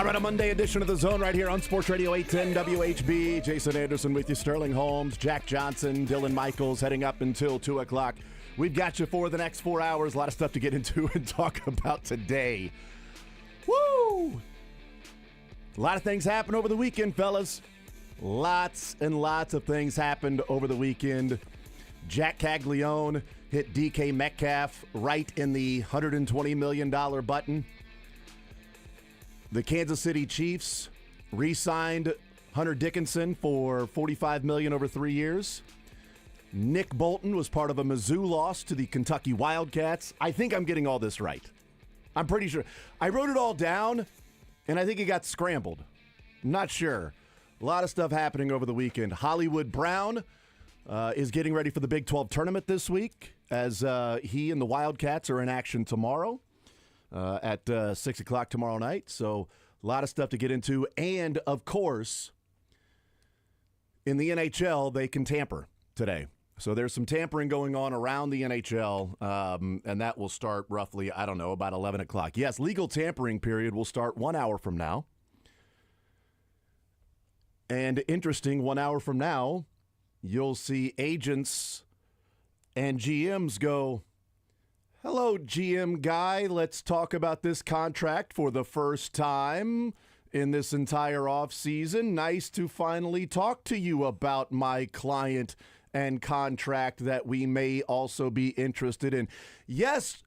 All right, a Monday edition of The Zone right here on Sports Radio 810 WHB. Jason Anderson with you, Sterling Holmes, Jack Johnson, Dylan Michaels heading up until 2 o'clock. We've got you for the next 4 hours. A lot of stuff to get into and talk about today. Woo! A lot of things happened over the weekend, fellas. Lots and lots of things happened over the weekend. Jack Caglione hit DK Metcalf right in the $120 million button. The Kansas City Chiefs re-signed Hunter Dickinson for $45 million over 3 years. Nick Bolton was part of a Mizzou loss to the Kentucky Wildcats. I think I'm getting all this right. I'm pretty sure. I wrote it all down, and I think it got scrambled. I'm not sure. A lot of stuff happening over the weekend. Hollywood Brown is getting ready for the Big 12 tournament this week, as he and the Wildcats are in action tomorrow. At 6 o'clock tomorrow night. So a lot of stuff to get into. And, of course, in the NHL, they can tamper today. So there's some tampering going on around the NHL, and that will start roughly, about 11 o'clock. Yes, legal tampering period will start 1 hour from now. And interesting, 1 hour from now, you'll see agents and GMs go, "Hello, GM guy. Let's talk about this contract for the first time in this entire offseason. Nice to finally talk to you about my client and contract that we may also be interested in. Yes,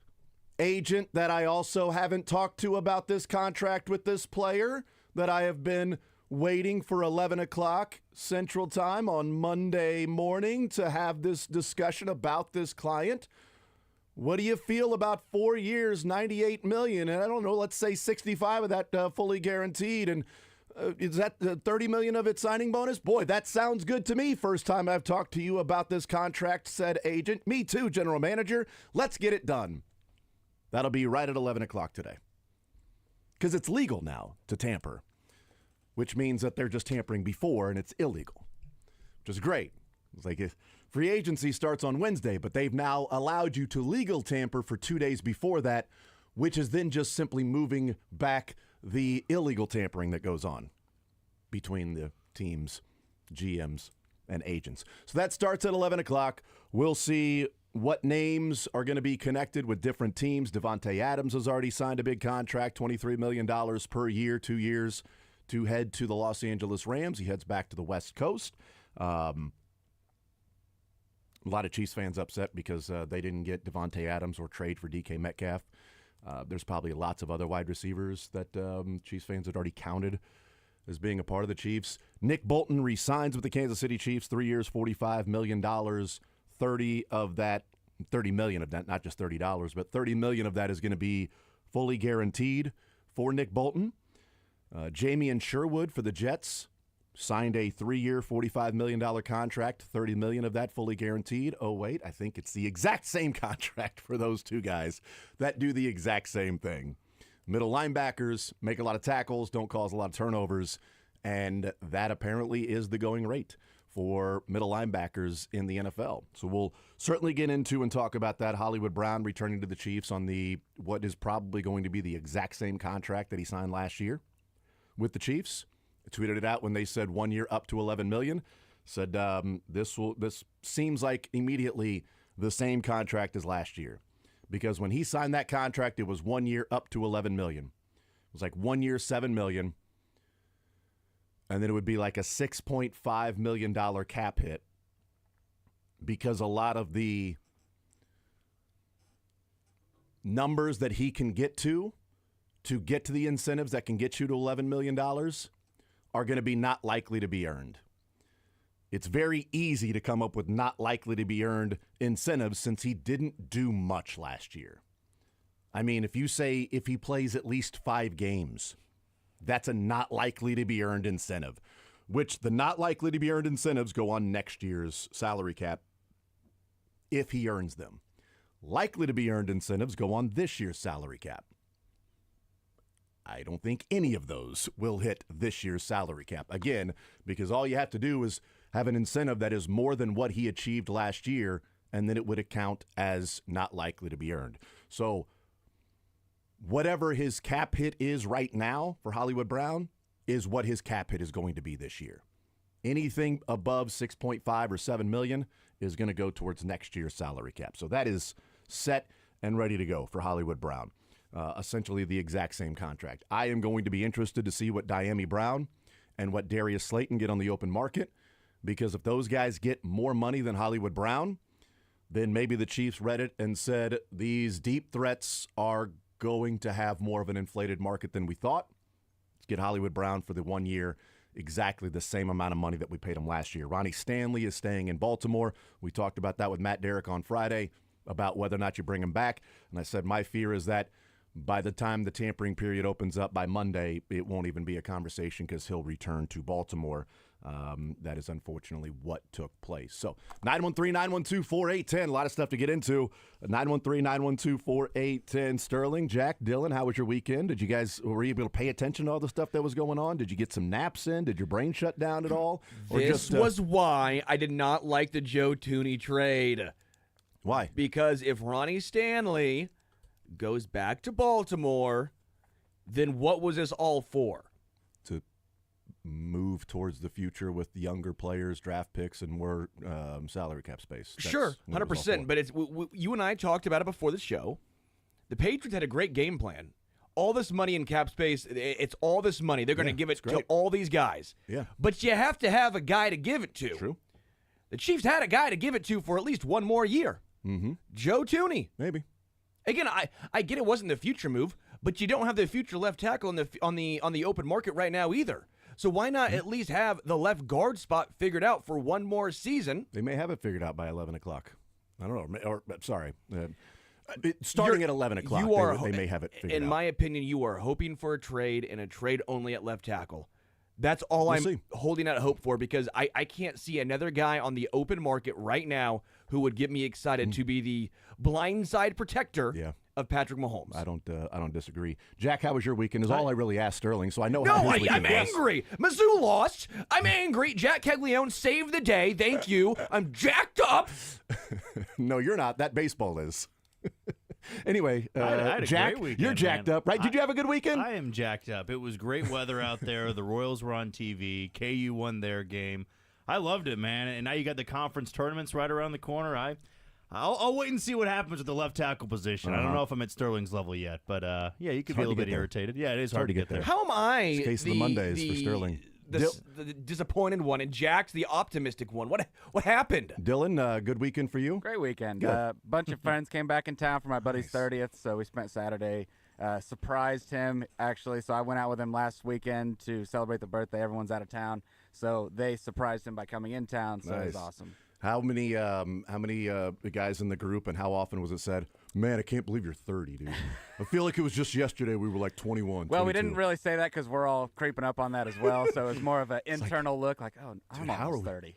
agent that I also haven't talked to about this contract with this player that I have been waiting for 11 o'clock Central Time on Monday morning to have this discussion about this client. What do you feel about 4 years, $98 million? And I don't know, let's say 65 of that fully guaranteed. And is that $30 million of its signing bonus? Boy, that sounds good to me. First time I've talked to you about this contract, said agent. Me too, general manager. Let's get it done. That'll be right at 11 o'clock today. Because it's legal now to tamper, which means that they're just tampering before and it's illegal, which is great. It's like free agency starts on Wednesday, but they've now allowed you to legal tamper for 2 days before that, which is then just simply moving back the illegal tampering that goes on between the teams, GMs, and agents. So that starts at 11 o'clock. We'll see what names are going to be connected with different teams. Devontae Adams has already signed a big contract, $23 million per year, 2 years, to head to the Los Angeles Rams. He heads back to the West Coast. A lot of Chiefs fans upset because they didn't get Devontae Adams or trade for DK Metcalf. There's probably lots of other wide receivers that Chiefs fans had already counted as being a part of the Chiefs. Nick Bolton re-signs with the Kansas City Chiefs, 3 years, $45 million. 30 million of that, not just $30, but $30 million of that is going to be fully guaranteed for Nick Bolton. Jamie Sherwood for the Jets signed a 3-year, $45 million contract, $30 million of that fully guaranteed. Oh, wait, I think it's the exact same contract for those two guys that do the exact same thing. Middle linebackers make a lot of tackles, don't cause a lot of turnovers, and that apparently is the going rate for middle linebackers in the NFL. So we'll certainly get into and talk about that. Hollywood Brown returning to the Chiefs on what is probably going to be the exact same contract that he signed last year with the Chiefs. I tweeted it out when they said 1 year up to $11 million. Said this seems like immediately the same contract as last year, because when he signed that contract, it was 1 year up to $11 million. It was like 1 year, $7 million, and then it would be like a $6.5 million cap hit, because a lot of the numbers that he can get to the incentives that can get you to $11 million are going to be not likely to be earned. It's very easy to come up with not likely to be earned incentives since he didn't do much last year. I mean, if you say if he plays at least 5 games, that's a not likely to be earned incentive, which the not likely to be earned incentives go on next year's salary cap if he earns them. Likely to be earned incentives go on this year's salary cap. I don't think any of those will hit this year's salary cap. Again, because all you have to do is have an incentive that is more than what he achieved last year, and then it would account as not likely to be earned. So whatever his cap hit is right now for Hollywood Brown is what his cap hit is going to be this year. Anything above 6.5 or 7 million is going to go towards next year's salary cap. So that is set and ready to go for Hollywood Brown. Essentially the exact same contract. I am going to be interested to see what Diami Brown and what Darius Slayton get on the open market, because if those guys get more money than Hollywood Brown, then maybe the Chiefs read it and said these deep threats are going to have more of an inflated market than we thought. Let's get Hollywood Brown for the 1 year, exactly the same amount of money that we paid him last year. Ronnie Stanley is staying in Baltimore. We talked about that with Matt Derrick on Friday, about whether or not you bring him back. And I said my fear is that by the time the tampering period opens up by Monday, it won't even be a conversation because he'll return to Baltimore. That is unfortunately what took place. So 913-912-4810. A lot of stuff to get into. 913-912-4810. Sterling, Jack, Dylan, how was your weekend? Were you able to pay attention to all the stuff that was going on? Did you get some naps in? Did your brain shut down at all? This was why I did not like the Joe Thuney trade. Why? Because if Ronnie Stanley goes back to Baltimore, then what was this all for? To move towards the future with younger players, draft picks, and more salary cap space. That's sure, 100%. But it's you and I talked about it before the show. The Patriots had a great game plan. All this money in cap space, it's all this money. They're going to give it to all these guys. Yeah. But you have to have a guy to give it to. True. The Chiefs had a guy to give it to for at least one more year. Mm-hmm. Joe Thuney. Maybe. Again, I get it wasn't the future move, but you don't have the future left tackle on the open market right now either. So why not at least have the left guard spot figured out for one more season? They may have it figured out by 11 o'clock. I don't know. Or sorry. Starting at 11 o'clock, they may have it figured out. In my opinion, you are hoping for a trade and a trade only at left tackle. That's all I'm holding out hope for, because I can't see another guy on the open market right now who would get me excited to be the blindside protector of Patrick Mahomes. I don't disagree. Jack, how was your weekend? Is all I really asked Sterling, so I know how his I'm weekend was. angry. Mizzou lost. I'm angry. Jack Caglione saved the day. Thank you. I'm jacked up. No, you're not. That baseball is. Anyway, I had a Jack, great weekend, you're jacked up, right? Did you have a good weekend? I am jacked up. It was great weather out there. The Royals were on TV. KU won their game. I loved it, man. And now you got the conference tournaments right around the corner. I'll wait and see what happens with the left tackle position. I don't know if I'm at Sterling's level yet, but yeah, you could be a little bit irritated. Yeah, it is hard to get there. How am I? It's case of the Mondays for Sterling. The disappointed one, and Jack's the optimistic one. What happened? Dylan, good weekend for you? Great weekend. Good. Bunch of friends came back in town for my buddy's 30th, so we spent Saturday. Surprised him, actually. So I went out with him last weekend to celebrate the birthday. Everyone's out of town, so they surprised him by coming in town, so it was awesome. How many guys in the group, and how often was it said, man, I can't believe you're 30, dude? I feel like it was just yesterday we were like 21, Well, 22. we didn't really say that because we're all creeping up on that as well, so it was more of an internal look like, oh, I'm almost 30.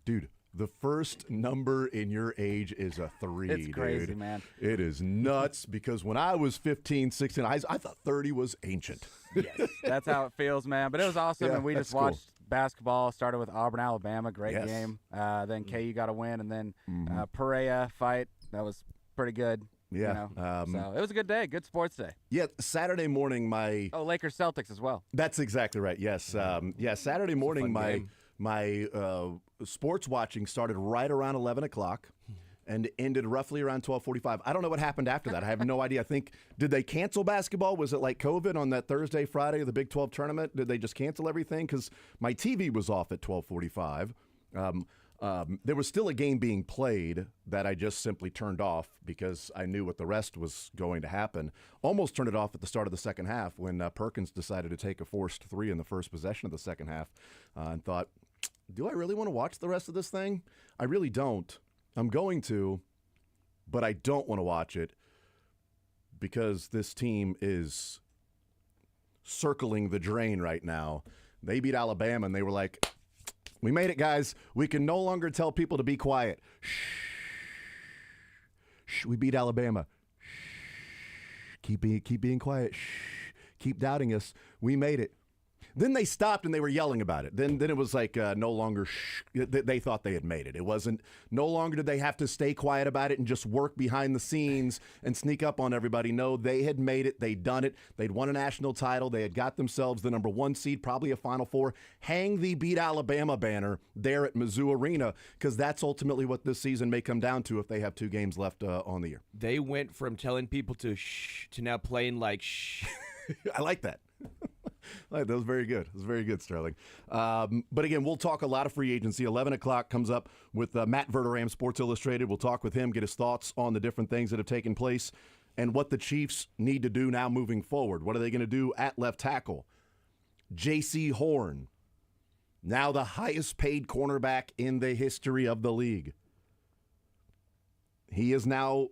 Dude, the first number in your age is a 3, It's crazy, dude. man. It is nuts, because when I was 15, 16, I thought 30 was ancient. Yes, that's how it feels, man. But it was awesome, and we just watched basketball. Started with Auburn, Alabama. Great game. Then KU got a win, and then Perea fight. That was pretty good. Yeah. So it was a good day. Good sports day. Yeah, Saturday morning, Lakers Celtics as well. That's exactly right. Yes. Saturday morning, my sports watching started right around 11 o'clock and ended roughly around 12:45. I don't know what happened after that. I have no idea. I think, did they cancel basketball? Was it like COVID on that Thursday, Friday of the Big 12 tournament? Did they just cancel everything? Because my TV was off at 12:45. There was still a game being played that I just simply turned off because I knew what the rest was going to happen. Almost turned it off at the start of the second half when Perkins decided to take a forced 3 in the first possession of the second half, and thought, do I really want to watch the rest of this thing? I really don't. I'm going to, but I don't want to watch it because this team is circling the drain right now. They beat Alabama, and they were like, we made it, guys. We can no longer tell people to be quiet. Shh. Shh. We beat Alabama. Shh. Keep being quiet. Shh. Keep doubting us. We made it. Then they stopped and they were yelling about it. Then it was like no longer they thought they had made it. It wasn't, no longer did they have to stay quiet about it and just work behind the scenes and sneak up on everybody. No, they had made it. They'd done it. They'd won a national title. They had got themselves the number 1 seed, probably a Final Four. Hang the Beat Alabama banner there at Mizzou Arena, because that's ultimately what this season may come down to if they have 2 games left on the year. They went from telling people to shh to now playing like shh. I like that. That was very good. It was very good, Sterling. But again, we'll talk a lot of free agency. 11 o'clock comes up with Matt Verderam, Sports Illustrated. We'll talk with him, get his thoughts on the different things that have taken place and what the Chiefs need to do now moving forward. What are they going to do at left tackle? J.C. Horn, now the highest paid cornerback in the history of the league. He is now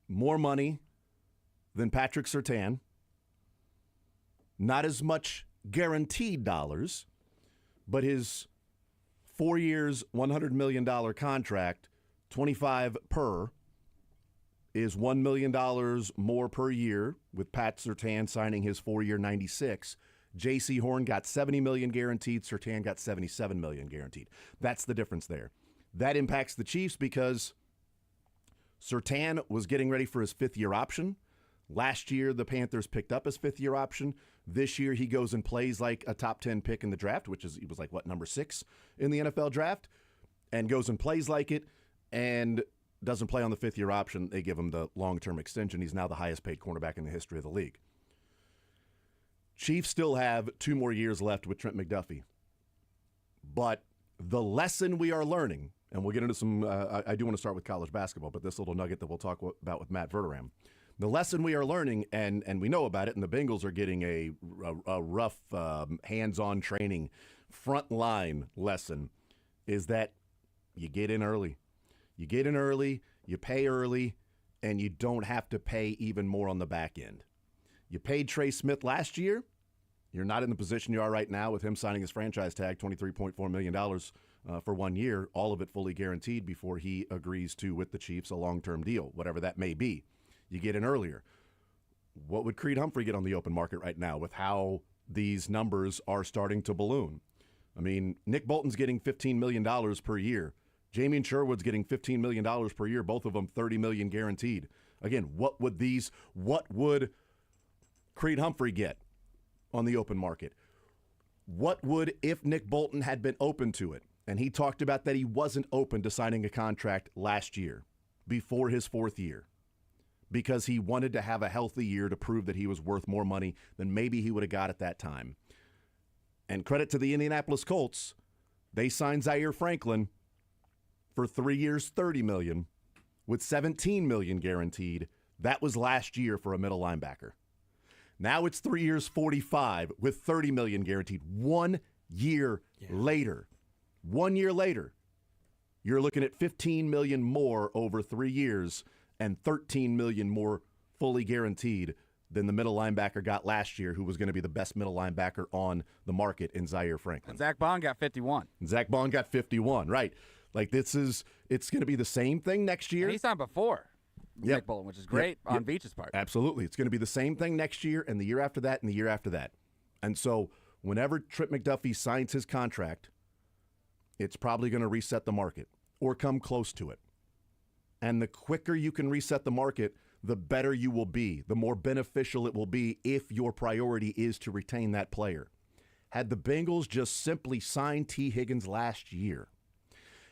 more money than Patrick Surtain. Not as much guaranteed dollars, but his 4 years, $100 million contract, 25 per, is $1 million more per year, with Pat Surtain signing his 4-year $96. J.C. Horn got $70 million guaranteed. Surtain got $77 million guaranteed. That's the difference there. That impacts the Chiefs because Surtain was getting ready for his 5th-year option. Last year, the Panthers picked up his 5th-year option. This year, he goes and plays like a top 10 pick in the draft, which is, he was like, what, number 6 in the NFL draft, and goes and plays like it and doesn't play on the 5th-year option. They give him the long-term extension. He's now the highest-paid cornerback in the history of the league. Chiefs still have 2 more years left with Trent McDuffie. But the lesson we are learning, and we'll get into some, I do want to start with college basketball, but this little nugget that we'll talk about with Matt Verderam. The lesson we are learning, and we know about it, and the Bengals are getting a rough hands-on training frontline lesson, is that you get in early. You get in early, you pay early, and you don't have to pay even more on the back end. You paid Trey Smith last year. You're not in the position you are right now with him signing his franchise tag, $23.4 million for 1 year, all of it fully guaranteed before he agrees to, with the Chiefs, a long-term deal, whatever that may be. You get in earlier. What would Creed Humphrey get on the open market right now with how these numbers are starting to balloon? I mean, Nick Bolton's getting $15 million per year. Jamien Sherwood's getting $15 million per year, both of them $30 million guaranteed. Again, what would Creed Humphrey get on the open market? What would, if Nick Bolton had been open to it? And he talked about that he wasn't open to signing a contract last year, before his 4th year, because he wanted to have a healthy year to prove that he was worth more money than maybe he would have got at that time. And credit to the Indianapolis Colts, they signed Zaire Franklin for 3 years, $30 million, with $17 million guaranteed. That was last year for a middle linebacker. Now it's 3 years, $45 with $30 million guaranteed. 1 year later. 1 year later, you're looking at $15 million more over 3 years and $13 million more fully guaranteed than the middle linebacker got last year, who was going to be the best middle linebacker on the market in Zaire Franklin. And Zach Bond got 51. Zach Bond got 51, right. Like, it's going to be the same thing next year. And he signed before Nick Bolton, which is great on Veach's part. Absolutely. It's going to be the same thing next year and the year after that and the year after that. And so whenever Trent McDuffie signs his contract, it's probably going to reset the market or come close to it. And the quicker you can reset the market, the better you will be, the more beneficial it will be if your priority is to retain that player. Had the Bengals just simply signed T. Higgins last year,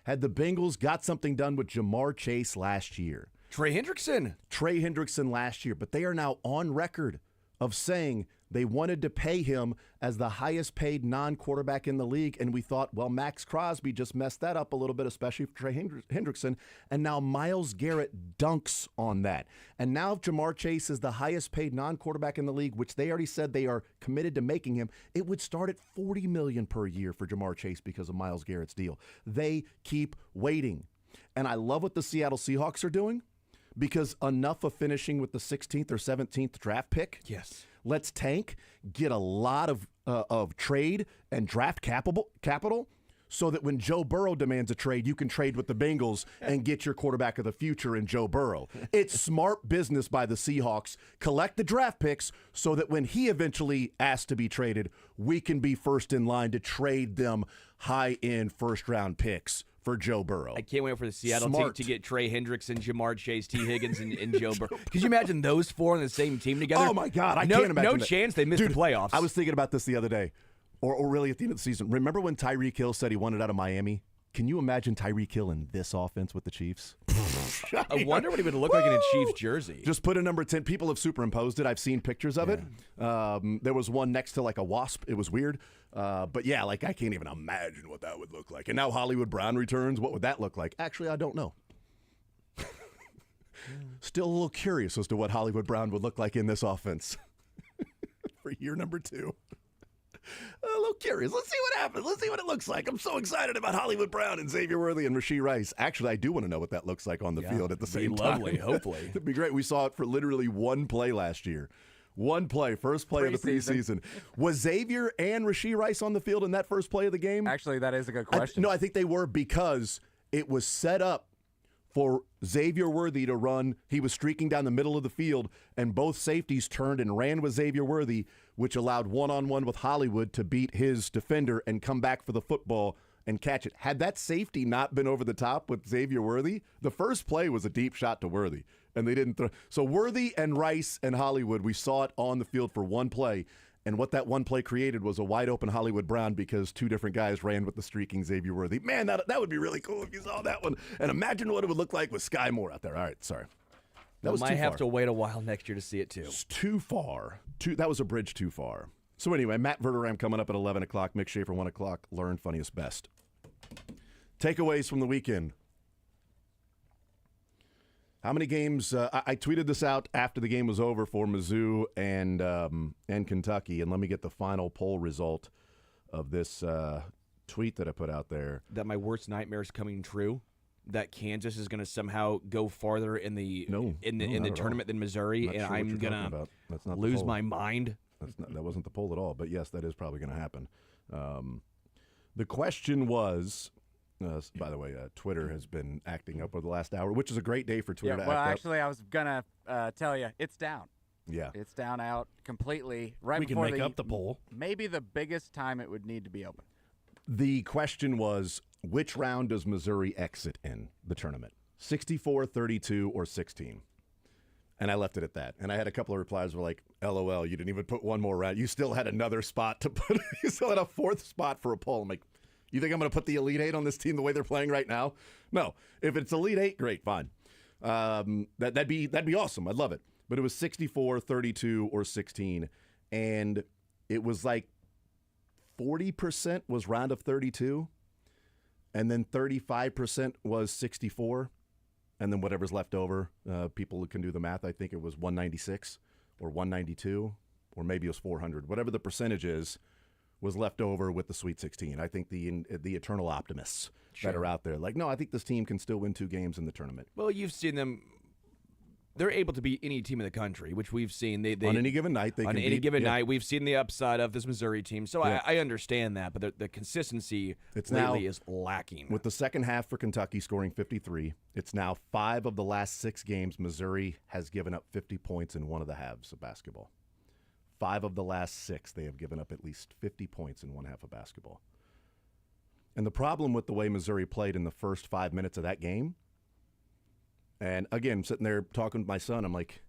had the Bengals got something done with Jamar Chase last year, Trey Hendrickson last year, but they are now on record of saying they wanted to pay him as the highest paid non-quarterback in the league, and we thought, well, Max Crosby just messed that up a little bit, especially for Trey Hendrickson, and now Myles Garrett dunks on that. And now if Jamar Chase is the highest paid non-quarterback in the league, which they already said they are committed to making him, it would start at $40 million per year for Jamar Chase because of Myles Garrett's deal. They keep waiting. And I love what the Seattle Seahawks are doing, because enough of finishing with the 16th or 17th draft pick. Yes. Let's tank, get a lot of trade and draft capital so that when Joe Burrow demands a trade, you can trade with the Bengals and get your quarterback of the future in Joe Burrow. It's smart business by the Seahawks. Collect the draft picks so that when he eventually asks to be traded, we can be first in line to trade them high-end first-round picks for Joe Burrow. I can't wait for the Seattle team Smart. to get Trey Hendrickson, Jamar Chase, T. Higgins, and Joe Burrow. Could you imagine those four on the same team together? Oh, my God. I no, can't imagine No that. chance they missed Dude, the playoffs. I was thinking about this the other day, or really at the end of the season. Remember when Tyreek Hill said he wanted out of Miami? Can you imagine Tyreek Hill in this offense with the Chiefs? I wonder what he would look like in a Chiefs jersey. Just put a number 10. People have superimposed it. I've seen pictures of it. There was one next to like a wasp. It was weird. But yeah, like I can't even imagine what that would look like. And now Hollywood Brown returns. What would that look like? Actually, I don't know. Still a little curious as to what Hollywood Brown would look like in this offense for year number 2. A little curious. Let's see what happens. Let's see what it looks like. I'm so excited about Hollywood Brown and Xavier Worthy and Rasheed Rice. Actually, I do want to know what that looks like on the field at the same time. Lovely, hopefully. It'd be great. We saw it for literally one play last year. One play, first play of the preseason. Was Xavier and Rasheed Rice on the field in that first play of the game? Actually, that is a good question. I think they were because it was set up for Xavier Worthy to run. He was streaking down the middle of the field, and both safeties turned and ran with Xavier Worthy, which allowed one-on-one with Hollywood to beat his defender and come back for the football and catch it. Had that safety not been over the top with Xavier Worthy, the first play was a deep shot to Worthy, and they didn't throw. So Worthy and Rice and Hollywood, we saw it on the field for one play, and what that one play created was a wide-open Hollywood Brown because two different guys ran with the streaking Xavier Worthy. Man, that would be really cool if you saw that one. And imagine what it would look like with Sky Moore out there. All right, sorry. That was might too have far. to wait a while next year to see it, too. It's too far. That was a bridge too far. So anyway, Matt Verderam coming up at 11 o'clock. Mick Schaefer, 1 o'clock. Learn funniest best. Takeaways from the weekend. How many games? I tweeted this out after the game was over for Mizzou and Kentucky, and let me get the final poll result of this tweet that I put out there. That my worst nightmare is coming true. That Kansas is going to somehow go farther in the tournament than Missouri, and I'm going to lose my mind. That wasn't the poll at all, but yes, that is probably going to happen. The question was. By the way, Twitter has been acting up over the last hour, which is a great day for Twitter to act up. Actually, I was going to tell you, it's down. Yeah. It's down out completely. Right We can before make up the poll. Maybe the biggest time it would need to be open. The question was, which round does Missouri exit in the tournament? 64, 32, or 16? And I left it at that. And I had a couple of replies were like, LOL, you didn't even put one more round. You still had another spot to put. You still had a fourth spot for a poll. I'm like, you think I'm going to put the Elite Eight on this team the way they're playing right now? No. If it's Elite Eight, great, fine. That'd be awesome. I'd love it. But it was 64, 32, or 16. And it was like 40% was round of 32. And then 35% was 64. And then whatever's left over, people can do the math. I think it was 196 or 192, or maybe it was 400. Whatever the percentage is, was left over with the Sweet 16. I think the eternal optimists that are out there, like, no, I think this team can still win 2 games in the tournament. Well, you've seen them. They're able to beat any team in the country, which we've seen. They on any given night, on any given night, we've seen the upside of this Missouri team. So I understand that, but the consistency lately is lacking. With the second half for Kentucky scoring 53, it's now 5 of the last 6 games Missouri has given up 50 points in one of the halves of basketball. 5 of the last 6, they have given up at least 50 points in one half of basketball. And the problem with the way Missouri played in the first 5 minutes of that game, and again, sitting there talking with my son, I'm like,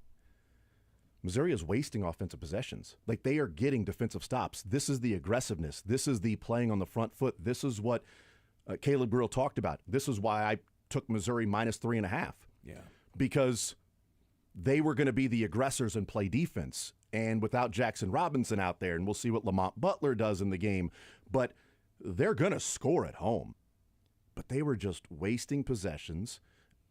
Missouri is wasting offensive possessions. Like, they are getting defensive stops. This is the aggressiveness. This is the playing on the front foot. This is what Caleb Grill talked about. This is why I took Missouri minus 3.5. Yeah. Because they were going to be the aggressors and play defense. And without Jackson Robinson out there, and we'll see what Lamont Butler does in the game, but they're going to score at home. But they were just wasting possessions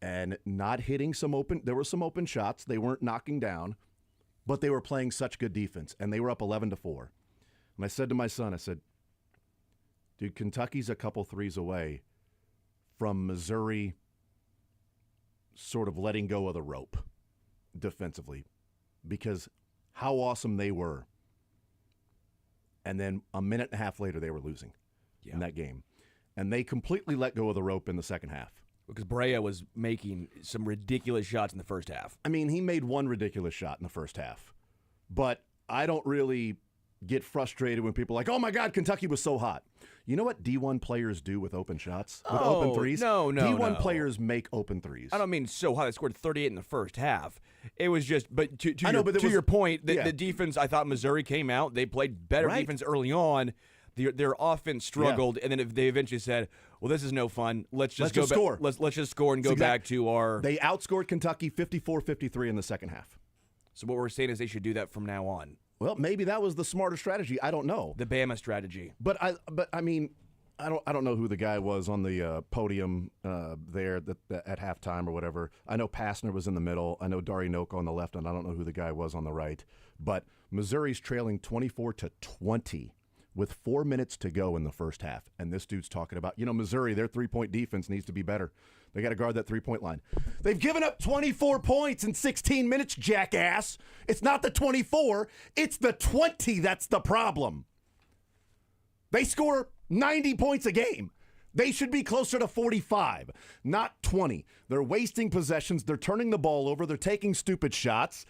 and not hitting some open. There were some open shots. They weren't knocking down, but they were playing such good defense, and they were up 11-4. And I said to my son, I said, dude, Kentucky's a couple threes away from Missouri sort of letting go of the rope defensively, because how awesome they were. And then a minute and a half later, they were losing in that game. and they completely let go of the rope in the second half. Because Brea was making some ridiculous shots in the first half. I mean, he made one ridiculous shot in the first half. But I don't really get frustrated when people are like, oh, my God, Kentucky was so hot. You know what D1 players do with open shots? With open threes? No. D1 players make open threes. I don't mean so hot. They scored 38 in the first half. It was just, but to your your point, the defense, I thought Missouri came out. They played better defense early on. Their offense struggled, and then if they eventually said, well, this is no fun. Let's just score. Let's just score and go back to our. They outscored Kentucky 54-53 in the second half. So what we're saying is they should do that from now on. Well, maybe that was the smarter strategy. I don't know. The Bama strategy. But I mean, I don't know who the guy was on the podium there at halftime or whatever. I know Passner was in the middle. I know Dari Noka on the left, and I don't know who the guy was on the right. But Missouri's trailing 24-20 with 4 minutes to go in the first half. And this dude's talking about, Missouri, their three-point defense needs to be better. They got to guard that three-point line. They've given up 24 points in 16 minutes, jackass. It's not the 24. It's the 20 that's the problem. They score 90 points a game. They should be closer to 45, not 20. They're wasting possessions. They're turning the ball over. They're taking stupid shots.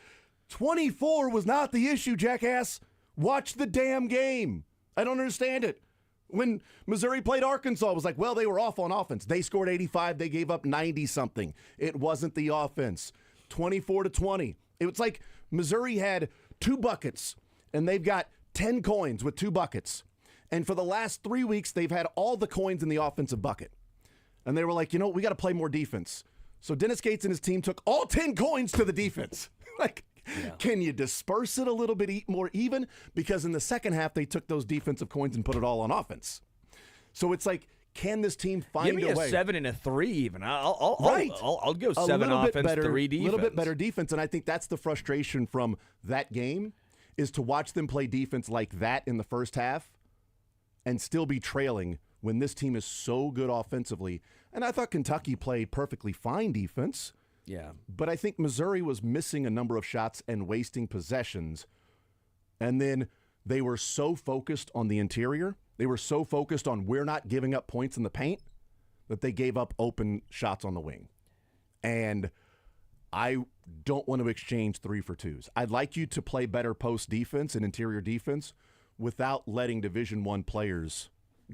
24 was not the issue, jackass. Watch the damn game. I don't understand it. When Missouri played Arkansas, it was like, well, they were off on offense. They scored 85. They gave up 90-something. It wasn't the offense. 24-20. It was like Missouri had 2 buckets, and they've got 10 coins with 2 buckets. And for the last 3 weeks, they've had all the coins in the offensive bucket. And they were like, we got to play more defense. So Dennis Gates and his team took all 10 coins to the defense. Can you disperse it a little bit more even? Because in the second half, they took those defensive coins and put it all on offense. So it's like, can this team find a way? Give me a 7 and a 3 even. I'll go 7 offense, 3 defense. A little bit better defense, and I think that's the frustration from that game is to watch them play defense like that in the first half and still be trailing when this team is so good offensively. And I thought Kentucky played perfectly fine defense. Yeah. But I think Missouri was missing a number of shots and wasting possessions. And then they were so focused on the interior, they were so focused on we're not giving up points in the paint, that they gave up open shots on the wing. And I don't want to exchange 3 for 2s. I'd like you to play better post defense and interior defense without letting Division I players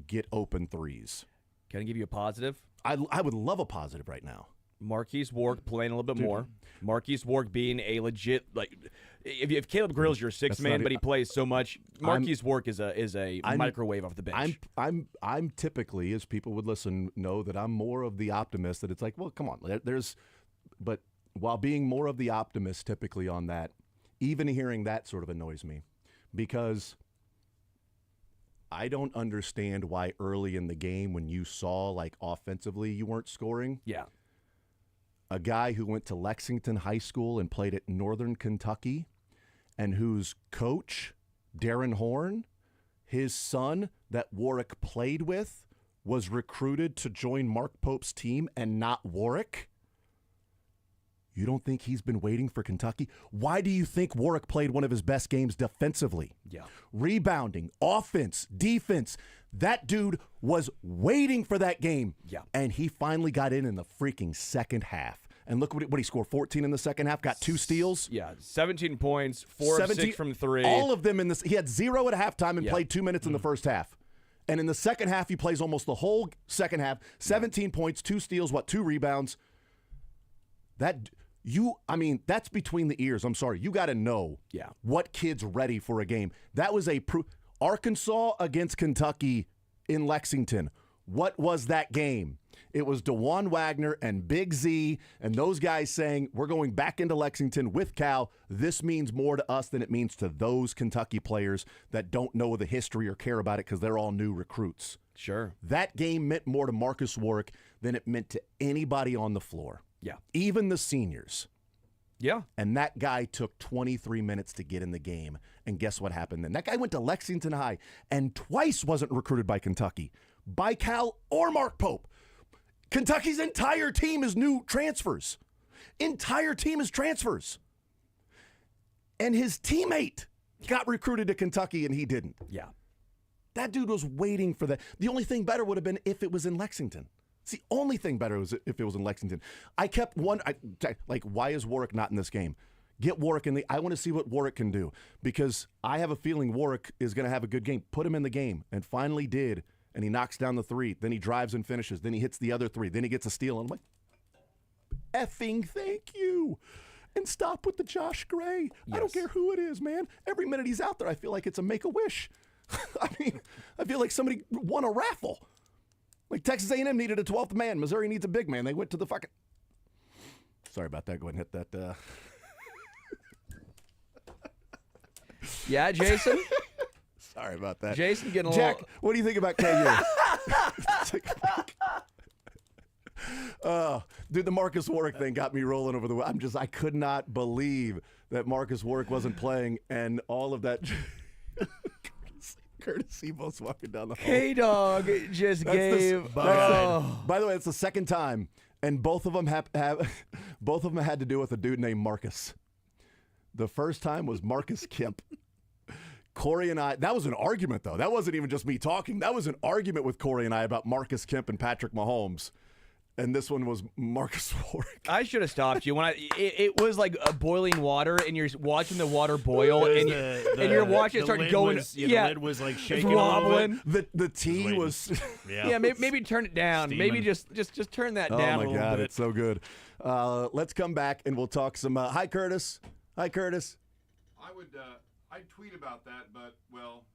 get open threes. Can I give you a positive? I would love a positive right now. Marquise Wark playing a little bit more. Marquise Wark being a legit, if Caleb Grill's your sixth man, but he plays so much, Marquise Wark is a microwave off the bench. I'm typically, as people would listen, know that I'm more of the optimist. That it's like, well, come on, but while being more of the optimist, typically on that, even hearing that sort of annoys me, because I don't understand why early in the game when you saw offensively you weren't scoring. Yeah. A guy who went to Lexington High School and played at Northern Kentucky and whose coach, Darren Horn, his son that Warwick played with, was recruited to join Mark Pope's team and not Warwick. You don't think he's been waiting for Kentucky? Why do you think Warwick played one of his best games defensively? Yeah. Rebounding, offense, defense. That dude was waiting for that game. Yeah. And he finally got in the freaking second half. And look what he scored, 14 in the second half, got 2 steals. Yeah, 17 points, 4 of 6 from 3. All of them in this. He had 0 at halftime and played 2 minutes in the first half. And in the second half, he plays almost the whole second half, 17 points, 2 steals, 2 rebounds. That's between the ears. I'm sorry. You got to know what kid's ready for a game. That was Arkansas against Kentucky in Lexington. What was that game? It was DeJuan Wagner and Big Z and those guys saying, we're going back into Lexington with Cal. This means more to us than it means to those Kentucky players that don't know the history or care about it because they're all new recruits. Sure. That game meant more to Marcus Warwick than it meant to anybody on the floor. Yeah. Even the seniors. Yeah. And that guy took 23 minutes to get in the game. And guess what happened then? That guy went to Lexington High and twice wasn't recruited by Kentucky, by Cal or Mark Pope. Kentucky's entire team is new transfers. Entire team is transfers. And his teammate got recruited to Kentucky and he didn't. Yeah. That dude was waiting for that. The only thing better would have been if it was in Lexington. It's the only thing better was if it was in Lexington. I kept why is Warwick not in this game? Get Warwick in I want to see what Warwick can do, because I have a feeling Warwick is going to have a good game. Put him in the game, and finally did, and he knocks down the 3. Then he drives and finishes. Then he hits the other 3. Then he gets a steal, and I'm like, effing thank you. And stop with the Josh Gray. Yes. I don't care who it is, man. Every minute he's out there, I feel like it's a Make-A-Wish. I mean, I feel like somebody won a raffle. Like Texas A&M needed a 12th man. Missouri needs a big man. They went to the fucking... Sorry about that. Go ahead and hit that... Yeah, Jason? Sorry about that. Jason getting a Jack, little... what do you think about KU? Dude, the Marcus Warwick thing got me rolling over the... I could not believe that Marcus Warwick wasn't playing, and all of that... Curtis Sebos walking down the hall. K-Dog just gave... By the way, it's the second time, and both of them both of them had to do with a dude named Marcus. The first time was Marcus Kemp. Corey and I, that was an argument, though. That wasn't even just me talking. That was an argument with Corey and I about Marcus Kemp and Patrick Mahomes. And this one was Marcus Warwick. I should have stopped you when it was like a boiling water, and you're watching the water boil, and you're watching it start going. The lid was like shaking, wobbling. The tea was. Yeah, maybe turn it down. Steaming. Maybe just turn that down a little bit. Oh my God, it's so good. Let's come back and we'll talk some. Hi, Curtis. Hi, Curtis. I'd tweet about that, but well.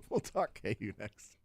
We'll talk KU next.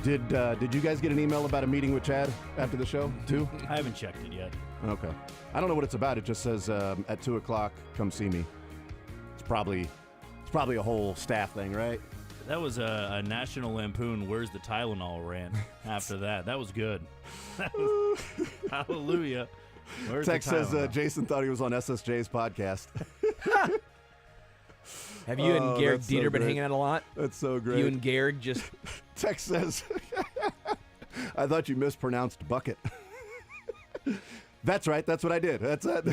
Did you guys get an email about a meeting with Chad after the show too? I haven't checked it yet. Okay. I don't know what it's about. It just says at 2:00, come see me. It's probably a whole staff thing, right? That was a National Lampoon Where's the Tylenol rant after that. That was good. Hallelujah. Where's Text the says Tylenol? Jason thought he was on SSJ's podcast. Have you and Garrick that's so Dieter been great. hanging out a lot? That's so great. You and Garrick just Text says, I thought you mispronounced bucket. That's right. That's what I did. That's it.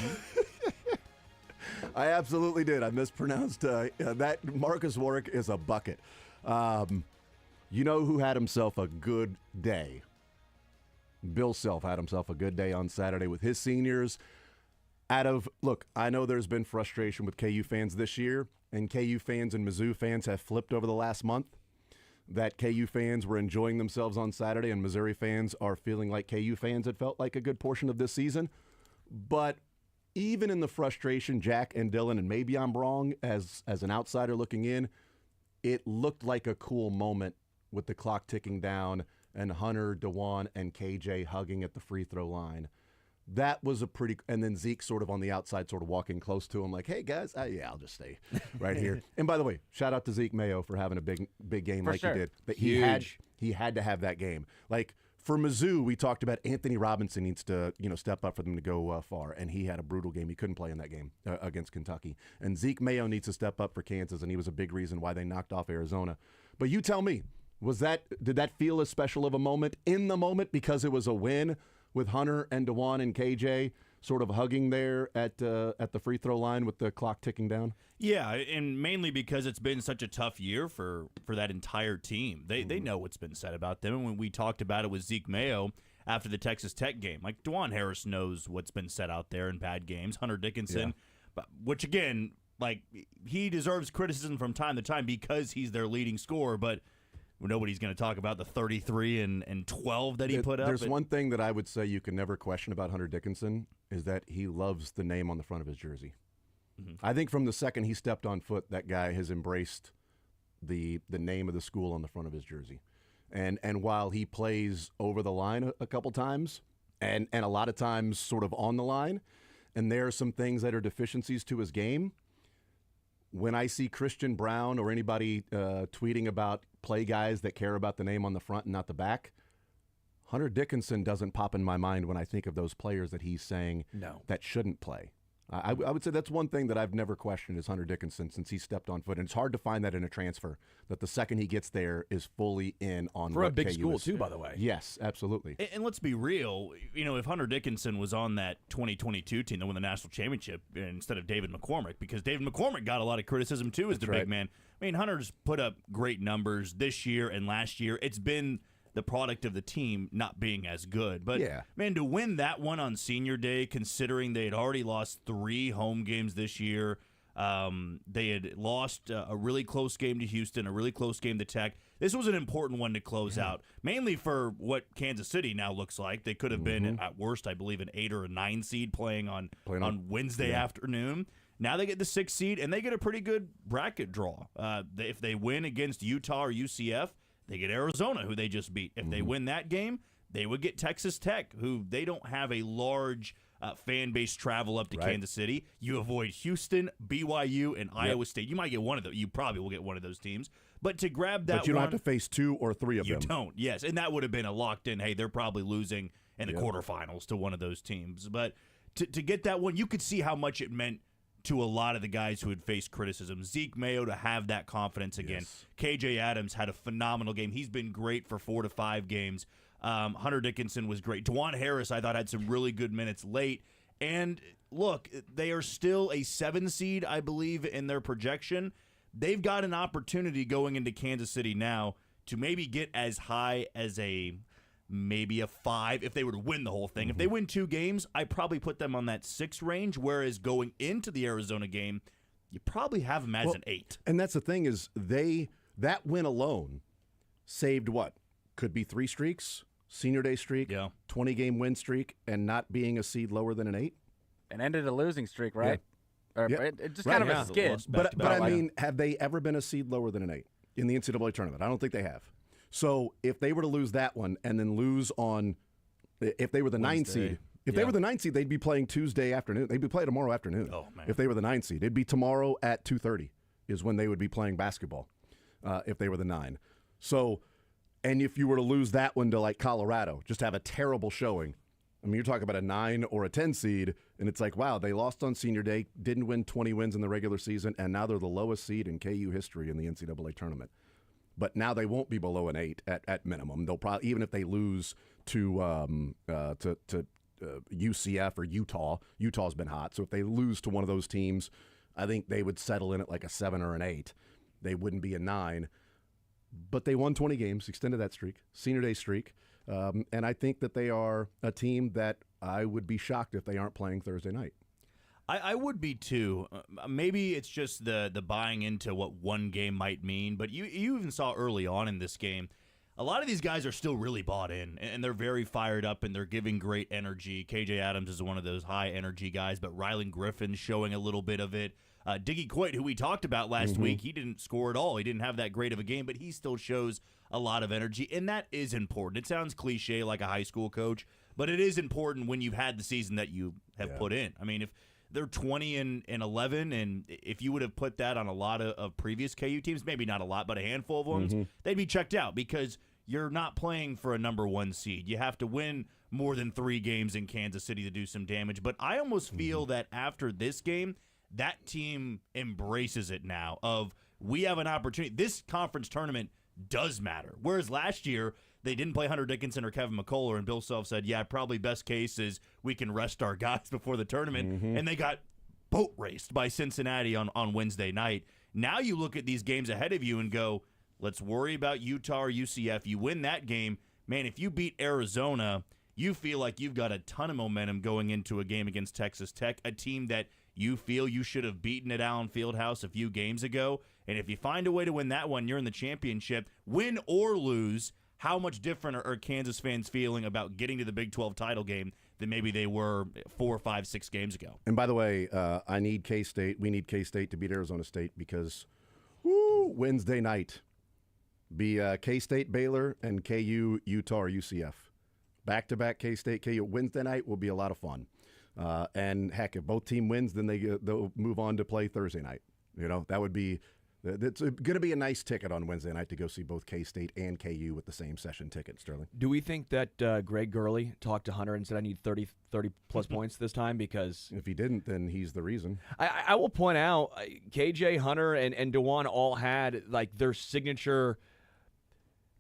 I absolutely did. I mispronounced that. Marcus Warwick is a bucket. You know who had himself a good day? Bill Self had himself a good day on Saturday with his seniors. Look, I know there's been frustration with KU fans this year, and KU fans and Mizzou fans have flipped over the last month. That KU fans were enjoying themselves on Saturday, and Missouri fans are feeling like KU fans had felt like a good portion of this season. But even in the frustration, Jack and Dylan, and maybe I'm wrong as an outsider looking in, it looked like a cool moment with the clock ticking down and Hunter, DeJuan, and KJ hugging at the free throw line. That was and then Zeke sort of on the outside, sort of walking close to him like, hey, guys, yeah, I'll just stay right here. And by the way, shout out to Zeke Mayo for having a big game For like sure. he did. But Huge. he had to have that game. Like, for Mizzou, we talked about Anthony Robinson needs to, step up for them to go far, and he had a brutal game. He couldn't play in that game against Kentucky. And Zeke Mayo needs to step up for Kansas, and he was a big reason why they knocked off Arizona. But you tell me, did that feel as special of a moment in the moment because it was a win with Hunter and DeJuan and KJ sort of hugging there at the free throw line with the clock ticking down? Yeah, and mainly because it's been such a tough year for that entire team. They know what's been said about them. And when we talked about it with Zeke Mayo after the Texas Tech game, like DeJuan Harris knows what's been said out there in bad games. Hunter Dickinson, which again, like he deserves criticism from time to time because he's their leading scorer, but nobody's going to talk about the 33 and 12 that he put up. There's one thing that I would say you can never question about Hunter Dickinson is that he loves the name on the front of his jersey. Mm-hmm. I think from the second he stepped on foot, that guy has embraced the name of the school on the front of his jersey. And while he plays over the line a couple times and a lot of times sort of on the line, and there are some things that are deficiencies to his game, when I see Christian Brown or anybody tweeting about play guys that care about the name on the front and not the back, Hunter Dickinson doesn't pop in my mind when I think of those players that he's saying that shouldn't play. I would say that's one thing that I've never questioned is Hunter Dickinson since he stepped on foot. And it's hard to find that in a transfer, that the second he gets there is fully in on for what a big KU school, is. too, by the way. Yes, absolutely. And let's be real, if Hunter Dickinson was on that 2022 team that won the national championship instead of David McCormick, because David McCormick got a lot of criticism too as the big man. I mean, Hunter's put up great numbers this year and last year. It's been the product of the team not being as good. But, man, to win that one on senior day, considering they had already lost 3 home games this year, they had lost a really close game to Houston, a really close game to Tech. This was an important one to close out, mainly for what Kansas City now looks like. They could have been, at worst, I believe, an 8 or a 9 seed playing on Wednesday afternoon. Now they get the 6th seed, and they get a pretty good bracket draw. If they win against Utah or UCF, they get Arizona, who they just beat. If they win that game, they would get Texas Tech, who they don't have a large fan base travel up to Kansas City. You avoid Houston, BYU, and Iowa State. You might get one of those. You probably will get one of those teams. But to grab that But you don't have to face 2 or 3 of them. You don't, yes. And that would have been a locked-in, hey, they're probably losing in the quarterfinals to one of those teams. But to get that one, you could see how much it meant to a lot of the guys who had faced criticism. Zeke Mayo to have that confidence again. Yes. KJ Adams had a phenomenal game. He's been great for 4 to 5 games. Hunter Dickinson was great. DeJuan Harris, I thought, had some really good minutes late. And look, they are still a 7 seed, I believe, in their projection. They've got an opportunity going into Kansas City now to maybe get as high as maybe a 5 if they were to win the whole thing. If they win 2 games, I probably put them on that 6 range, whereas going into the Arizona game, you probably have them as an 8. And that's the thing is that win alone saved what? Could be 3 streaks, senior day streak, 20-game win streak, and not being a seed lower than an 8. And ended a losing streak, right? Yeah. Or it just kind of a skid. But I mean, have they ever been a seed lower than an 8 in the NCAA tournament? I don't think they have. So if they were to lose that one and then lose on, if they were the 9 seed, they were the 9 seed, they'd be playing Tuesday afternoon. They'd be playing tomorrow afternoon. Oh, man. If they were the 9 seed, it'd be tomorrow at 2:30 is when they would be playing basketball. If they were the 9. So, and if you were to lose that one to like Colorado, just have a terrible showing. I mean, you're talking about a 9 or a 10 seed, and it's like, wow, they lost on senior day, didn't win 20 wins in the regular season, and now they're the lowest seed in KU history in the NCAA tournament. But now they won't be below an 8 at minimum. They'll probably, even if they lose to UCF or Utah. Utah's been hot, so if they lose to one of those teams, I think they would settle in at like a 7 or an 8. They wouldn't be a 9. But they won 20 games, extended that streak, senior day streak. And I think that they are a team that I would be shocked if they aren't playing Thursday night. I would be too. Maybe it's just the buying into what one game might mean, but you even saw early on in this game, a lot of these guys are still really bought in, and they're very fired up, and they're giving great energy. KJ Adams is one of those high-energy guys, but Rylan Griffin's showing a little bit of it. Diggy Coit, who we talked about last week, he didn't score at all. He didn't have that great of a game, but he still shows a lot of energy, and that is important. It sounds cliche like a high school coach, but it is important when you've had the season that you have put in. I mean, if they're 20 and 11, and if you would have put that on a lot of previous KU teams, maybe not a lot, but a handful of ones, they'd be checked out because you're not playing for a number 1 seed. You have to win more than 3 games in Kansas City to do some damage. But I almost feel that after this game, that team embraces it now of we have an opportunity. This conference tournament does matter. Whereas last year, they didn't play Hunter Dickinson or Kevin McCullough, and Bill Self said, yeah, probably best case is we can rest our guys before the tournament. And they got boat raced by Cincinnati on Wednesday night. Now you look at these games ahead of you and go, let's worry about Utah or UCF. You win that game. Man, if you beat Arizona, you feel like you've got a ton of momentum going into a game against Texas Tech, a team that you feel you should have beaten at Allen Fieldhouse a few games ago. And if you find a way to win that one, you're in the championship. Win or lose, how much different are Kansas fans feeling about getting to the Big 12 title game than maybe they were 4, 5, 6 games ago? And by the way, I need K-State. We need K-State to beat Arizona State because Wednesday night be K-State, Baylor, and KU, Utah, or UCF. Back-to-back K-State, KU. Wednesday night will be a lot of fun. And heck, if both team wins, then they'll move on to play Thursday night. You know, that would be it's going to be a nice ticket on Wednesday night to go see both K-State and KU with the same session ticket, Sterling. Do we think that Greg Gurley talked to Hunter and said, I need 30 plus points this time? Because if he didn't, then he's the reason. I will point out, KJ, Hunter, and DeJuan all had like their signature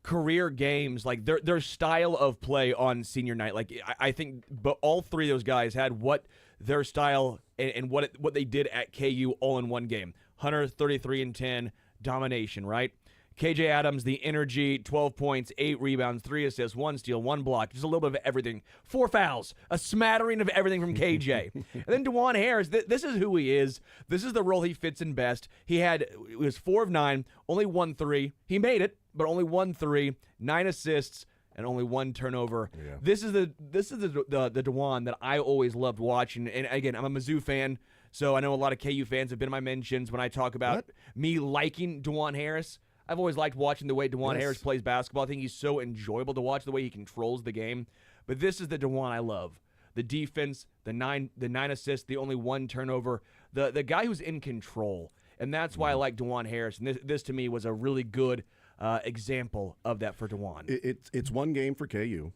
career games, like their style of play on senior night. Like I think, but all 3 of those guys had what their style and what they did at KU all in one game. Hunter 33 and 10, domination, right? KJ Adams, the energy, 12 points, 8 rebounds, 3 assists, 1 steal, 1 block, just a little bit of everything. 4 fouls, a smattering of everything from KJ. And then DeJuan Harris, this is who he is. This is the role he fits in best. It was 4 of 9, only 1 3. He made it, but only 1 3, 9 assists, and only 1 turnover. Yeah. This is the DeJuan that I always loved watching. And again, I'm a Mizzou fan, so I know a lot of KU fans have been in my mentions when I talk about me liking DeJuan Harris. I've always liked watching the way DeJuan Harris plays basketball. I think he's so enjoyable to watch, the way he controls the game. But this is the DeJuan I love. The defense, the nine assists, the only 1 turnover, the guy who's in control. And that's why I like DeJuan Harris. And this to me was a really good example of that for DeJuan. It's one game for KU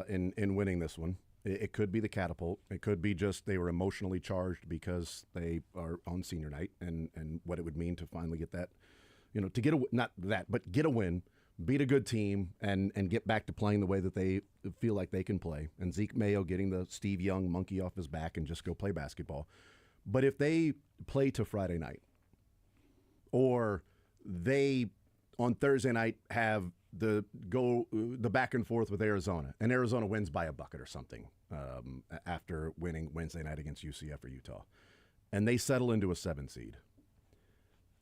in winning this one. It could be the catapult. It could be just they were emotionally charged because they are on senior night and what it would mean to finally get that, to get get a win, beat a good team, and get back to playing the way that they feel like they can play. And Zeke Mayo getting the Steve Young monkey off his back and just go play basketball. But if they play to Friday night, or they on Thursday night have the back and forth with Arizona, and Arizona wins by a bucket or something after winning Wednesday night against UCF or Utah, and they settle into a 7 seed.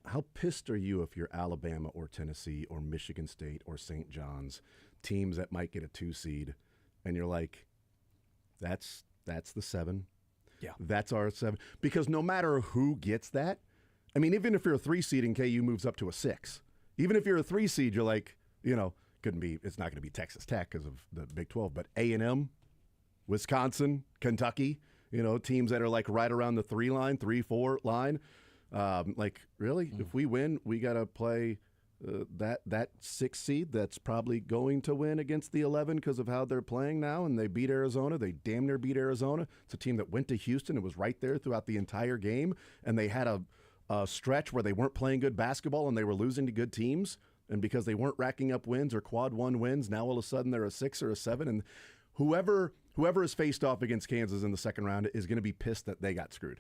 How pissed are you if you're Alabama or Tennessee or Michigan State or St. John's, teams that might get a 2 seed, and you're like, that's the 7? Yeah. That's our 7. Because no matter who gets that, I mean, even if you're a 3 seed and KU moves up to a 6, even if you're a 3 seed, you're like, It's not going to be Texas Tech because of the Big 12, but A&M, Wisconsin, Kentucky, teams that are like right around the 3-4 line. Really, if we win, we got to play that 6 seed that's probably going to win against the 11 because of how they're playing now, and they beat Arizona. They damn near beat Arizona. It's a team that went to Houston and was right there throughout the entire game, and they had a stretch where they weren't playing good basketball and they were losing to good teams, and because they weren't racking up wins or quad 1 wins, now all of a sudden they're a 6 or a 7, and whoever is faced off against Kansas in the second round is going to be pissed that they got screwed,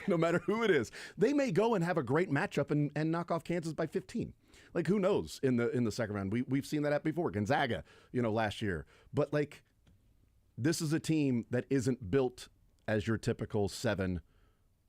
no matter who it is. They may go and have a great matchup and knock off Kansas by 15. Like, who knows in the second round? We've seen that happen before. Gonzaga, last year. But, this is a team that isn't built as your typical 7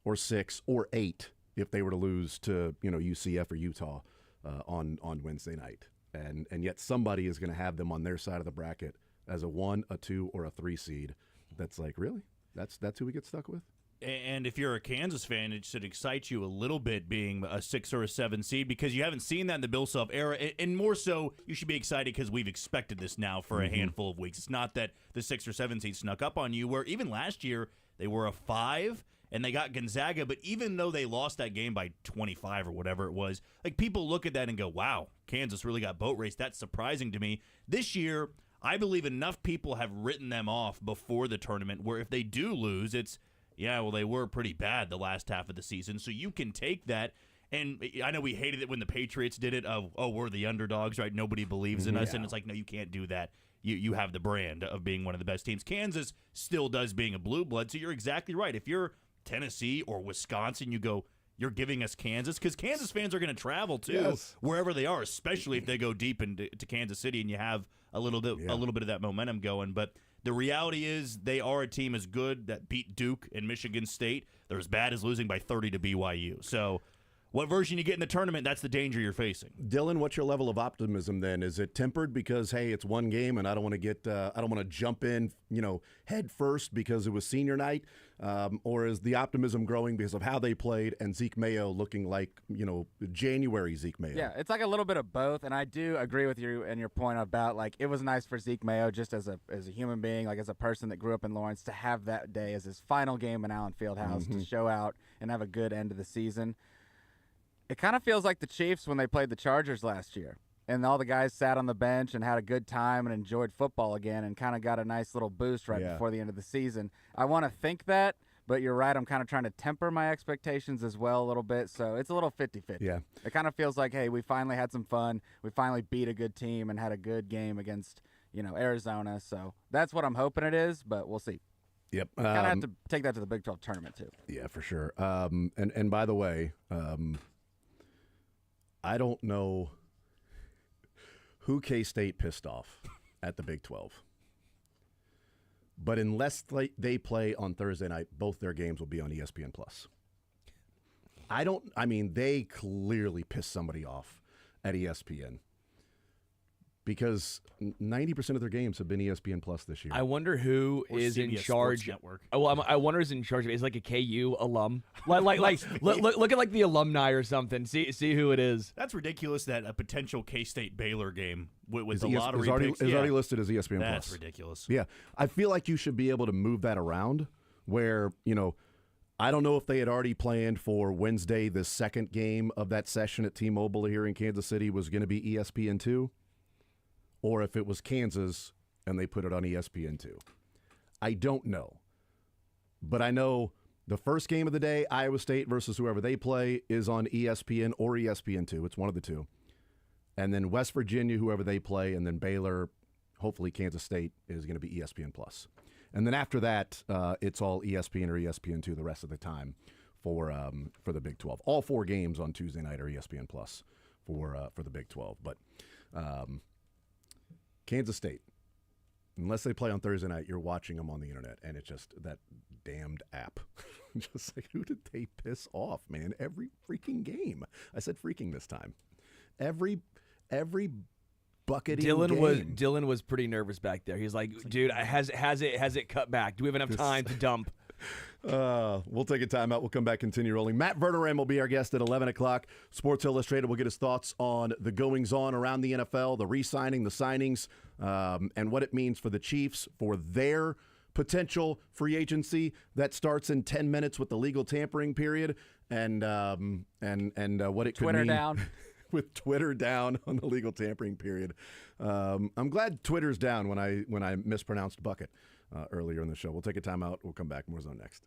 or 6 or 8 if they were to lose to, UCF or Utah on Wednesday night. And yet somebody is going to have them on their side of the bracket as a 1, a 2, or a 3 seed. That's really? That's who we get stuck with? And if you're a Kansas fan, it should excite you a little bit being a 6 or a 7 seed because you haven't seen that in the Bill Self era. And more so, you should be excited because we've expected this now for a handful of weeks. It's not that the 6 or 7 seed snuck up on you, where even last year they were a 5 and they got Gonzaga. But even though they lost that game by 25 or whatever it was, people look at that and go, wow, Kansas really got boat raced. That's surprising to me. This year, I believe enough people have written them off before the tournament where if they do lose, it's, yeah, well, they were pretty bad the last half of the season, so you can take that. And I know we hated it when the Patriots did it of, we're the underdogs, right? Nobody believes in us, and it's like, no, you can't do that. You have the brand of being one of the best teams. Kansas still does being a blue blood, so you're exactly right. If you're Tennessee or Wisconsin, you go, you're giving us Kansas, because Kansas fans are going to travel, too, wherever they are, especially if they go deep into Kansas City and you have a little bit of that momentum going. But the reality is they are a team as good that beat Duke and Michigan State. They're as bad as losing by 30 to BYU. So what version you get in the tournament, that's the danger you're facing. Dylan, what's your level of optimism then? Is it tempered because, hey, it's one game and I don't want to jump in, head first because it was senior night? Or is the optimism growing because of how they played and Zeke Mayo looking like, January Zeke Mayo? Yeah, it's like a little bit of both, and I do agree with you and your point about, it was nice for Zeke Mayo just as a human being, as a person that grew up in Lawrence, to have that day as his final game in Allen Fieldhouse to show out and have a good end of the season. It kind of feels like the Chiefs when they played the Chargers last year. And all the guys sat on the bench and had a good time and enjoyed football again and kind of got a nice little boost before the end of the season. I want to think that, but you're right. I'm kind of trying to temper my expectations as well a little bit. So it's a little 50-50. Yeah. It kind of feels like, hey, we finally had some fun. We finally beat a good team and had a good game against, Arizona. So that's what I'm hoping it is, but we'll see. Yep. Kind of have to take that to the Big 12 tournament, too. Yeah, for sure. And by the way, I don't know who K-State pissed off at the Big 12. But unless they play on Thursday night, both their games will be on ESPN+. They clearly pissed somebody off at ESPN because 90% of their games have been ESPN Plus this year. I wonder who is in charge. Network. Well, I wonder who's in charge of it. Is like a KU alum. Look at the alumni or something. See who it is. That's ridiculous that a potential K-State Baylor game with the is lottery is already listed as ESPN Plus. That's ridiculous. Yeah. I feel like you should be able to move that around where, I don't know if they had already planned for Wednesday, the second game of that session at T-Mobile here in Kansas City was going to be ESPN2, or if it was Kansas and they put it on ESPN2. I don't know. But I know the first game of the day, Iowa State versus whoever they play, is on ESPN or ESPN2. It's one of the two. And then West Virginia, whoever they play, and then Baylor, hopefully Kansas State, is going to be ESPN+. And then after that, it's all ESPN or ESPN2 the rest of the time for the Big 12. All 4 games on Tuesday night are ESPN+ for the Big 12. But Kansas State, unless they play on Thursday night, you're watching them on the internet, and it's just that damned app. Just like, who did they piss off, man? Every freaking game. I said freaking this time. Every bucketing game. Dylan was pretty nervous back there. He's like, dude, has it cut back? Do we have enough time to dump? We'll take a timeout. We'll come back, continue rolling. Matt Verderam will be our guest at 11 o'clock. Sports Illustrated will get his thoughts on the goings-on around the NFL, the re-signing, the signings, and what it means for the Chiefs, for their potential free agency that starts in 10 minutes with the legal tampering period, and what it could Twitter mean down. with Twitter down on the legal tampering period. I'm glad Twitter's down when I mispronounced bucket earlier in the show. We'll take a timeout. We'll come back. More Zone next.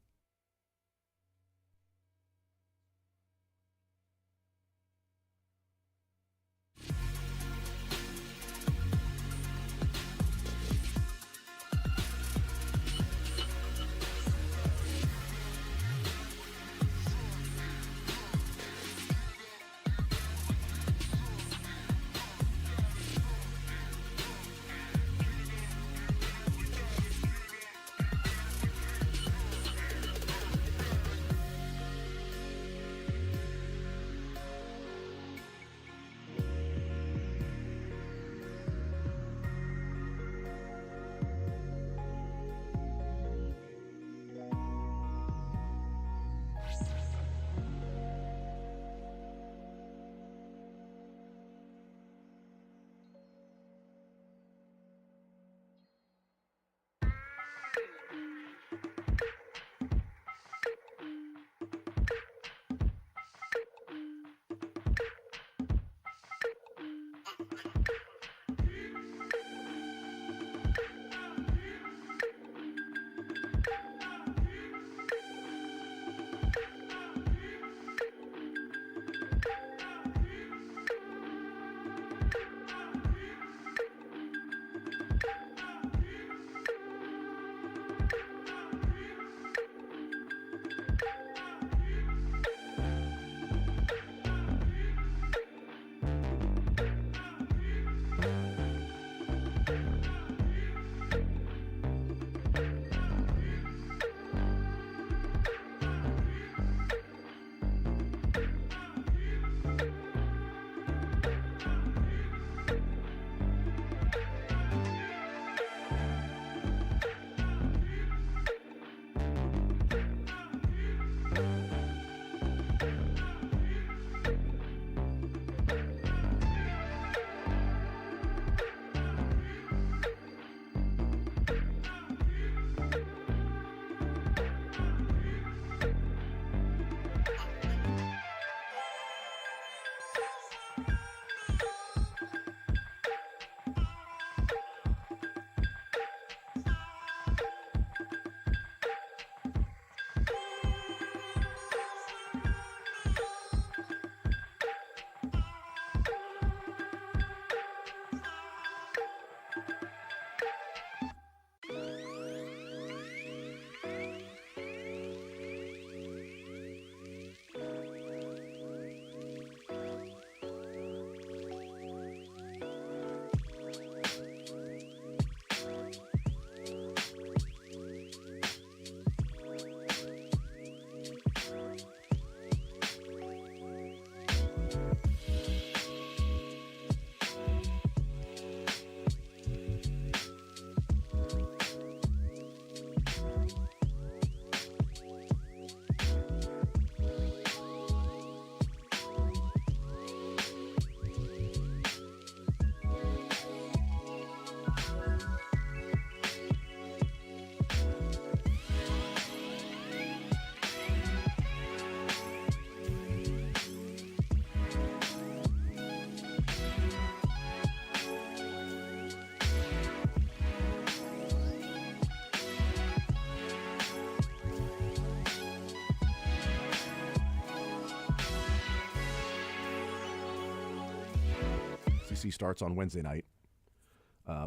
SEC starts on Wednesday night,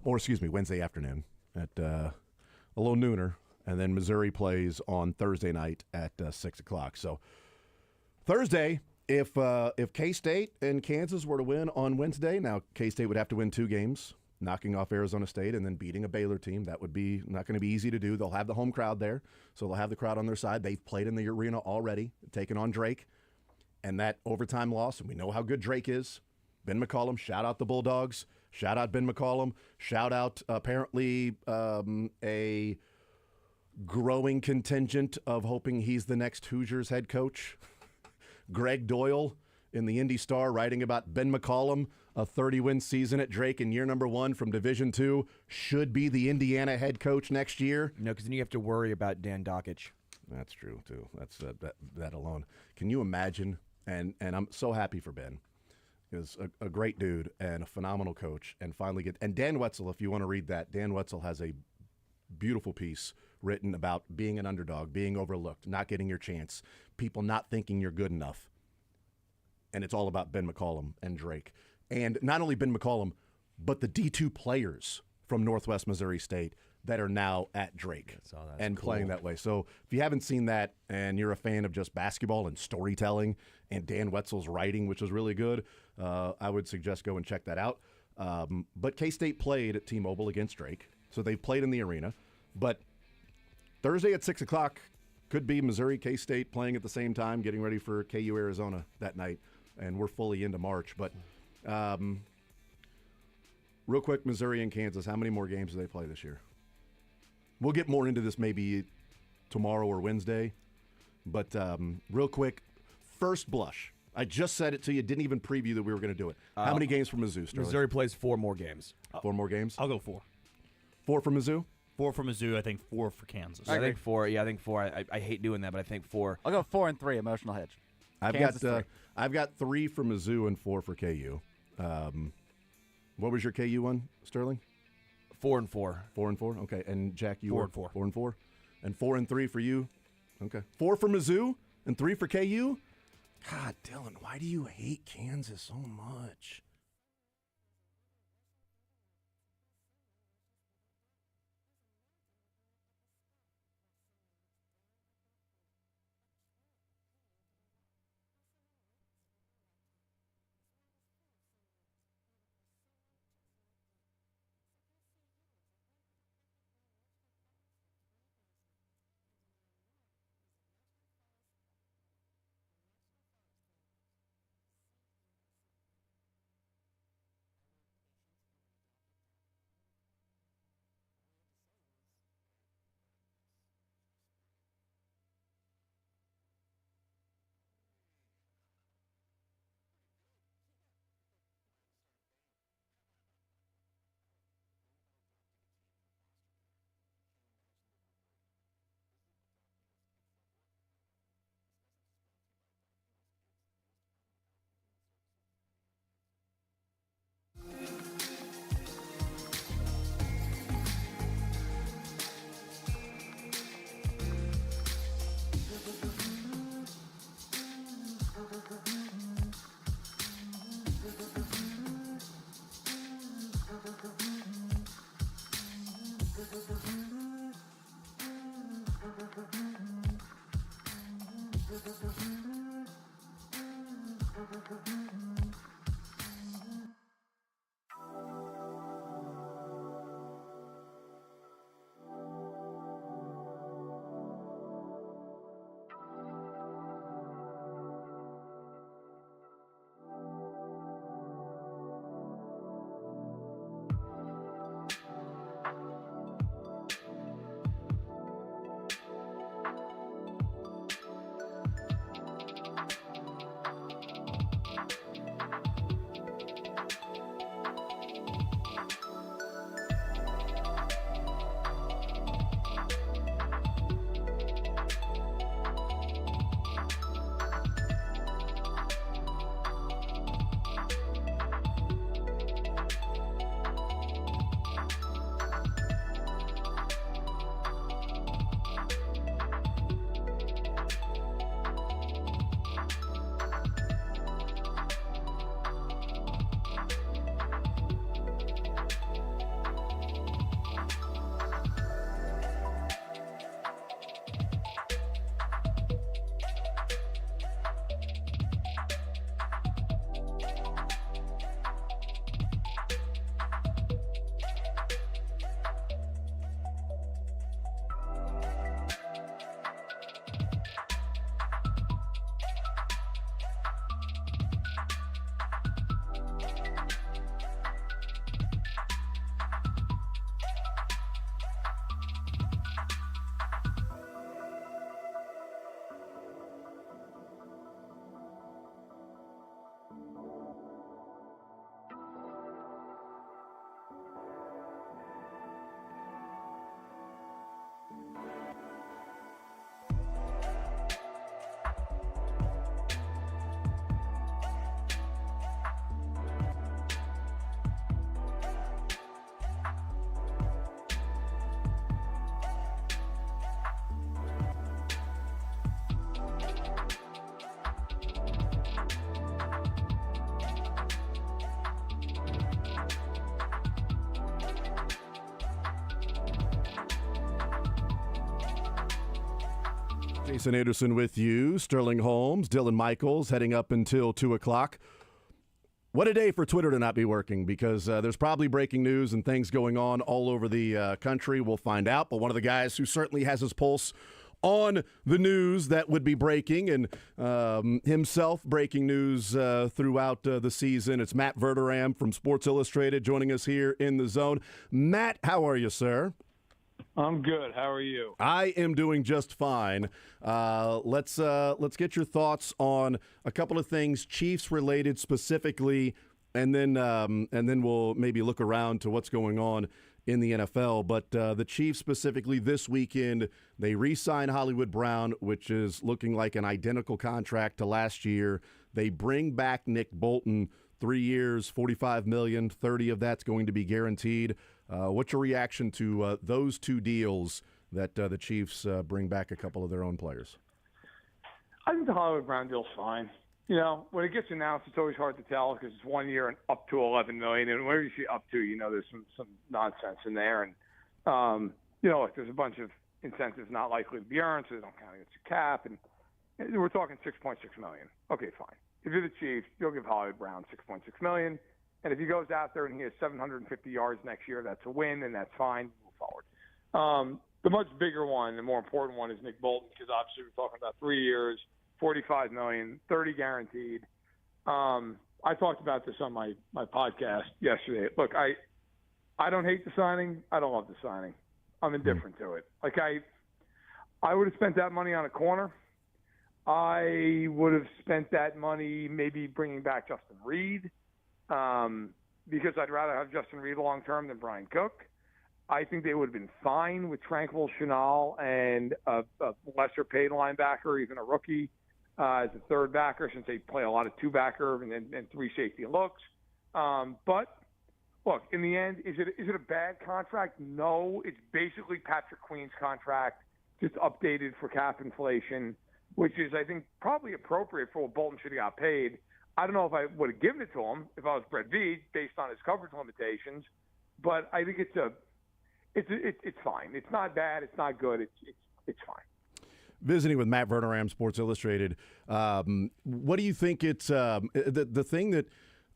Wednesday afternoon at a little nooner, and then Missouri plays on Thursday night at 6 o'clock. So Thursday, if K-State and Kansas were to win on Wednesday, now K-State would have to win 2 games, knocking off Arizona State and then beating a Baylor team. That would be not going to be easy to do. They'll have the home crowd there, so they'll have the crowd on their side. They've played in the arena already, taken on Drake, and that overtime loss, and we know how good Drake is. Ben McCollum, shout out the Bulldogs. Shout out Ben McCollum. Shout out apparently a growing contingent of hoping he's the next Hoosiers head coach. Greg Doyle in the Indy Star writing about Ben McCollum, a 30-win season at Drake in year number 1 from Division II, should be the Indiana head coach next year. No, because then you have to worry about Dan Dockich. That's true, too. That's that alone. Can you imagine? And I'm so happy for Ben. Is a great dude and a phenomenal coach, and finally and Dan Wetzel, if you want to read that, Dan Wetzel has a beautiful piece written about being an underdog, being overlooked, not getting your chance, people not thinking you're good enough. And it's all about Ben McCollum and Drake. And not only Ben McCollum, but the D2 players from Northwest Missouri State that are now at Drake and playing that way. So if you haven't seen that and you're a fan of just basketball and storytelling and Dan Wetzel's writing, which was really good, I would suggest go and check that out. But K-State played at T-Mobile against Drake, so they've played in the arena. But Thursday at 6 o'clock could be Missouri, K-State playing at the same time, getting ready for KU Arizona that night. And we're fully into March. But real quick, Missouri and Kansas, how many more games do they play this year? We'll get more into this maybe tomorrow or Wednesday. But real quick, first blush. I just said it to you. Didn't even preview that we were going to do it. How many games for Mizzou, Sterling? Missouri plays 4 more games. 4 more games? I'll go 4. 4 for Mizzou? 4 for Mizzou. I think 4 for Kansas. I think 4. Yeah, I think 4. I hate doing that, but I think 4. I'll go 4 and 3. Emotional hedge. I've got 3 for Mizzou and 4 for KU. What was your KU one, Sterling? 4 and 4. 4 and 4. Okay, and Jack, you 4 were and 4. 4 and 4, and 4 and 3 for you. Okay, 4 for Mizzou and 3 for KU. God, Dylan, why do you hate Kansas so much? Jason Anderson with you, Sterling Holmes, Dylan Michaels, heading up until 2 o'clock. What a day for Twitter to not be working, because there's probably breaking news and things going on all over the country. We'll find out. But one of the guys who certainly has his pulse on the news that would be breaking, and himself breaking news throughout the season, it's Matt Verderam from Sports Illustrated joining us here in the Zone. Matt, how are you, sir? I'm good. How are you? I am doing just fine. Let's get your thoughts on a couple of things, Chiefs related specifically, and then we'll maybe look around to what's going on in the NFL. But the Chiefs specifically this weekend, they re-sign Hollywood Brown, which is looking like an identical contract to last year. They bring back Nick Bolton, 3 years, $45 million, 30 of that's going to be guaranteed. What's your reaction to those two deals that the Chiefs bring back a couple of their own players? I think the Hollywood Brown deal's fine. You know, when it gets announced, it's always hard to tell because it's 1 year and up to $11 million. And whenever you see up to, you know, there's some nonsense in there. And, you know, like there's a bunch of incentives not likely to be earned, so they don't count against your cap. And we're talking $6.6 million. Okay, fine. If you're the Chiefs, you'll give Hollywood Brown $6.6 million. And if he goes out there and he has 750 yards next year, that's a win, and that's fine. Move forward. The much bigger one, the more important one, is Nick Bolton, because obviously we're talking about 3 years, $45 million, 30 guaranteed. I talked about this on my podcast yesterday. Look, I don't hate the signing. I don't love the signing. I'm indifferent to it. Like I would have spent that money on a corner. I would have spent that money maybe bringing back Justin Reed. Because I'd rather have Justin Reed long-term than Brian Cook. I think they would have been fine with Tranquil Chenal and a lesser-paid linebacker, even a rookie, as a third backer, since they play a lot of two-backer and three safety looks. But, look, in the end, is it a bad contract? No. It's basically Patrick Queen's contract, just updated for cap inflation, which is, I think, probably appropriate for what Bolton should have got paid. I don't know if I would have given it to him if I was Brett Veach based on his coverage limitations, but I think it's fine. It's not bad. It's not good. It's fine. Visiting with Matt Verderam, Sports Illustrated. What do you think? It's the thing that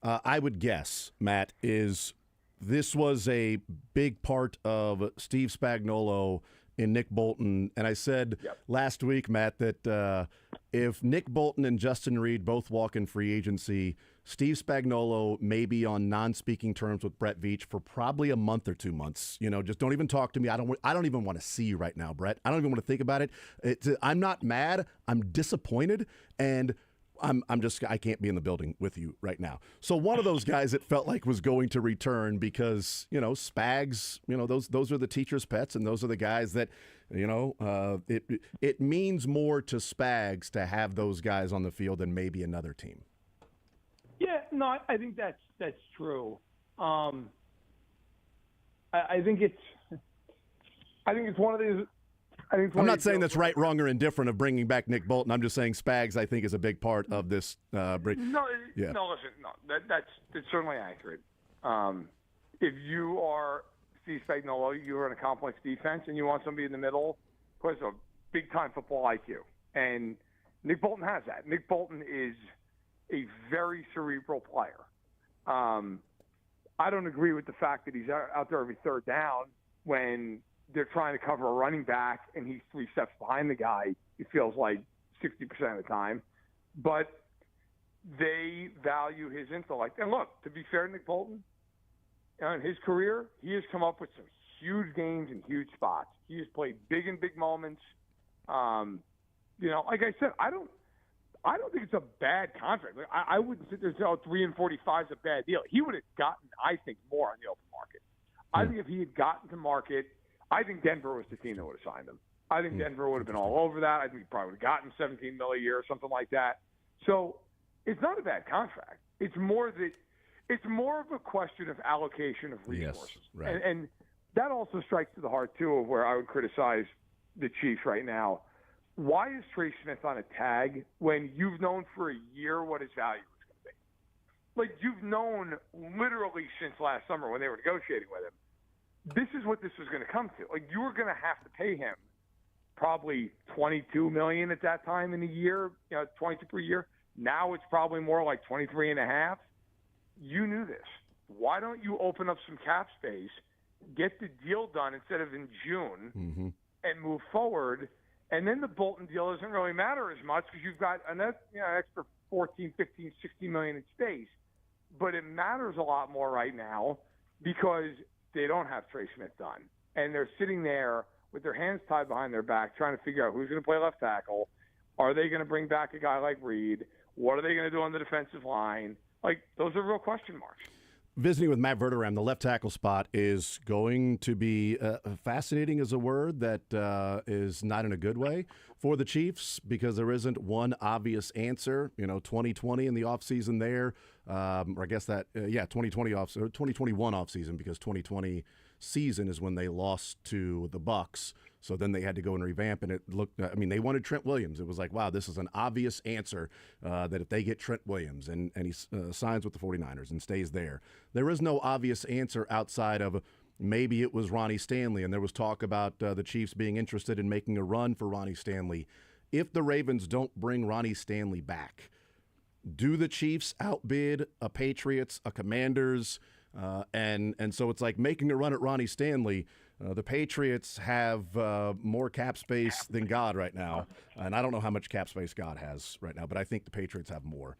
I would guess, Matt, is this was a big part of Steve Spagnuolo in Nick Bolton. And I said last week, Matt, that if Nick Bolton and Justin Reed both walk in free agency, Steve Spagnuolo may be on non-speaking terms with Brett Veach for probably a month or 2 months. You know, just don't even talk to me. I don't even want to see you right now, Brett. I don't even want to think about it. I'm not mad. I'm disappointed, and I can't be in the building with you right now. So one of those guys it felt like was going to return because, you know, Spags, you know, those are the teacher's pets, and those are the guys that, you know, it means more to Spags to have those guys on the field than maybe another team. Yeah, no, I think that's true. I think it's one of these. I'm not saying that's right, wrong, or indifferent of bringing back Nick Bolton. I'm just saying Spags, I think, is a big part of this break. No, listen, that's certainly accurate. If you are Steve Spagnuolo, you're in a complex defense, and you want somebody in the middle who has a big-time football IQ. And Nick Bolton has that. Nick Bolton is a very cerebral player. I don't agree with the fact that he's out there every third down when they're trying to cover a running back and he's 3 steps behind the guy, it feels like 60% of the time. But they value his intellect. And look, to be fair to Nick Bolton, in his career, he has come up with some huge games and huge spots. He has played big in big moments. You know, like I said, I don't think it's a bad contract. Like, I wouldn't sit there and say, 3 and 45 is a bad deal. He would have gotten, I think, more on the open market. I think if he had gotten to market, I think Denver was the team that would have signed him. I think Denver would have been all over that. I think he probably would have gotten $17 million a year or something like that. So it's not a bad contract. It's more of a question of allocation of resources. Yes, right. And that also strikes to the heart, too, of where I would criticize the Chiefs right now. Why is Trey Smith on a tag when you've known for a year what his value is going to be? Like, you've known literally since last summer when they were negotiating with him, this is what this was going to come to. Like, you were going to have to pay him probably $22 million at that time in a year, 22 per year. Now it's probably more like 23 and a half. You knew this. Why don't you open up some cap space, get the deal done instead of in June, and move forward? And then the Bolton deal doesn't really matter as much because you've got an extra 14, 15, 60 million in space. But it matters a lot more right now because they don't have Trey Smith done. And they're sitting there with their hands tied behind their back trying to figure out who's going to play left tackle. Are they going to bring back a guy like Reed? What are they going to do on the defensive line? Like, those are real question marks. Visiting with Matt Verderame, the left tackle spot is going to be fascinating is a word that is not in a good way for the Chiefs because there isn't one obvious answer. 2020 in the offseason there, or I guess that, 2020 or 2021 offseason because 2020 season is when they lost to the Bucs. So then they had to go and revamp, and it looked. They wanted Trent Williams. It was like, wow, this is an obvious answer that if they get Trent Williams and he signs with the 49ers and stays there, there is no obvious answer outside of maybe it was Ronnie Stanley, and there was talk about the Chiefs being interested in making a run for Ronnie Stanley. If the Ravens don't bring Ronnie Stanley back, do the Chiefs outbid a Patriots, a Commanders, and so it's like making a run at Ronnie Stanley. The Patriots have more cap space than God right now, and I don't know how much cap space God has right now, but I think the Patriots have more.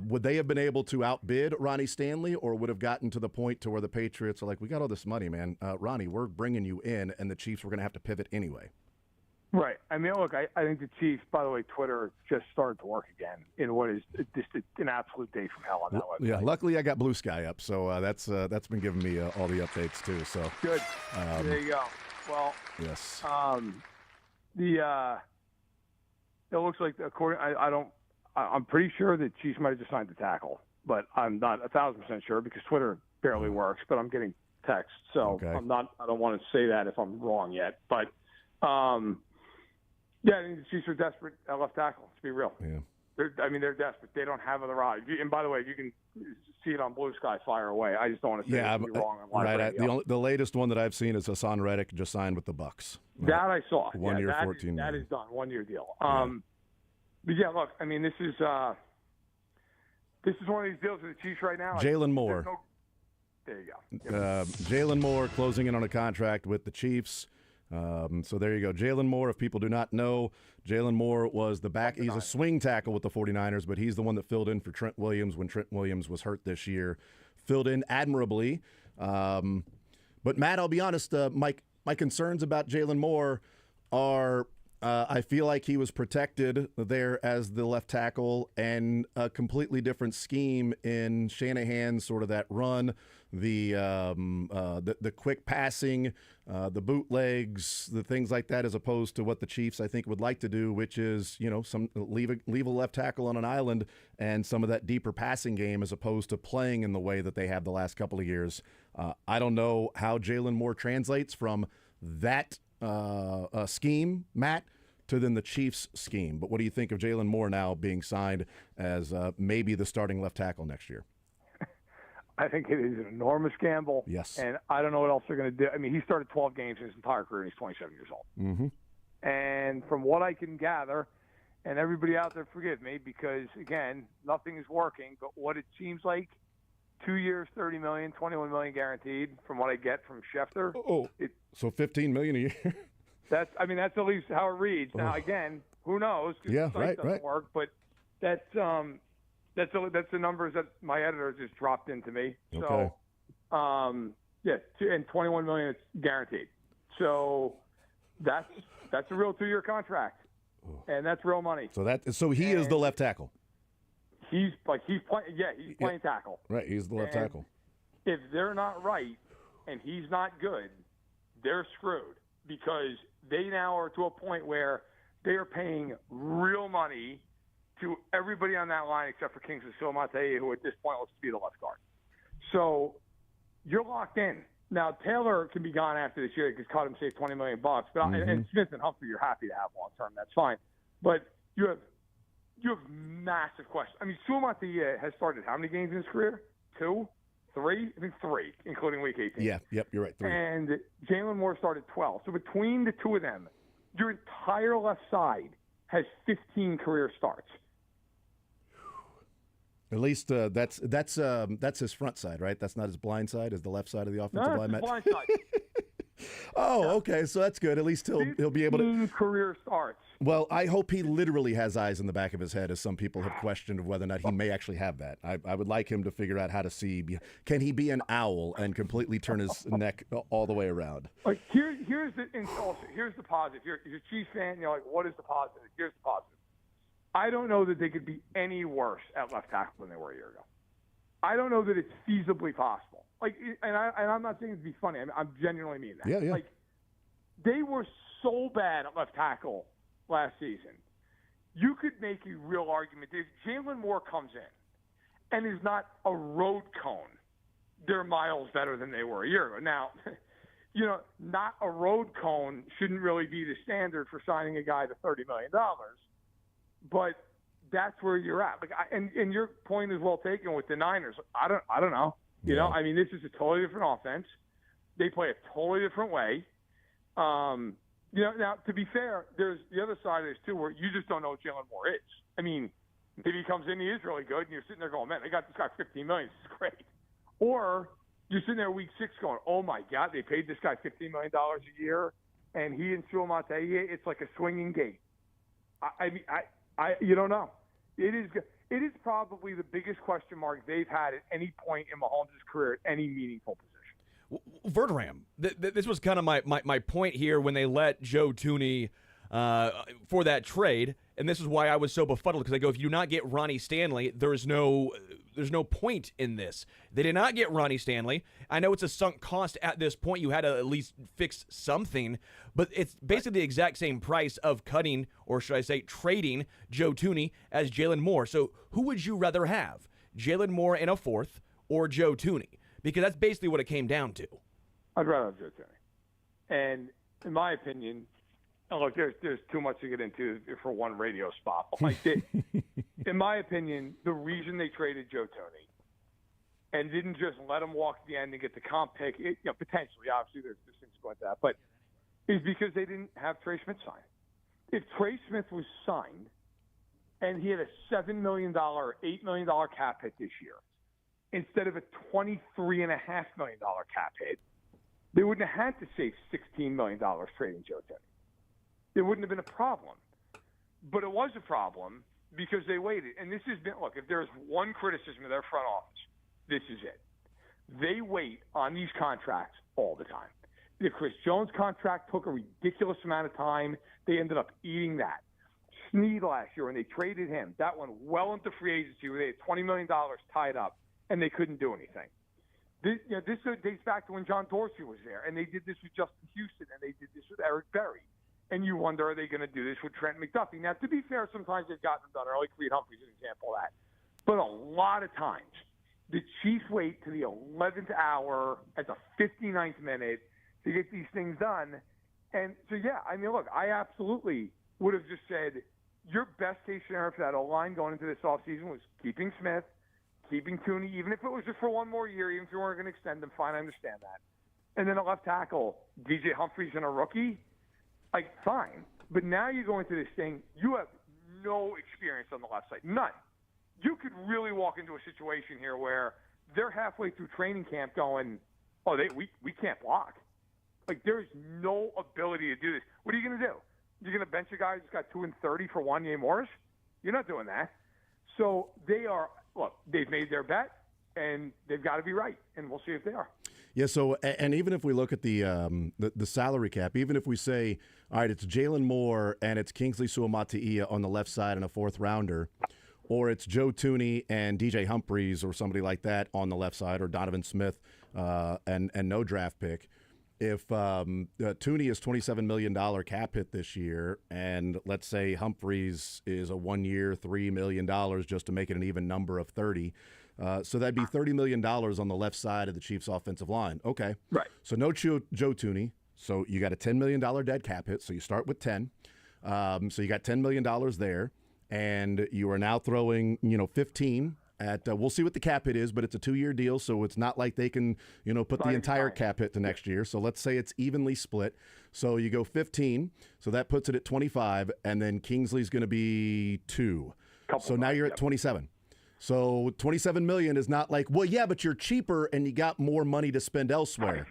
Would they have been able to outbid Ronnie Stanley, or would have gotten to the point to where the Patriots are like, we got all this money, man. Ronnie, we're bringing you in, and the Chiefs were going to have to pivot anyway. Right. Look, I think the Chiefs, by the way, Twitter just started to work again in what is just an absolute day from hell on that website. Yeah, luckily I got Blue Sky up, so that's been giving me all the updates too. So good. There you go. Well, yes. It looks like I'm pretty sure that Chiefs might have just signed the tackle, but I'm not 1,000% sure because Twitter barely works. But I'm getting texts, so okay. I don't want to say that if I'm wrong yet, but. I think the Chiefs are desperate at left tackle, to be real. Yeah. They're desperate. They don't have other odds. And by the way, you can see it on Blue Sky, fire away. I just don't want to say you're wrong on live radio. The latest one that I've seen is Hassan Reddick just signed with the Bucs. That I saw. 1 year, $14 million. That is done. 1 year deal. But look, this is one of these deals with the Chiefs right now. Jalen Moore. There you go. Jalen Moore closing in on a contract with the Chiefs. So there you go. Jalen Moore, if people do not know, Jalen Moore was the back. He's a swing tackle with the 49ers, but he's the one that filled in for Trent Williams when Trent Williams was hurt this year. Filled in admirably. But, Matt, I'll be honest, my concerns about Jalen Moore are I feel like he was protected there as the left tackle and a completely different scheme in Shanahan's sort of that run, the quick passing, the bootlegs, the things like that, as opposed to what the Chiefs I think would like to do, which is some leave a left tackle on an island and some of that deeper passing game as opposed to playing in the way that they have the last couple of years. I don't know how Jalen Moore translates from that scheme, Matt, to then the Chiefs scheme. But what do you think of Jalen Moore now being signed as maybe the starting left tackle next year? I think it is an enormous gamble. Yes. And I don't know what else they're going to do. He started 12 games in his entire career, and he's 27 years old. Mm-hmm. And from what I can gather, and everybody out there forgive me, because, again, nothing is working, but what it seems like, 2 years, $30 million, $21 million guaranteed from what I get from Schefter. So $15 million a year? That's at least how it reads. Now, again, who knows? Yeah, the site doesn't work, but that's the numbers that my editor just dropped into me. Okay. So, and $21 million is guaranteed. So that's a real 2-year contract, and that's real money. So he is the left tackle. He's playing tackle. Right, he's the left tackle. If they're not right and he's not good, they're screwed because they now are to a point where they are paying real money to everybody on that line except for Kingsley Suamataia, who at this point looks to be the left guard. So you're locked in. Now, Taylor can be gone after this year because cut him, save $20 million. But and Smith and Humphrey, you're happy to have long term. That's fine. But you have massive questions. Suamataia has started how many games in his career? 2? 3? I think 3, including Week 18. Yeah, yep, you're right. 3. And Jalen Moore started 12. So between the two of them, Your entire left side has 15 career starts. At least that's his front side, right? That's not his blind side. Is the left side of the offensive line? His blind side. Okay, so that's good. At least he'll be able to 15 career starts. Well, I hope he literally has eyes in the back of his head, as some people have questioned of whether or not he may actually have that. I would like him to figure out how to see. Can he be an owl and completely turn his neck all the way around? Like here's the positive. You're a Chiefs fan. You're like, what is the positive? Here's the positive. I don't know that they could be any worse at left tackle than they were a year ago. I don't know that it's feasibly possible. Like, and I'm not saying it to be funny. I'm genuinely mean that. Yeah. Like, they were so bad at left tackle last season. You could make a real argument that if Jalen Moore comes in and is not a road cone, they're miles better than they were a year ago. Now, not a road cone shouldn't really be the standard for signing a guy to $30 million. But that's where you're at. Like, and your point is well taken with the Niners. I don't know. You know, I mean, this is a totally different offense. They play a totally different way. Now to be fair, there's the other side of this too, where you just don't know what Jalen Moore is. I mean, if he comes in, he is really good, and you're sitting there going, "Man, they got this guy $15 million. This is great." Or you're sitting there week 6 going, "Oh my God, they paid this guy $15 million a year, and he and Suamate, it's like a swinging gate." You don't know. It is probably the biggest question mark they've had at any point in Mahomes' career at any meaningful position. Verderame. This was kind of my point here when they let Joe Thuney for that trade, and this is why I was so befuddled, because I go, if you do not get Ronnie Stanley, there's no point in this. They did not get Ronnie Stanley. I know it's a sunk cost at this point. You had to at least fix something, but it's basically the exact same price of cutting, or should I say trading, Joe Thuney as Jalen Moore. So who would you rather have, Jalen Moore in a fourth or Joe Thuney? Because that's basically what it came down to. I'd rather have Joe Thuney. And in my opinion, look, there's too much to get into for one radio spot. In my opinion, the reason they traded Joe Thuney and didn't just let him walk to the end and get the comp pick, potentially, obviously there's things going to that, but is because they didn't have Trey Smith signed. If Trey Smith was signed and he had a $7 million, $8 million cap hit this year instead of a $23.5 million cap hit, they wouldn't have had to save $16 million trading Joe Thuney. It wouldn't have been a problem. But it was a problem because they waited. And this has been, look, if there's one criticism of their front office, this is it. They wait on these contracts all the time. The Chris Jones contract took a ridiculous amount of time. They ended up eating that. Snead last year, when they traded him, that went well into free agency where they had $20 million tied up, and they couldn't do anything. This dates back to when John Dorsey was there, and they did this with Justin Houston, and they did this with Eric Berry. And you wonder, are they going to do this with Trent McDuffie? Now, to be fair, sometimes they've gotten them done early. Creed Humphrey's an example of that. But a lot of times, the Chiefs wait to the 11th hour at the 59th minute to get these things done. And so, yeah, I mean, look, I absolutely would have just said your best case scenario for that O-line going into this offseason was keeping Smith, keeping Thuney, even if it was just for one more year, even if you weren't going to extend them, fine, I understand that. And then a left tackle, DJ Humphries and a rookie, like, fine. But now you go into this thing, you have no experience on the left side, none. You could really walk into a situation here where they're halfway through training camp going, oh, we can't block. Like, there's no ability to do this. What are you going to do? You're going to bench a guy who's got 2 and 30 for Wanye Morris? You're not doing that. So they've made their bet, and they've got to be right, and we'll see if they are. Yeah, so, and even if we look at the salary cap, even if we say, all right, it's Jalen Moore and it's Kingsley Suamataia on the left side and a 4th rounder, or it's Joe Thuney and DJ Humphries or somebody like that on the left side, or Donovan Smith and no draft pick. If Thuney is $27 million cap hit this year, and let's say Humphries is a 1-year, $3 million just to make it an even number of 30, so that'd be $30 million on the left side of the Chiefs' offensive line. Okay. Right. So no Joe Thuney. So you got a $10 million dead cap hit. So you start with 10. So you got $10 million there. And you are now throwing, 15 At we'll see what the cap hit is, but it's a 2-year deal, so it's not like they can put the entire cap hit to next year. So let's say it's evenly split. So you go 15, so that puts it at 25, and then Kingsley's going to be 2. So now you're at 27. So $27 million is not like, well, yeah, but you're cheaper and you got more money to spend elsewhere.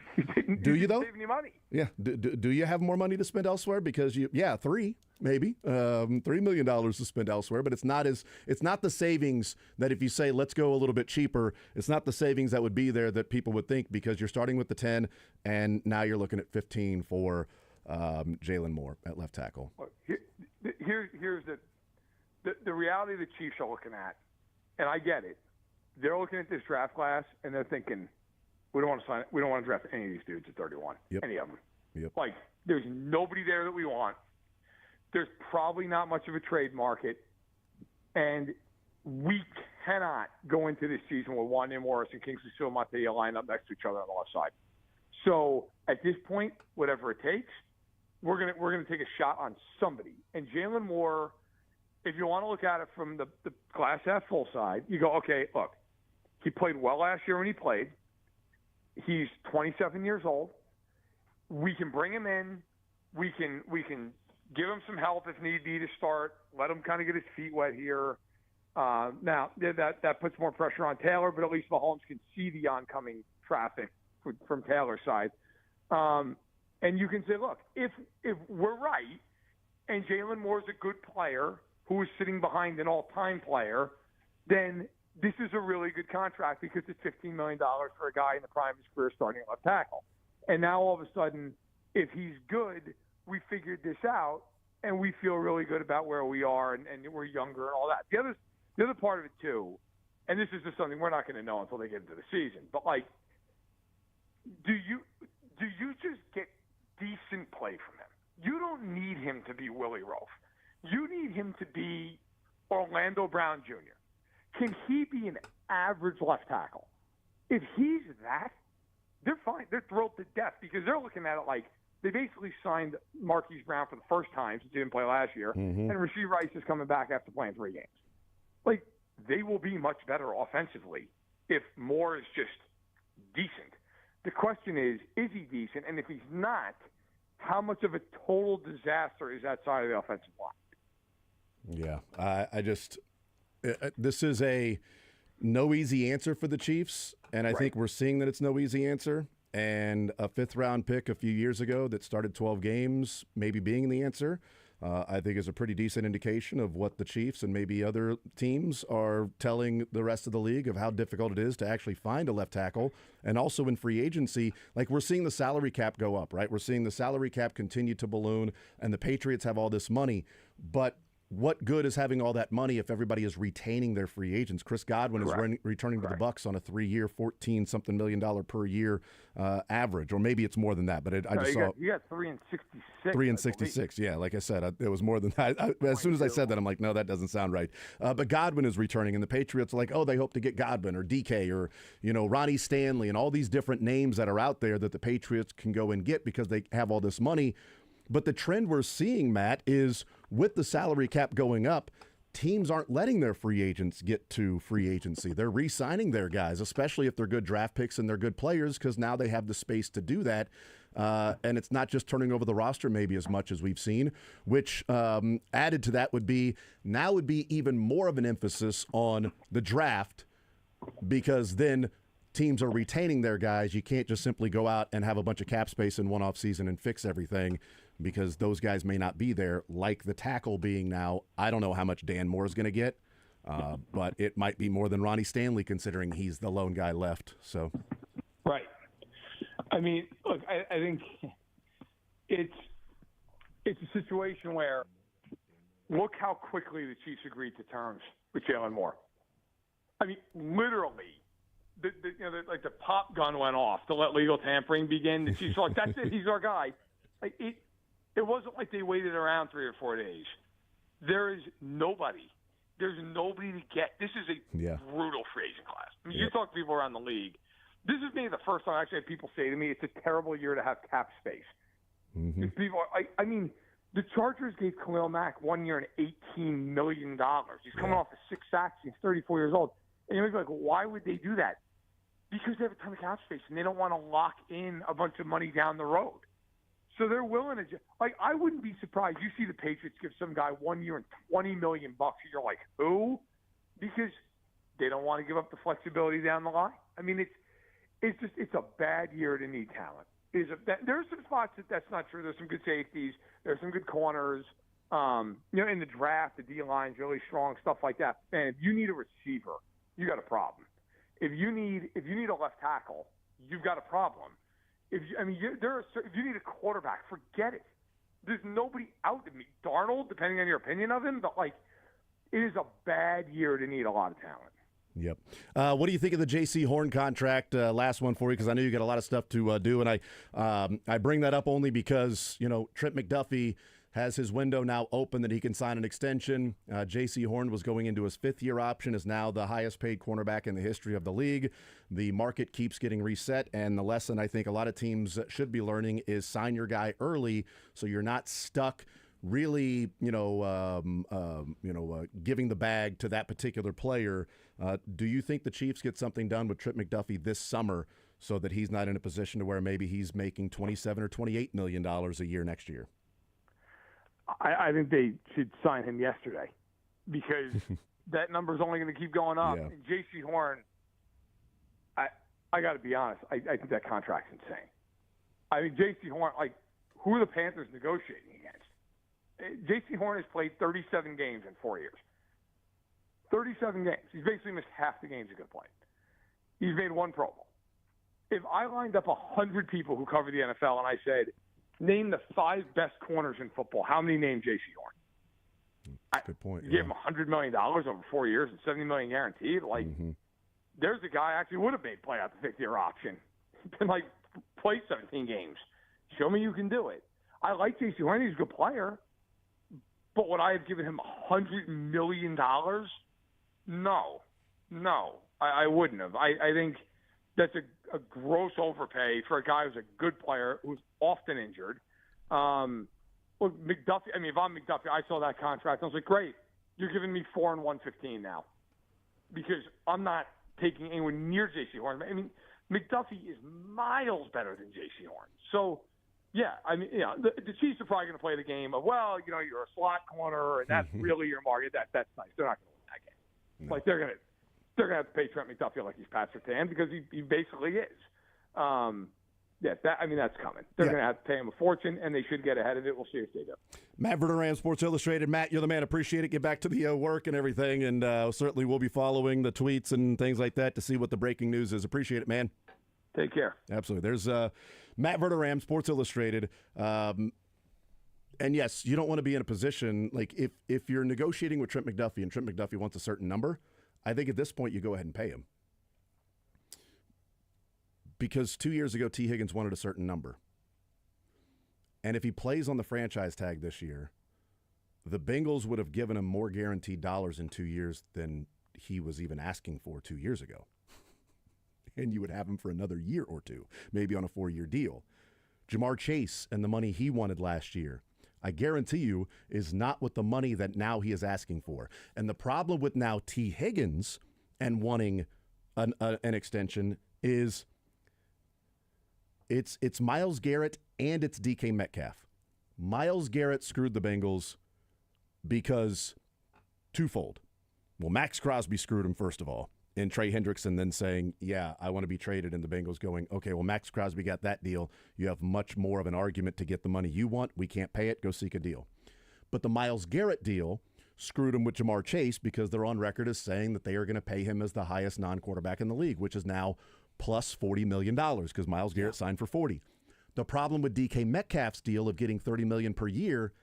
Do you though? Save any money. Yeah. Do you have more money to spend elsewhere? Because $3 maybe $3 million to spend elsewhere, but it's not the savings that if you say let's go a little bit cheaper, it's not the savings that would be there that people would think, because you're starting with the 10 and now you're looking at 15 for Jalen Moore at left tackle. Here's the reality the Chiefs are looking at. And I get it. They're looking at this draft class and they're thinking, we don't want to draft any of these dudes at 31. Yep. Any of them. Yep. Like, there's nobody there that we want. There's probably not much of a trade market. And we cannot go into this season with Wanya Morris and Kingsley Suamataia lined up next to each other on the left side. So at this point, whatever it takes, we're gonna take a shot on somebody. And Jalen Moore, if you want to look at it from the glass half full side, you go, okay, look, he played well last year when he played. He's 27 years old. We can bring him in. We can give him some help if need be to start. Let him kind of get his feet wet here. Now, that puts more pressure on Taylor, but at least Mahomes can see the oncoming traffic from Taylor's side. And you can say, look, if we're right and Jalen Moore's a good player who is sitting behind an all-time player, then this is a really good contract because it's $15 million for a guy in the prime of his career starting at left tackle. And now all of a sudden, if he's good, we figured this out, and we feel really good about where we are, and we're younger and all that. The other part of it, too, and this is just something we're not going to know until they get into the season, but, like, do you just get decent play from him? You don't need him to be Willie Roaf. You need him to be Orlando Brown Jr. Can he be an average left tackle? If he's that, they're fine. They're thrilled to death because they're looking at it like they basically signed Marquise Brown for the first time since he didn't play last year, and Rashee Rice is coming back after playing 3 games. Like, they will be much better offensively if Moore is just decent. The question is he decent? And if he's not, how much of a total disaster is that side of the offensive line? Yeah, this is a no easy answer for the Chiefs, and I think we're seeing that it's no easy answer. And a 5th-round pick a few years ago that started 12 games maybe being the answer, I think is a pretty decent indication of what the Chiefs and maybe other teams are telling the rest of the league of how difficult it is to actually find a left tackle. And also in free agency, like we're seeing the salary cap go up, right? We're seeing the salary cap continue to balloon, and the Patriots have all this money. But what good is having all that money if everybody is retaining their free agents? Chris Godwin is returning to the Bucs on a 3-year, $14-something million per year average, or maybe it's more than that. But I just saw you got 3 and 66. 3 and 66. Yeah, like I said, it was more than that. As soon as I said that, I'm like, no, that doesn't sound right. But Godwin is returning, and the Patriots are like, oh, they hope to get Godwin or DK or Ronnie Stanley and all these different names that are out there that the Patriots can go and get because they have all this money. But the trend we're seeing, Matt, is with the salary cap going up, teams aren't letting their free agents get to free agency. They're re-signing their guys, especially if they're good draft picks and they're good players, because now they have the space to do that. And it's not just turning over the roster maybe as much as we've seen, which added to that would be even more of an emphasis on the draft, because then teams are retaining their guys. You can't just simply go out and have a bunch of cap space in one off season and fix everything, because those guys may not be there, like the tackle being now. I don't know how much Dan Moore is going to get, but it might be more than Ronnie Stanley, considering he's the lone guy left. So, right. I mean, look, I think it's a situation where look how quickly the Chiefs agreed to terms with Jalen Moore. I mean, literally, the pop gun went off to let legal tampering begin. The Chiefs were like, that's it, he's our guy. Like, it wasn't like they waited around 3 or 4 days. There's nobody to get. This is a brutal free agent class. I mean, you talk to people around the league. This is maybe the first time I actually had people say to me, it's a terrible year to have cap space. People, I mean, the Chargers gave Khalil Mack 1 year and $18 million. He's coming off of 6 sacks. He's 34 years old. And you're like, why would they do that? Because they have a ton of cap space and they don't want to lock in a bunch of money down the road. So they're willing to I wouldn't be surprised. You see the Patriots give some guy 1 year and $20 million bucks, and you're like, who? Because they don't want to give up the flexibility down the line. I mean, it's a bad year to need talent. There's some spots that's not true. There's some good safeties. There's some good corners. In the draft, the D line's really strong, stuff like that. And if you need a receiver, you got a problem. If you need a left tackle, you've got a problem. If you need a quarterback, forget it. There's nobody out to me. Darnold, depending on your opinion of him, but it is a bad year to need a lot of talent. Yep. What do you think of the J.C. Horn contract? Last one for you, because I know you got a lot of stuff to do, and I bring that up only because Trent McDuffie has his window now open that he can sign an extension. J.C. Horn was going into his fifth-year option, is now the highest-paid cornerback in the history of the league. The market keeps getting reset, and the lesson I think a lot of teams should be learning is sign your guy early so you're not stuck really, giving the bag to that particular player. Do you think the Chiefs get something done with Trent McDuffie this summer so that he's not in a position to where maybe he's making $27 or $28 million a year next year? I think they should sign him yesterday because that number's only going to keep going up. Yeah. And J.C. Horn, I got to be honest, I think that contract's insane. I mean, J.C. Horn, who are the Panthers negotiating against? J.C. Horn has played 37 games in 4 years. 37 games. He's basically missed half the games he could have played. He's made one Pro Bowl. If I lined up 100 people who cover the NFL and I said, name the 5 best corners in football, how many name J.C. Horn? Good point. You gave him $100 million over 4 years and $70 million guaranteed. There's a guy actually would have made play out the 5th-year option. Been play 17 games. Show me you can do it. I like J.C. Horn. He's a good player. But would I have given him $100 million? No. I wouldn't have. I think that's a gross overpay for a guy who's a good player who's often injured. McDuffie, if I'm McDuffie, I saw that contract. I was like, great, you're giving me $4 and $115 now because I'm not taking anywhere near J.C. Horn. McDuffie is miles better than J.C. Horn. So, yeah, the Chiefs are probably going to play the game of, you're a slot corner and that's really your market. That's nice. They're not going to win that game. No. They're going to have to pay Trent McDuffie like he's Pat Surtain because he basically is. That's coming. They're going to have to pay him a fortune, and they should get ahead of it. We'll see if they do. Matt Verderame, Sports Illustrated. Matt, you're the man. Appreciate it. Get back to the work and everything, and certainly we'll be following the tweets and things like that to see what the breaking news is. Appreciate it, man. Take care. Absolutely. There's Matt Verderame, Sports Illustrated. And yes, you don't want to be in a position if you're negotiating with Trent McDuffie and Trent McDuffie wants a certain number, I think at this point you go ahead and pay him. Because 2 years ago, T. Higgins wanted a certain number. And if he plays on the franchise tag this year, the Bengals would have given him more guaranteed dollars in 2 years than he was even asking for 2 years ago. And you would have him for another year or two, maybe on a 4-year deal. Jamar Chase and the money he wanted last year, I guarantee you, is not with the money that now he is asking for. And the problem with now T. Higgins and wanting an extension is it's Myles Garrett and it's DK Metcalf. Myles Garrett screwed the Bengals because twofold. Well, Max Crosby screwed him, first of all, and Trey Hendrickson then saying, yeah, I want to be traded, and the Bengals going, okay, well, Max Crosby got that deal. You have much more of an argument to get the money you want. We can't pay it. Go seek a deal. But the Myles Garrett deal screwed him with Jamar Chase because they're on record as saying that they are going to pay him as the highest non-quarterback in the league, which is now plus $40 million because Myles Garrett signed for $40. The problem with DK Metcalf's deal of getting $30 million per year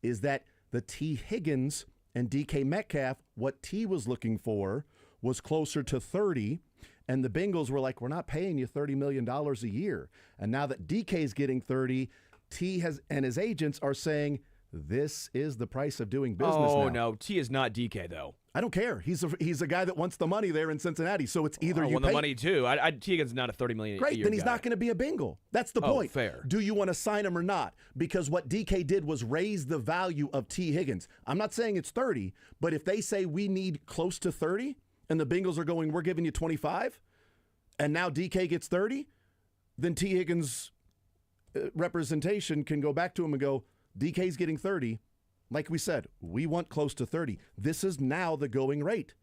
is that the T. Higgins and DK Metcalf, what T was looking for was closer to 30, and the Bengals were like, we're not paying you $30 million a year. And now that DK's getting 30, T and his agents are saying, this is the price of doing business now. Oh, no. T is not DK, though. I don't care. He's a guy that wants the money there in Cincinnati, so it's either I you want pay. the money, too. T Higgins is not a $30 million Great, a year then he's guy. not going to be a Bengal. That's the point. Fair. Do you want to sign him or not? Because what DK did was raise the value of T. Higgins. I'm not saying it's 30, but if they say we need close to 30, and the Bengals are going, we're giving you 25, and now DK gets 30, then T. Higgins' representation can go back to him and go, DK's getting 30. Like we said, we want close to 30. This is now the going rate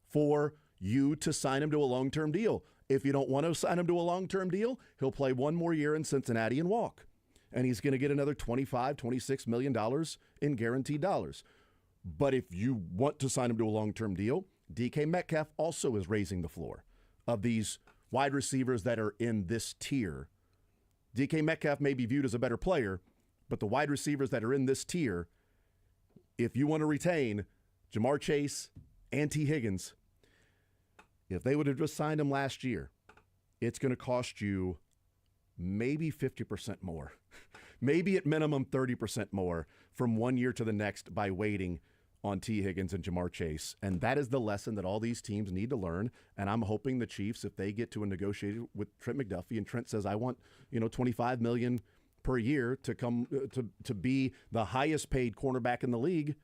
for you to sign him to a long-term deal. If you don't want to sign him to a long-term deal, he'll play one more year in Cincinnati and walk. And he's going to get another $25, $26 million in guaranteed dollars. But if you want to sign him to a long-term deal, DK Metcalf also is raising the floor of these wide receivers that are in this tier. DK Metcalf may be viewed as a better player, but the wide receivers that are in this tier, if you want to retain Jamar Chase and T. Higgins, if they would have just signed him last year, it's going to cost you maybe 50% more, maybe at minimum 30% more from one year to the next by waiting on T. Higgins and Jamar Chase. And that is the lesson that all these teams need to learn. And I'm hoping the Chiefs, if they get to a negotiation with Trent McDuffie and Trent says, I want, $25 million per year to come to be the highest paid cornerback in the league,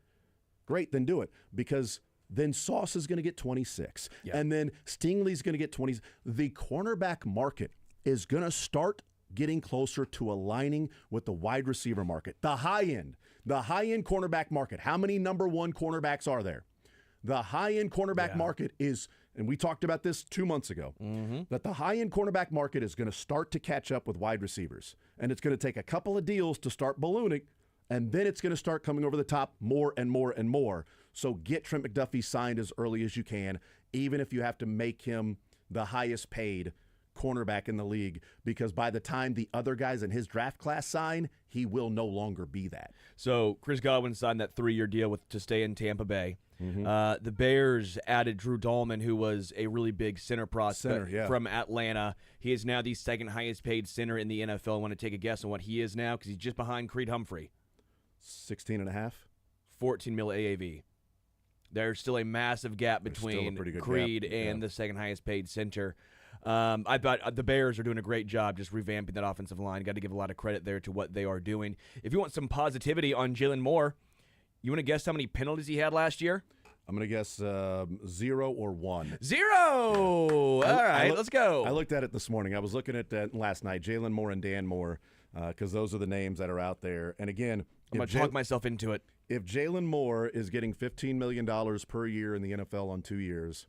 great, then do it. Because then Sauce is going to get 26. Yeah. And then Stingley's going to get 20. The cornerback market is going to start getting closer to aligning with the wide receiver market. The high-end cornerback market. How many number one cornerbacks are there? The high-end cornerback market is, and we talked about this 2 months ago, that the high-end cornerback market is going to start to catch up with wide receivers. And it's going to take a couple of deals to start ballooning, and then it's going to start coming over the top more and more and more. So get Trent McDuffie signed as early as you can, even if you have to make him the highest paid cornerback in the league, because by the time the other guys in his draft class sign, he will no longer be that. So Chris Godwin signed that 3-year deal to stay in Tampa Bay. The Bears added Drew Dahlman, who was a really big center prospect from Atlanta. He is now the second highest paid center in the NFL. I want to take a guess on what he is now because he's just behind Creed Humphrey. 16 and a half. 14 mil AAV. There's still a massive gap between Creed and the second highest paid center. I thought the Bears are doing a great job just revamping that offensive line. Got to give a lot of credit there to what they are doing. If you want some positivity on Jalen Moore, you want to guess how many penalties he had last year? I'm going to guess 0 or 1. 0! All right, let's go. I looked at it this morning. I was looking at that last night, Jalen Moore and Dan Moore, because those are the names that are out there. And again, I'm going to talk myself into it. If Jalen Moore is getting $15 million per year in the NFL on 2 years,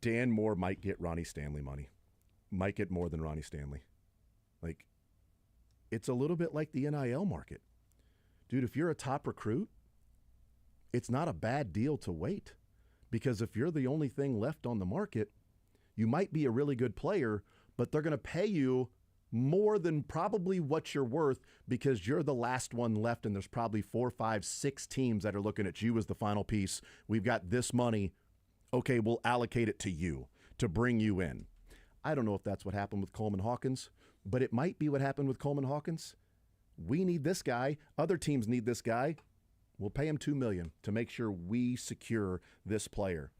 Dan Moore might get Ronnie Stanley money. Might get more than Ronnie Stanley. Like, it's a little bit like the NIL market. Dude, if you're a top recruit, it's not a bad deal to wait. Because if you're the only thing left on the market, you might be a really good player, but they're going to pay you more than probably what you're worth because you're the last one left, and there's probably 4, 5, 6 teams that are looking at you as the final piece. We've got this money. Okay, we'll allocate it to you to bring you in. I don't know if that's what happened with Coleman Hawkins, but it might be what happened with Coleman Hawkins. We need this guy. Other teams need this guy. We'll pay him $2 million to make sure we secure this player.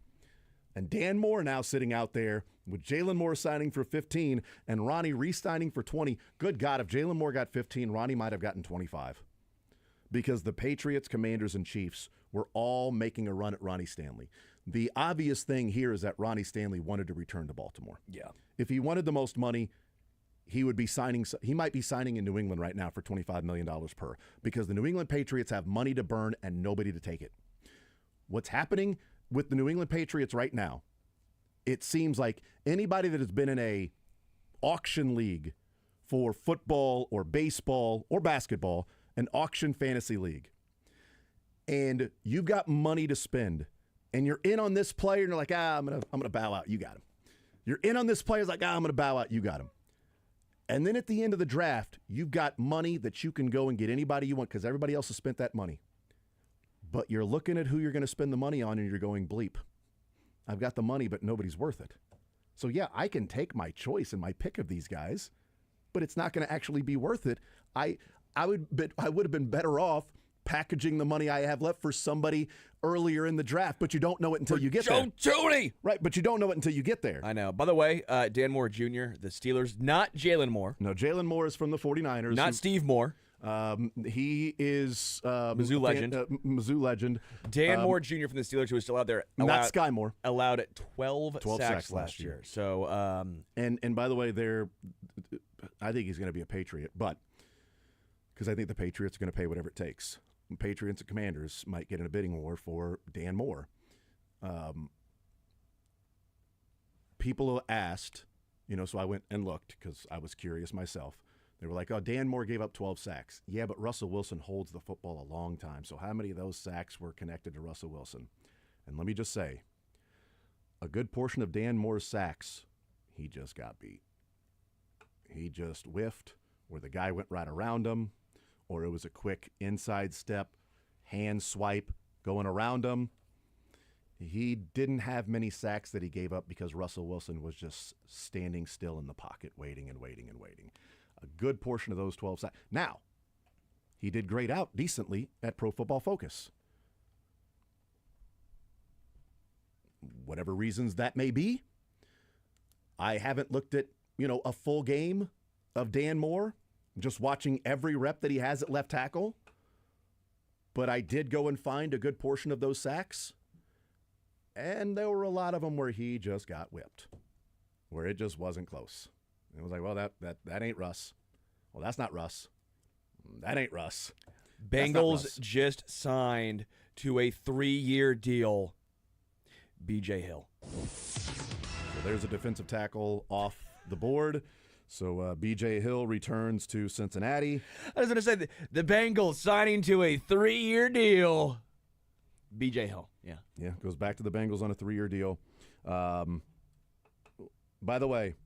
And Dan Moore now sitting out there with Jalen Moore signing for 15 and Ronnie re-signing for 20. Good God, if Jalen Moore got 15, Ronnie might have gotten 25. Because the Patriots, Commanders, and Chiefs were all making a run at Ronnie Stanley. The obvious thing here is that Ronnie Stanley wanted to return to Baltimore. Yeah. If he wanted the most money, he would be signing. He might be signing in New England right now for $25 million per, because the New England Patriots have money to burn and nobody to take it. What's happening with the New England Patriots right now, it seems like anybody that has been in a auction league for football or baseball or basketball, an auction fantasy league, and you've got money to spend, and you're in on this player, and you're like, I'm gonna bow out. You got him. You're in on this player, it's like, I'm gonna bow out. You got him. And then at the end of the draft, you've got money that you can go and get anybody you want because everybody else has spent that money. But you're looking at who you're going to spend the money on, and you're going, bleep. I've got the money, but nobody's worth it. So yeah, I can take my choice and my pick of these guys, but it's not going to actually be worth it. I would have been better off packaging the money I have left for somebody earlier in the draft, but you don't know it until you get there. Joe. Right, but you don't know it until you get there. I know. By the way, Dan Moore Jr., the Steelers, not Jalen Moore. No, Jalen Moore is from the 49ers. Not Steve Moore. He is Mizzou legend. Mizzou legend. Dan Moore Jr. from the Steelers, who is still out there, Not Sky Moore. allowed 12 sacks last year. So, and by the way, I think he's going to be a Patriot, but because I think the Patriots are going to pay whatever it takes. Patriots and Commanders might get in a bidding war for Dan Moore. People asked, so I went and looked because I was curious myself. They were like, oh, Dan Moore gave up 12 sacks. Yeah, but Russell Wilson holds the football a long time. So how many of those sacks were connected to Russell Wilson? And let me just say, a good portion of Dan Moore's sacks, he just got beat. He just whiffed, or the guy went right around him, or it was a quick inside step, hand swipe going around him. He didn't have many sacks that he gave up because Russell Wilson was just standing still in the pocket, waiting and waiting and waiting. A good portion of those 12 sacks. Now, he did grade out decently at Pro Football Focus. Whatever reasons that may be, I haven't looked at, a full game of Dan Moore, just watching every rep that he has at left tackle. But I did go and find a good portion of those sacks. And there were a lot of them where he just got whipped, where it just wasn't close. It was like, well, that ain't Russ. Well, that's not Russ. That ain't Russ. Bengals just signed to a 3-year deal. B.J. Hill. So there's a defensive tackle off the board. So B.J. Hill returns to Cincinnati. I was going to say, the Bengals signing to a 3-year deal. B.J. Hill, yeah. Yeah, goes back to the Bengals on a 3-year deal. By the way,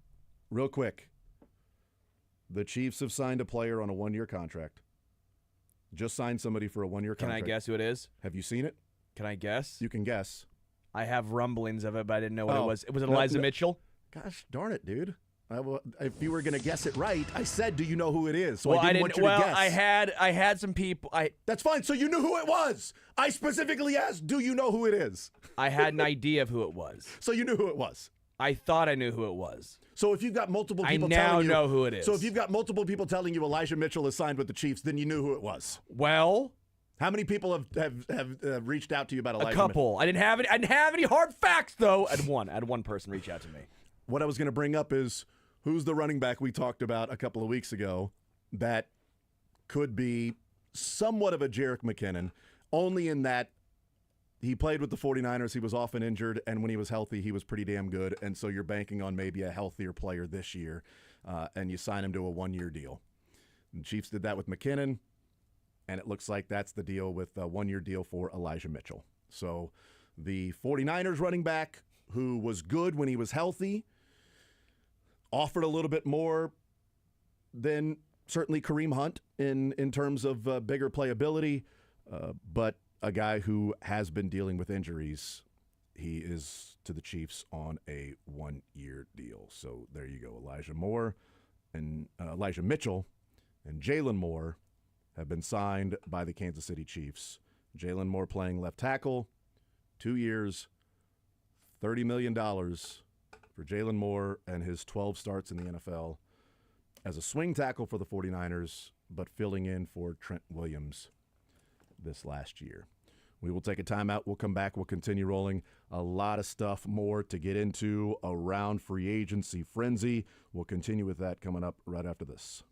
real quick, the Chiefs have signed a player on a 1-year contract. Just signed somebody for a 1-year contract. Can I guess who it is? Have you seen it? Can I guess? You can guess. I have rumblings of it, but I didn't know what it was. Was it Elijah Mitchell? Gosh darn it, dude. If you were going to guess it right, I said, do you know who it is? So Well, I didn't want you to guess. I had some people. That's fine. So you knew who it was. I specifically asked, do you know who it is? I had an idea of who it was. So you knew who it was. I thought I knew who it was. So if you've got multiple people I now telling you, know who it is. So if you've got multiple people telling you Elijah Mitchell is signed with the Chiefs, then you knew who it was. Well, how many people have reached out to you about Elijah a couple. Mitchell? I didn't have any hard facts though. I had one person reach out to me. What I was going to bring up is who's the running back we talked about a couple of weeks ago that could be somewhat of a Jerick McKinnon, only in that he played with the 49ers. He was often injured, and when he was healthy, he was pretty damn good. And so you're banking on maybe a healthier player this year, and you sign him to a 1-year deal. The Chiefs did that with McKinnon, and it looks like that's the deal with a 1-year deal for Elijah Mitchell. So the 49ers running back, who was good when he was healthy, offered a little bit more than certainly Kareem Hunt in terms of bigger playability, but a guy who has been dealing with injuries. He is to the Chiefs on a 1-year deal. So there you go. Elijah Mitchell and Jalen Moore have been signed by the Kansas City Chiefs. Jalen Moore playing left tackle, 2 years, $30 million for Jalen Moore and his 12 starts in the NFL as a swing tackle for the 49ers, but filling in for Trent Williams this last year. We will take a timeout. We'll come back. We'll continue rolling. A lot of stuff more to get into around free agency frenzy. We'll continue with that coming up right after this.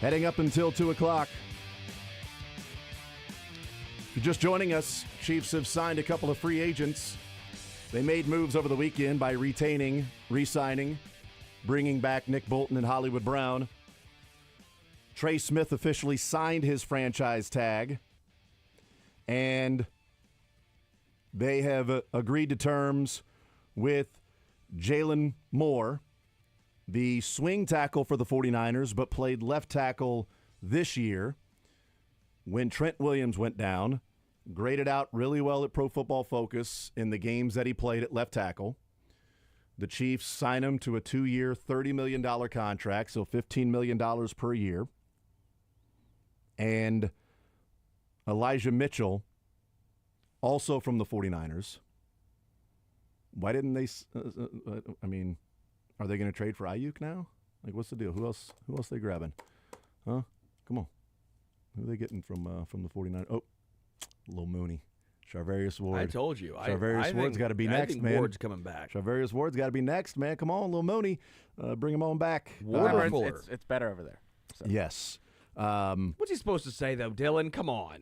heading up until 2 o'clock. If you're just joining us, Chiefs have signed a couple of free agents. They made moves over the weekend by retaining, re-signing, bringing back Nick Bolton and Hollywood Brown. Trey Smith officially signed his franchise tag, and they have agreed to terms with Jalen Moore, the swing tackle for the 49ers, but played left tackle this year when Trent Williams went down. Graded out really well at Pro Football Focus in the games that he played at left tackle. The Chiefs signed him to a 2-year, $30 million contract, so $15 million per year. And Elijah Mitchell, also from the 49ers. Why didn't they are they going to trade for Ayuk now? Like, what's the deal? Who else they grabbing? Huh? Come on. Who are they getting from the 49ers? Oh, Lil Mooney. Charvarius Ward. I told you. Charvarius Ward's got to be next, I think man. Ward's coming back. Charvarius Ward's got to be next, man. Come on, Lil Mooney. Bring him on back. It's better over there. So. Yes. What's he supposed to say, though, Dylan? Come on.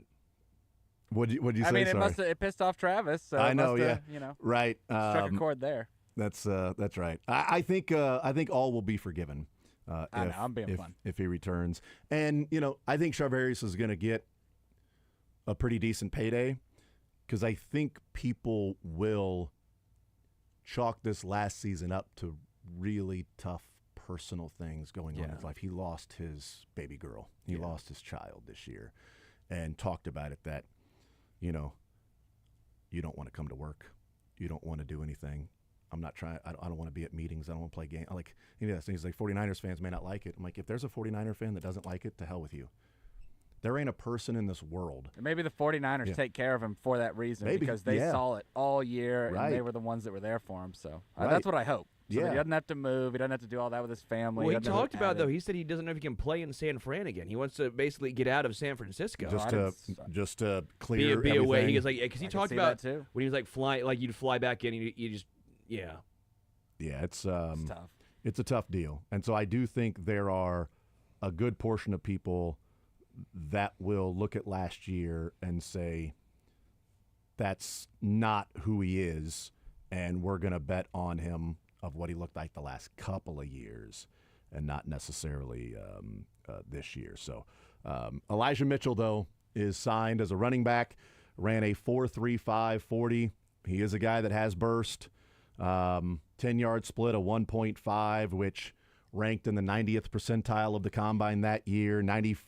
What'd you say? I mean, Sorry. it pissed off Travis. So I know, yeah. Right. Struck a chord there. That's right. I think all will be forgiven. I know, I'm being fun. If he returns. And, I think Charvarius is going to get a pretty decent payday because I think people will chalk this last season up to really tough personal things going on in his life. He lost his baby girl. He lost his child this year and talked about it that, you don't want to come to work. You don't want to do anything. I'm not trying. I don't want to be at meetings. I don't want to play games. Things like 49ers fans may not like it. I'm like, if there's a 49er fan that doesn't like it, to hell with you. There ain't a person in this world. Maybe the 49ers take care of him for that reason because they saw it all year and they were the ones that were there for him. So that's what I hope. So that he doesn't have to move. He doesn't have to do all that with his family. Well, he talked about, though, he said he doesn't know if he can play in San Fran again. He wants to basically get out of San Francisco. Just to clear be away. everything. He was like, because he talked about when he was like flying, like you'd fly back in, you just, yeah, it's tough. It's a tough deal, and so I do think there are a good portion of people that will look at last year and say that's not who he is, and we're going to bet on him of what he looked like the last couple of years and not necessarily this year. So Elijah Mitchell, though, is signed as a running back, ran a 4.35 40. He is a guy that has burst. 10-yard split, a 1.5, which ranked in the 90th percentile of the combine that year, 97th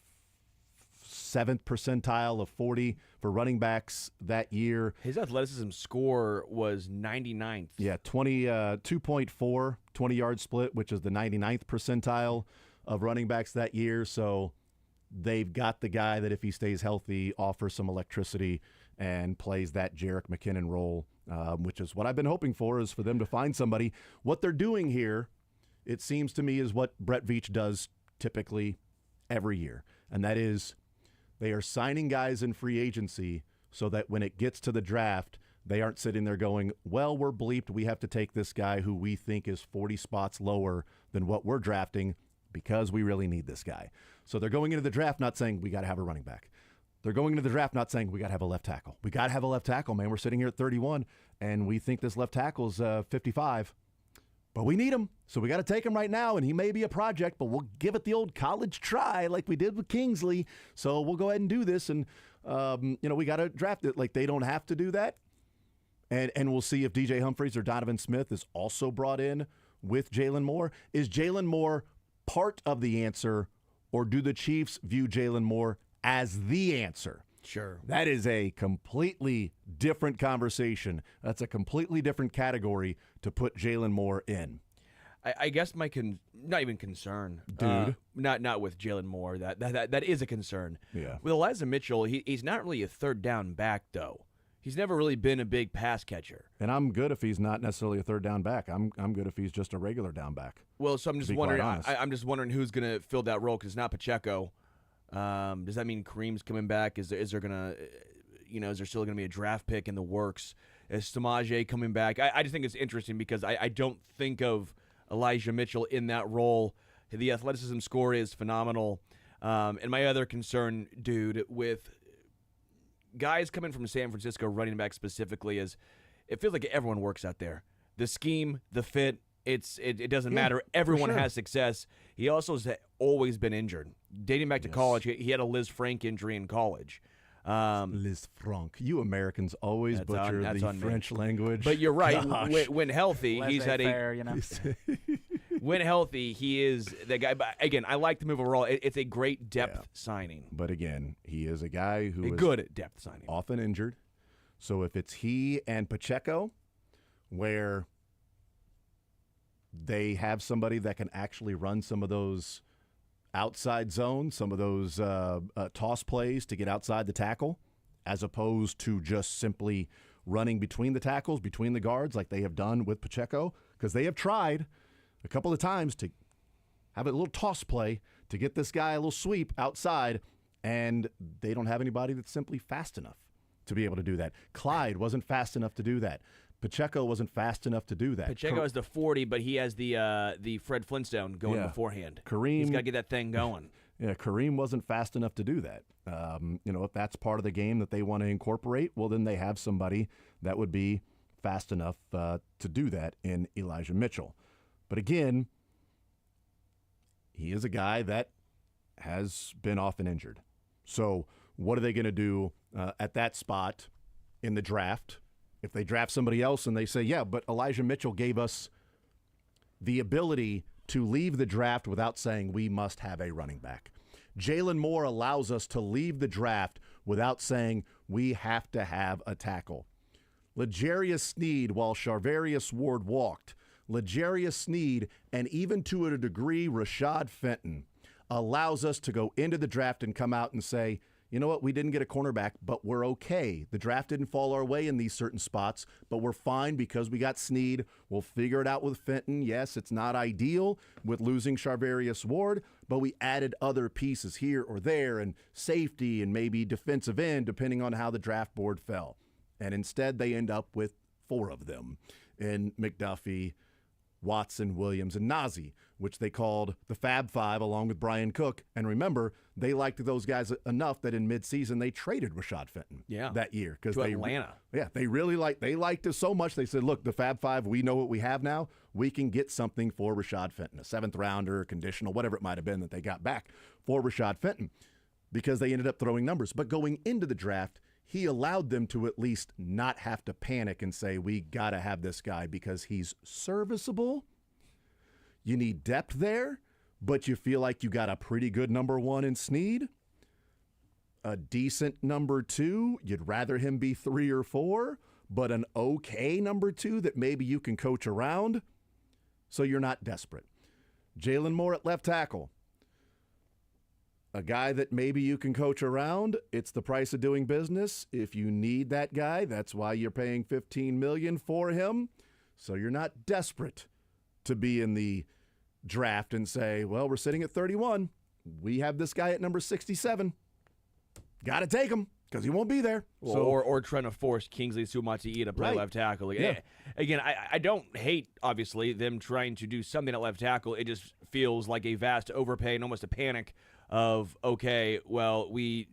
percentile of 40 for running backs that year. His athleticism score was 99th. Yeah, 2.4, 20-yard split, which is the 99th percentile of running backs that year. So they've got the guy that if he stays healthy, offers some electricity and plays that Jerick McKinnon role, which is what I've been hoping for, is for them to find somebody. What they're doing here, it seems to me, is what Brett Veach does typically every year, and that is they are signing guys in free agency so that when it gets to the draft, they aren't sitting there going, well, we're bleeped. We have to take this guy who we think is 40 spots lower than what we're drafting because we really need this guy. So they're going into the draft not saying we got to have a running back. They're going into the draft not saying we got to have a left tackle. We got to have a left tackle, man. We're sitting here at 31, and we think this left tackle's 55. But we need him, so we got to take him right now, and he may be a project, but we'll give it the old college try like we did with Kingsley. So we'll go ahead and do this, and we got to draft it. Like, they don't have to do that. And we'll see if DJ Humphries or Donovan Smith is also brought in with Jalen Moore. Is Jalen Moore part of the answer, or do the Chiefs view Jalen Moore as the answer? Sure. That is a completely different conversation. That's a completely different category to put Jalen Moore in. I guess my not even concern, dude. Not with Jalen Moore. That is a concern. Yeah. With Elijah Mitchell, he's not really a third down back though. He's never really been a big pass catcher. And I'm good if he's not necessarily a third down back. I'm good if he's just a regular down back. Well, so I'm just wondering. I'm just wondering who's going to fill that role because it's not Pacheco. Does that mean Kareem's coming back? Is there still going to be a draft pick in the works? Is Samaje coming back? I just think it's interesting because I don't think of Elijah Mitchell in that role. The athleticism score is phenomenal. And my other concern, dude, with guys coming from San Francisco, running back specifically, is it feels like everyone works out there. The scheme, the fit, it doesn't matter. Everyone has success. He also has always been injured. Dating back to college, he had a Liz Frank injury in college. Liz Frank. You Americans always butcher the French language. But you're right. When healthy, he's had you know? when healthy, he is the guy. But again, I like the move overall. It's a great depth signing. But again, he is a guy who is good at depth signing. Often injured. So if it's he and Pacheco, where they have somebody that can actually run some of those outside zones, some of those toss plays to get outside the tackle, as opposed to just simply running between the tackles, between the guards, like they have done with Pacheco, because they have tried a couple of times to have a little toss play to get this guy a little sweep outside, and they don't have anybody that's simply fast enough to be able to do that. Clyde wasn't fast enough to do that. Pacheco wasn't fast enough to do that. Pacheco has the 40, but he has the Fred Flintstone going beforehand. He's got to get that thing going. Yeah, Kareem wasn't fast enough to do that. If that's part of the game that they want to incorporate, well, then they have somebody that would be fast enough to do that in Elijah Mitchell. But again, he is a guy that has been often injured. So what are they going to do at that spot in the draft? If they draft somebody else and they say, yeah, but Elijah Mitchell gave us the ability to leave the draft without saying we must have a running back. Jalen Moore allows us to leave the draft without saying we have to have a tackle. L'Jarius Sneed, while Charvarius Ward walked, L'Jarius Sneed, and even to a degree Rashad Fenton, allows us to go into the draft and come out and say, you know what, we didn't get a cornerback, but we're okay. The draft didn't fall our way in these certain spots, but we're fine because we got Sneed. We'll figure it out with Fenton. Yes, it's not ideal with losing Charvarius Ward, but we added other pieces here or there, and safety and maybe defensive end, depending on how the draft board fell. And instead, they end up with 4 of them in McDuffie, Watson, Williams, and Nazi, which they called the Fab Five along with Brian Cook. And remember, they liked those guys enough that in midseason they traded Rashad Fenton that year. To Atlanta. They liked us so much they said, look, the Fab Five, we know what we have now. We can get something for Rashad Fenton, a 7th rounder, conditional, whatever it might have been that they got back for Rashad Fenton, because they ended up throwing numbers. But going into the draft, he allowed them to at least not have to panic and say, we got to have this guy because he's serviceable. You need depth there, but you feel like you got a pretty good number 1 in Sneed, a decent number 2. You'd rather him be 3 or 4, but an okay number 2 that maybe you can coach around, so you're not desperate. Jalen Moore at left tackle. A guy that maybe you can coach around. It's the price of doing business. If you need that guy, that's why you're paying $15 million for him. So you're not desperate to be in the draft and say, well, we're sitting at 31. We have this guy at number 67. Got to take him because he won't be there. So, or trying to force Kingsley Suamataia to play left tackle. Again, I don't hate, obviously, them trying to do something at left tackle. It just feels like a vast overpay and almost a panic of, okay, well, we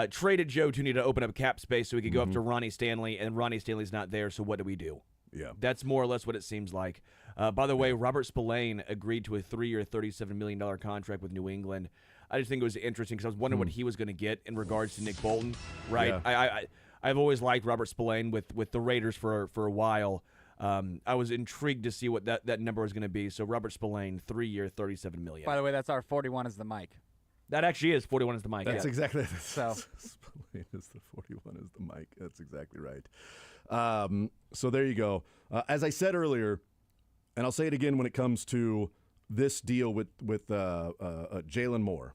traded Joe Tooney to open up cap space so we could go up to Ronnie Stanley, and Ronnie Stanley's not there, so what do we do? Yeah. That's more or less what it seems like. By the way, Robert Spillane agreed to a 3-year, $37 million contract with New England. I just think it was interesting because I was wondering what he was going to get in regards to Nick Bolton, right? Yeah. I've always liked Robert Spillane with the Raiders for a while. I was intrigued to see what that number was going to be. So Robert Spillane, 3-year, $37 million. By the way, that's our 41 is the mic. That actually is 41 is the mic. That's exactly it. So Spillane is the 41 is the mic. That's exactly right. So there you go. As I said earlier, and I'll say it again when it comes to this deal with Jalen Moore,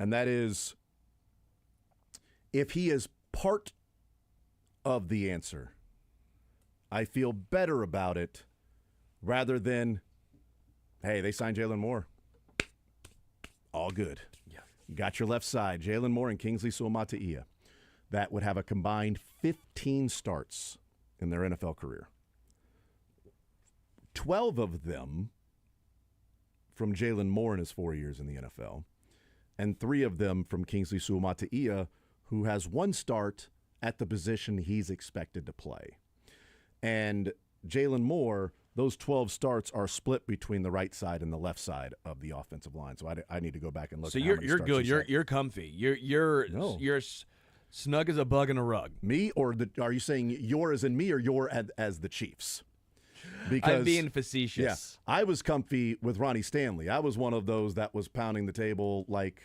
and that is, if he is part of the answer, I feel better about it rather than, hey, they signed Jalen Moore. All good. Yeah. Got your left side, Jalen Moore and Kingsley Suamataia. That would have a combined 15 starts in their NFL career. 12 of them from Jalen Moore in his 4 years in the NFL. and 3 of them from Kingsley Suamataia, who has 1 start at the position he's expected to play. And Jalen Moore, those 12 starts are split between the right side and the left side of the offensive line. So I need to go back and look. So at you're how many you're starts good. he's You're had. you're comfy. You're snug as a bug in a rug. Me, or are you saying you're as in me, or you're as the Chiefs? Because I'm being facetious. yeah, I was comfy with Ronnie Stanley. I was one of those that was pounding the table like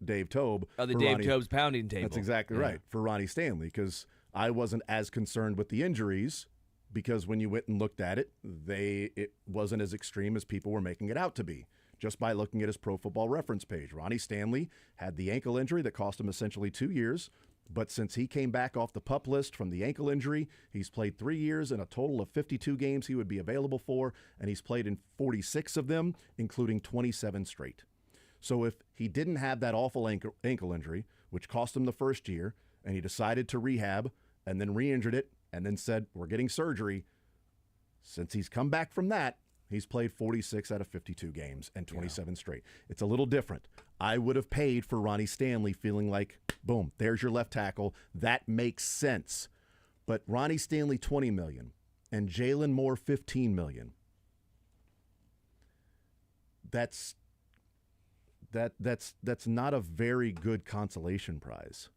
Dave Tobe. Oh, the for Dave Ronnie. Tobe's pounding table. That's exactly right for Ronnie Stanley, because I wasn't as concerned with the injuries, because when you went and looked at it, it wasn't as extreme as people were making it out to be. Just by looking at his Pro Football Reference page, Ronnie Stanley had the ankle injury that cost him essentially 2 years. But since he came back off the PUP list from the ankle injury, he's played 3 years and a total of 52 games he would be available for, and he's played in 46 of them, including 27 straight. So if he didn't have that awful ankle injury, which cost him the first year, and he decided to rehab and then re-injured it and then said, we're getting surgery, since he's come back from that, he's played 46 out of 52 games and 27 straight. It's a little different. I would have paid for Ronnie Stanley feeling like, boom, there's your left tackle. That makes sense. But Ronnie Stanley, $20 million, and Jalen Moore, $15 million. That's not a very good consolation prize.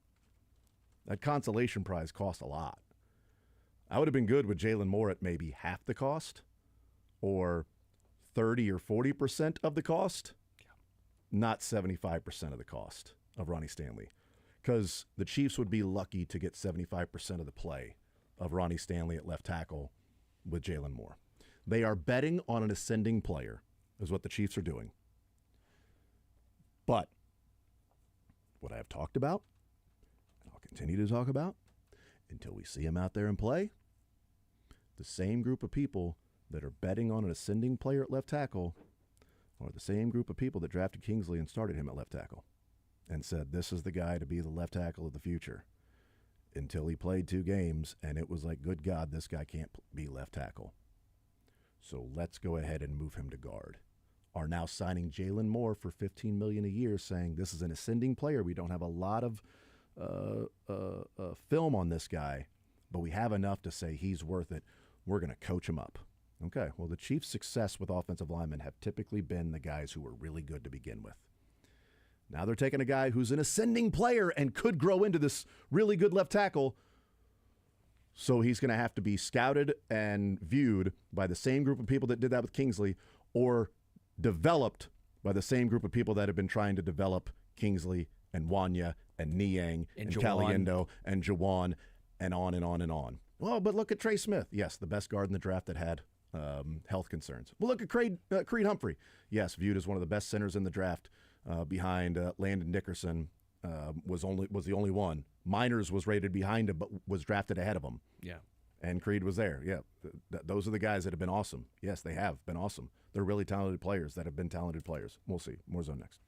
That consolation prize cost a lot. I would have been good with Jalen Moore at maybe half the cost, or 30 or 40% of the cost, not 75% of the cost of Ronnie Stanley, because the Chiefs would be lucky to get 75% of the play of Ronnie Stanley at left tackle with Jalen Moore. They are betting on an ascending player, is what the Chiefs are doing. But what I have talked about, and I'll continue to talk about until we see him out there and play, the same group of people that are betting on an ascending player at left tackle are the same group of people that drafted Kingsley and started him at left tackle and said, this is the guy to be the left tackle of the future, until he played 2 games and it was like, good God, this guy can't be left tackle. So let's go ahead and move him to guard. Are now signing Jalen Moore for $15 million a year, saying this is an ascending player. We don't have a lot of film on this guy, but we have enough to say he's worth it. We're going to coach him up. Okay, well, the Chiefs' success with offensive linemen have typically been the guys who were really good to begin with. Now they're taking a guy who's an ascending player and could grow into this really good left tackle, so he's going to have to be scouted and viewed by the same group of people that did that with Kingsley, or developed by the same group of people that have been trying to develop Kingsley and Wanya and Niang and Caliendo and Jawan and on and on and on. Well, but look at Trey Smith. Yes, the best guard in the draft that had health concerns. Well, look at Creed Humphrey. Yes, viewed as one of the best centers in the draft behind Landon Dickerson. Was the only one. Miners was rated behind him, but was drafted ahead of him. Yeah. And Creed was there. Yeah, those are the guys that have been awesome. Yes, they have been awesome. They're really talented players that have been talented players. We'll see. More zone next.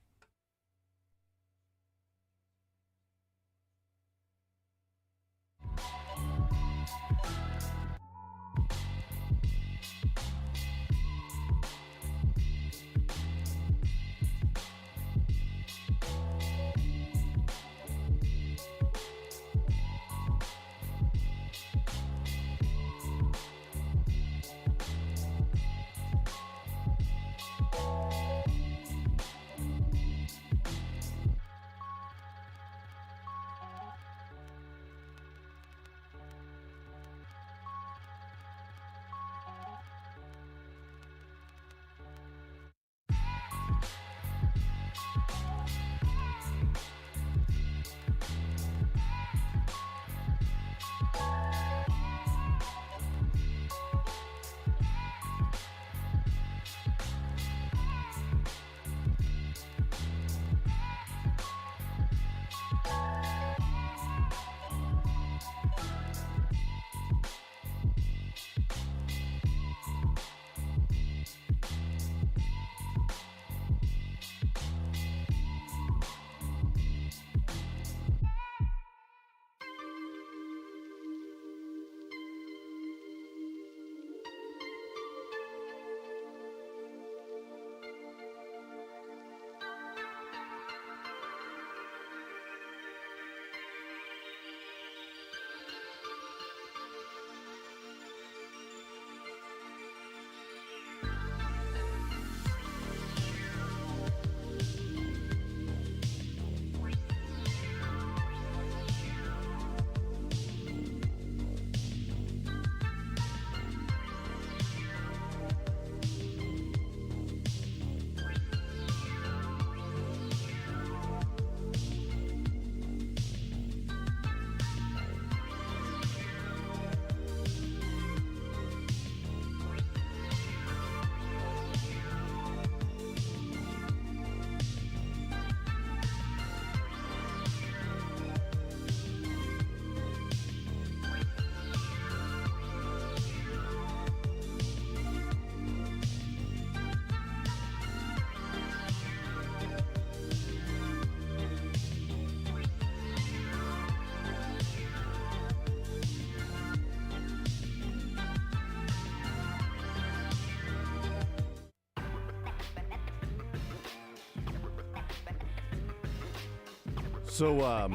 So,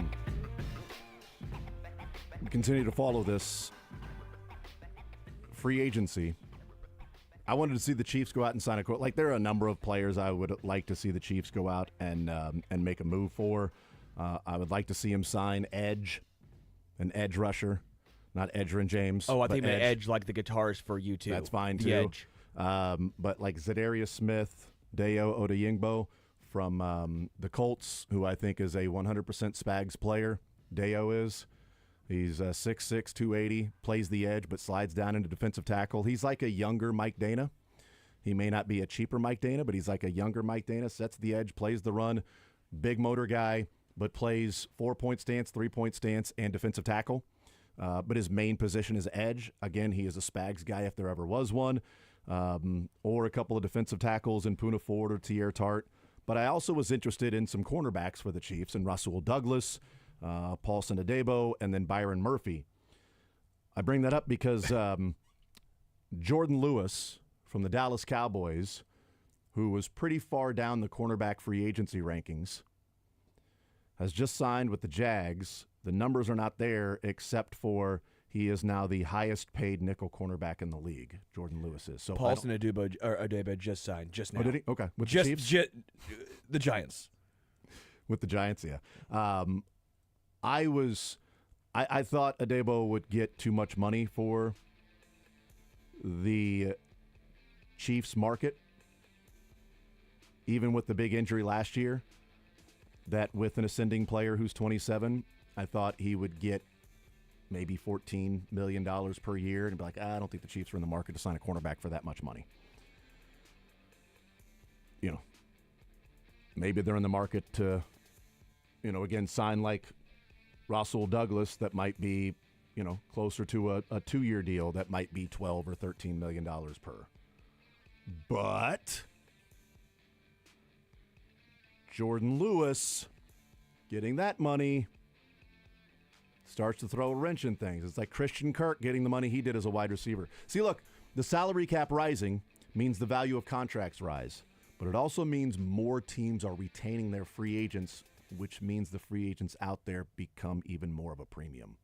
continue to follow this free agency. I wanted to see the Chiefs go out and sign a quote. Like, there are a number of players I would like to see the Chiefs go out and make a move for. I would like to see him sign Edge, an edge rusher, not Edgerrin James. Oh, I think the Edge like the guitars for you too. That's fine the too. Edge. But like Zadarius Smith, Dayo Odeyingbo from the Colts, who I think is a 100% Spags player. Dayo is. He's 6'6", 280, plays the edge, but slides down into defensive tackle. He's like a younger Mike Dana. He may not be a cheaper Mike Dana, but he's like a younger Mike Dana, sets the edge, plays the run, big motor guy, but plays 4-point stance, 3-point stance, and defensive tackle. But his main position is edge. Again, he is a Spags guy if there ever was one, or a couple of defensive tackles in Poona Ford or Tier Tart. But I also was interested in some cornerbacks for the Chiefs, and Russell Douglas, Paulson Adebo, and then Byron Murphy. I bring that up because Jordan Lewis from the Dallas Cowboys, who was pretty far down the cornerback free agency rankings, has just signed with the Jags. The numbers are not there except for he is now the highest paid nickel cornerback in the league. Jordan Lewis is. So Paulson Adebo just signed just now. Oh, did he? Okay. With Just the Chiefs? The Giants. With the Giants, yeah. I thought Adebo would get too much money for the Chiefs market, even with the big injury last year. That with an ascending player who's 27, I thought he would get maybe $14 million per year and be like, I don't think the Chiefs are in the market to sign a cornerback for that much money. You know, maybe they're in the market to, again, sign like Russell Douglas that might be, closer to a 2-year deal that might be $12 or $13 million per. But Jordan Lewis getting that money starts to throw a wrench in things. It's like Christian Kirk getting the money he did as a wide receiver. See, look, the salary cap rising means the value of contracts rise, but it also means more teams are retaining their free agents, which means the free agents out there become even more of a premium.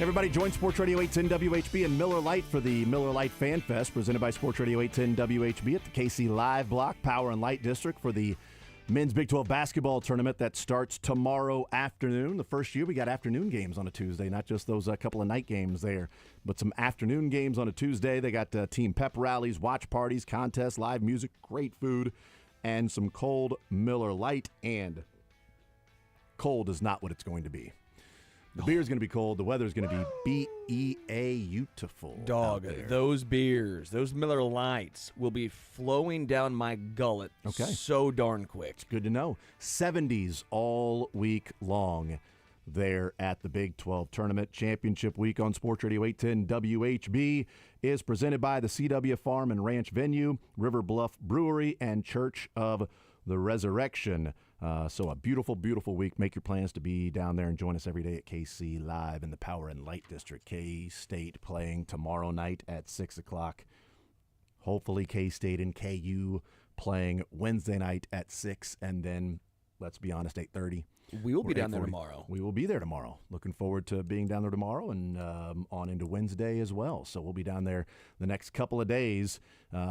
Everybody join Sports Radio 810 WHB and Miller Lite for the Miller Lite Fan Fest presented by Sports Radio 810 WHB at the KC Live Block Power and Light District for the Men's Big 12 basketball tournament that starts tomorrow afternoon. The first year we got afternoon games on a Tuesday, not just those couple of night games there, but some afternoon games on a Tuesday. They got team pep rallies, watch parties, contests, live music, great food, and some cold Miller Lite. And cold is not what it's going to be. The beer is going to be cold. The weather is going to be beautiful. Dog, those beers, those Miller Lights will be flowing down my gullet so darn quick. It's good to know. 70s all week long there at the Big 12 Tournament. Championship week on Sports Radio 810 WHB is presented by the CW Farm and Ranch Venue, River Bluff Brewery, and Church of the Resurrection. So a beautiful, beautiful week. Make your plans to be down there and join us every day at KC Live in the Power and Light District. K-State playing tomorrow night at 6 o'clock. Hopefully K-State and KU playing Wednesday night at 6, and then, let's be honest, 8:30. We will be down there tomorrow. We will be there tomorrow. Looking forward to being down there tomorrow and on into Wednesday as well. So we'll be down there the next couple of days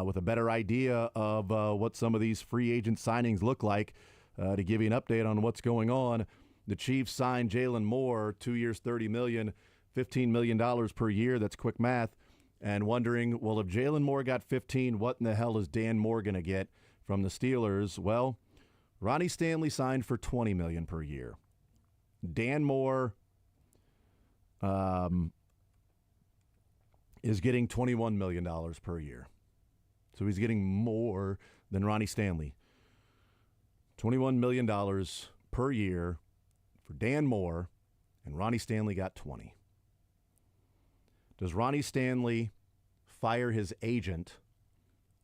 with a better idea of what some of these free agent signings look like. To give you an update on what's going on, the Chiefs signed Jalen Moore, 2 years, $30 million, $15 million per year. That's quick math. And wondering, well, if Jalen Moore got 15, what in the hell is Dan Moore going to get from the Steelers? Well, Ronnie Stanley signed for $20 million per year. Dan Moore is getting $21 million per year. So he's getting more than Ronnie Stanley. $21 million per year for Dan Moore, and Ronnie Stanley got 20. Does Ronnie Stanley fire his agent,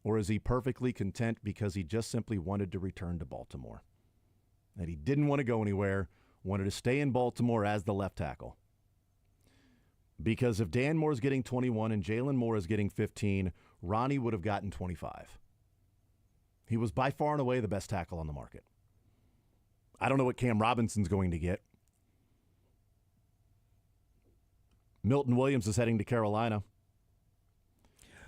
or is he perfectly content because he just simply wanted to return to Baltimore? That he didn't want to go anywhere, wanted to stay in Baltimore as the left tackle. Because if Dan Moore is getting 21 and Jalen Moore is getting 15, Ronnie would have gotten 25. He was by far and away the best tackle on the market. I don't know what Cam Robinson's going to get. Milton Williams is heading to Carolina.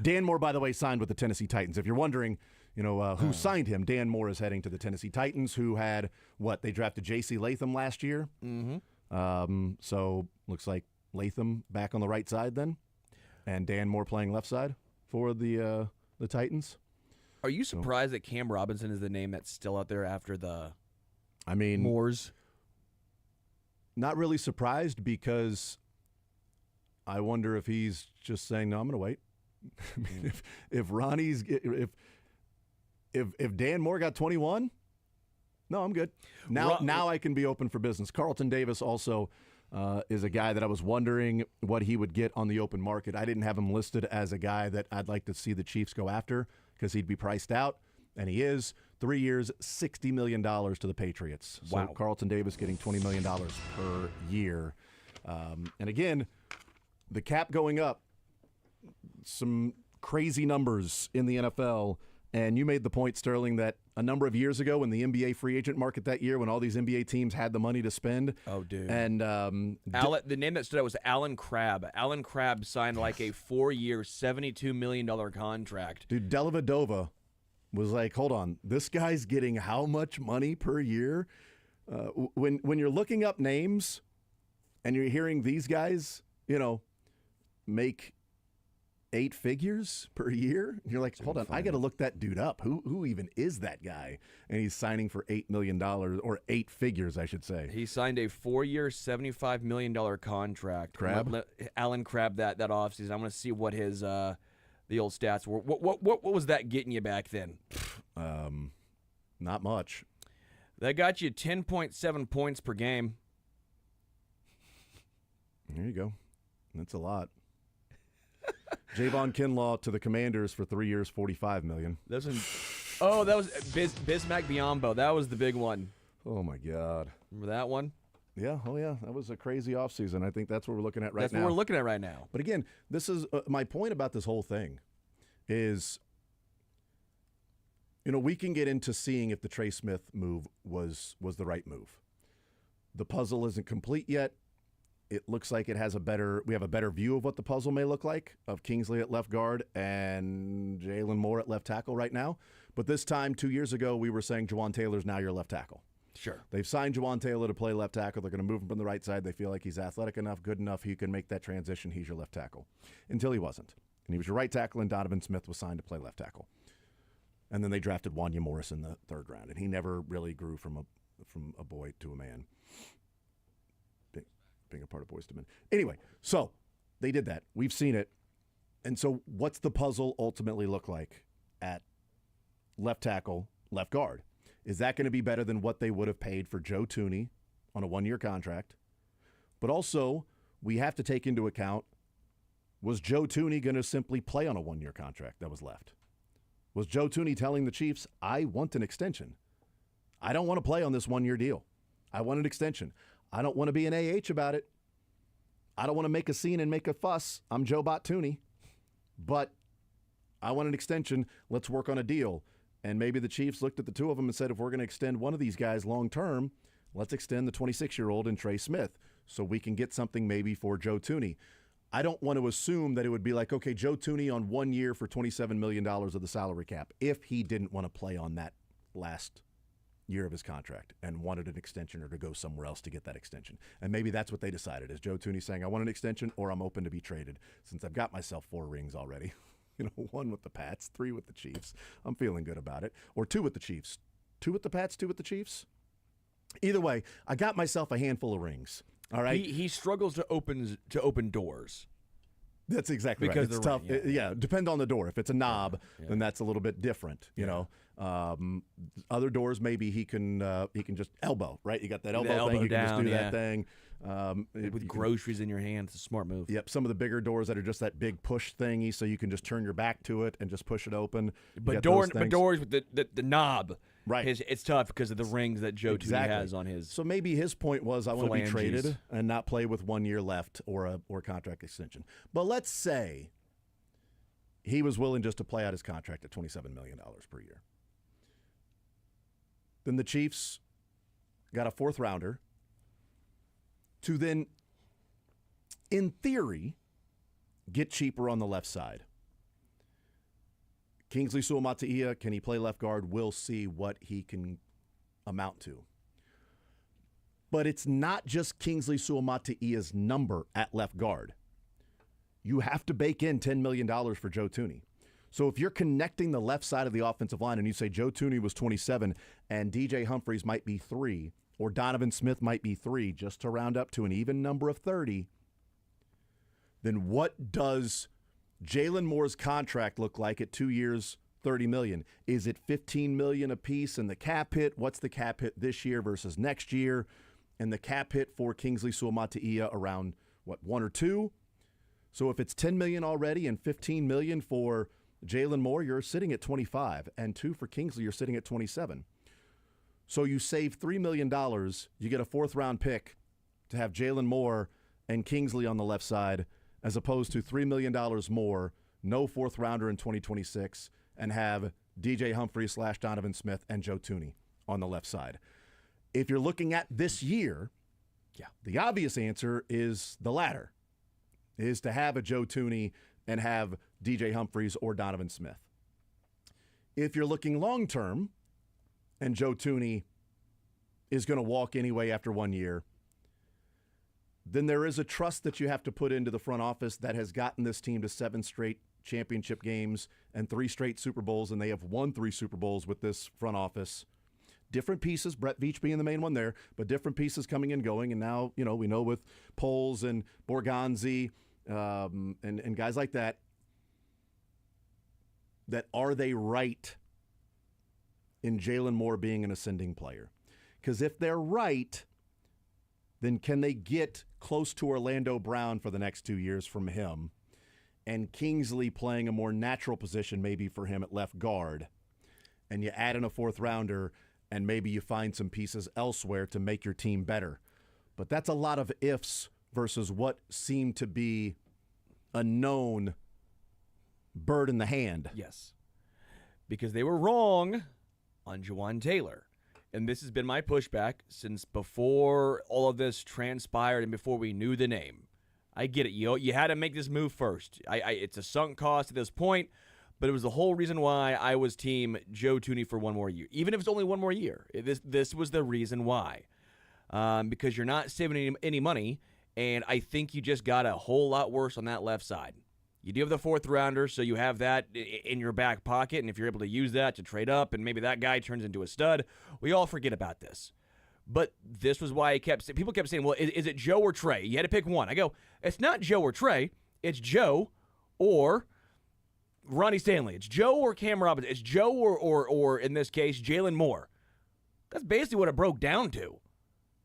Dan Moore, by the way, signed with the Tennessee Titans. If you're wondering, who signed him, Dan Moore is heading to the Tennessee Titans, who had, they drafted J.C. Latham last year. Mm-hmm. So looks like Latham back on the right side then, and Dan Moore playing left side for the Titans. Are you surprised that Cam Robinson is the name that's still out there after the Moores? Not really surprised, because I wonder if he's just saying, no, I'm going to wait. I mean, if Dan Moore got 21, no, I'm good. Now I can be open for business. Carlton Davis also is a guy that I was wondering what he would get on the open market. I didn't have him listed as a guy that I'd like to see the Chiefs go after, because he'd be priced out, and he is. 3 years, $60 million to the Patriots. Wow. So Carlton Davis getting $20 million per year. And again, the cap going up, some crazy numbers in the NFL. And you made the point, Sterling, that a number of years ago in the NBA free agent market that year, when all these NBA teams had the money to spend. Oh, dude. And the name that stood out was Alan Crabb. Alan Crabb signed like a 4-year, $72 million contract. Dude, Dellavedova was like, hold on, this guy's getting how much money per year? When you're looking up names and you're hearing these guys, make 8 figures per year, you're like, hold on, I got to look that dude up. Who even is that guy? And he's signing for $8 million, or 8 figures, I should say. He signed a 4-year, $75 million contract. Crab? Alan Crabb that offseason. I want to see what his the old stats were. What was that getting you back then? Not much. That got you 10.7 points per game. There you go. That's a lot. Javon Kinlaw to the Commanders for 3 years, $45 million. That was Bismack Biyombo. That was the big one. Oh my God. Remember that one? Yeah. Oh yeah. That was a crazy offseason. I think that's what we're looking at right now. That's what we're looking at right now. But again, this is my point about this whole thing is, we can get into seeing if the Trey Smith move was the right move. The puzzle isn't complete yet. it looks like we have a better view of what the puzzle may look like of Kingsley at left guard and Jalen Moore at left tackle right now. But this time, 2 years ago, we were saying Jawan Taylor's now your left tackle. Sure. They've signed Jawan Taylor to play left tackle. They're going to move him from the right side. They feel like he's athletic enough, good enough, he can make that transition. He's your left tackle. Until he wasn't. And he was your right tackle, and Donovan Smith was signed to play left tackle. And then they drafted Wanya Morris in the 3rd round, and he never really grew from a boy to a man. Being a part of Boys to Men. Anyway, so they did that. We've seen it. And so what's the puzzle ultimately look like at left tackle, left guard? Is that going to be better than what they would have paid for Joe Thuney on a 1-year contract? But also, we have to take into account, was Joe Thuney going to simply play on a 1-year contract that was left? Was Joe Thuney telling the Chiefs, I want an extension. I don't want to play on this 1-year deal. I want an extension. I don't want to be an AH about it. I don't want to make a scene and make a fuss. I'm Joe Bot Thuney. But I want an extension. Let's work on a deal. And maybe the Chiefs looked at the two of them and said, if we're going to extend one of these guys long term, let's extend the 26-year-old and Trey Smith so we can get something maybe for Joe Thuney. I don't want to assume that it would be like, okay, Joe Thuney on 1 year for $27 million of the salary cap if he didn't want to play on that last year of his contract and wanted an extension or to go somewhere else to get that extension. And maybe that's what they decided, is Joe Thuney saying, I want an extension or I'm open to be traded since I've got myself 4 rings already. 1 with the Pats, 3 with the Chiefs. I'm feeling good about it. Or 2 with the Chiefs. 2 with the Pats, 2 with the Chiefs. Either way, I got myself a handful of rings. All right. He struggles to open doors. That's exactly because right. It's tough. Yeah. Depend on the door. If it's a knob, then that's a little bit different. You know, other doors maybe he can just elbow. Right, you got that elbow thing. You can just do that thing. With groceries in your hand, it's a smart move. Yep. Some of the bigger doors that are just that big push thingy, so you can just turn your back to it and just push it open. But doors with the knob. Right. It's tough because of the rings that Joe Thuney has on his. So maybe his point was, I want to be phalanges. traded and not play with 1 year left or a contract extension. But let's say he was willing just to play out his contract at $27 million per year. Then the Chiefs got a 4th rounder to then, in theory, get cheaper on the left side. Kingsley Suamataia, can he play left guard? We'll see what he can amount to. But it's not just Kingsley Suamataia's number at left guard. You have to bake in $10 million for Joe Thuney. So if you're connecting the left side of the offensive line and you say Joe Thuney was 27 and DJ Humphries might be 3 or Donovan Smith might be 3 just to round up to an even number of 30, then what does Jalen Moore's contract look like at 2 years, $30 million? Is it $15 million apiece in the cap hit? What's the cap hit this year versus next year? And the cap hit for Kingsley Suamataia around, 1 or 2? So if it's $10 million already and $15 million for Jalen Moore, you're sitting at 25, and 2 for Kingsley, you're sitting at 27. So you save $3 million. You get a 4th round pick to have Jalen Moore and Kingsley on the left side, as opposed to $3 million more, no 4th rounder in 2026, and have DJ Humphries / Donovan Smith and Joe Thuney on the left side. If you're looking at this year, the obvious answer is the latter, is to have a Joe Thuney and have DJ Humphries or Donovan Smith. If you're looking long term, and Joe Thuney is going to walk anyway after 1 year, then there is a trust that you have to put into the front office that has gotten this team to 7 straight championship games and 3 straight Super Bowls, and they have won 3 Super Bowls with this front office. Different pieces, Brett Veach being the main one there, but different pieces coming and going, and now, we know with Poles and Borgonzi and guys like that are they right in Jalen Moore being an ascending player? Because if they're right, then can they get close to Orlando Brown for the next 2 years from him, and Kingsley playing a more natural position maybe for him at left guard, and you add in a 4th rounder, and maybe you find some pieces elsewhere to make your team better. But that's a lot of ifs versus what seemed to be a known bird in the hand. Yes. Because they were wrong on Jawan Taylor. and this has been my pushback since before all of this transpired and before we knew the name. I get it. You had to make this move first. It's a sunk cost at this point, but it was the whole reason why I was team Joe Thuney for one more year. Even if it's only one more year, this was the reason why. Because you're not saving any money, and I think you just got a whole lot worse on that left side. You do have the 4th rounder, so you have that in your back pocket, and if you're able to use that to trade up and maybe that guy turns into a stud, we all forget about this. But this was why people kept saying, well, is it Joe or Trey? You had to pick one. I go, it's not Joe or Trey. It's Joe or Ronnie Stanley. It's Joe or Cam Robinson. It's Joe or in this case, Jalen Moore. That's basically what it broke down to.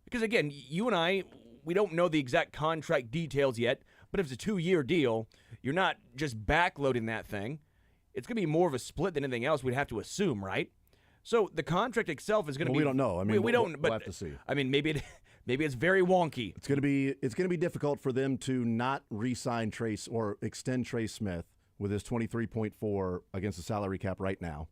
Because, again, you and I, we don't know the exact contract details yet, but if it's a 2-year deal, you're not just backloading that thing. It's going to be more of a split than anything else we'd have to assume, right? So the contract itself is going to be. We don't know. I mean, we don't. But we'll have to see. I mean, maybe it's very wonky. It's going to be difficult for them to not re-sign Trace or extend Trey Smith with his 23.4 against the salary cap right now,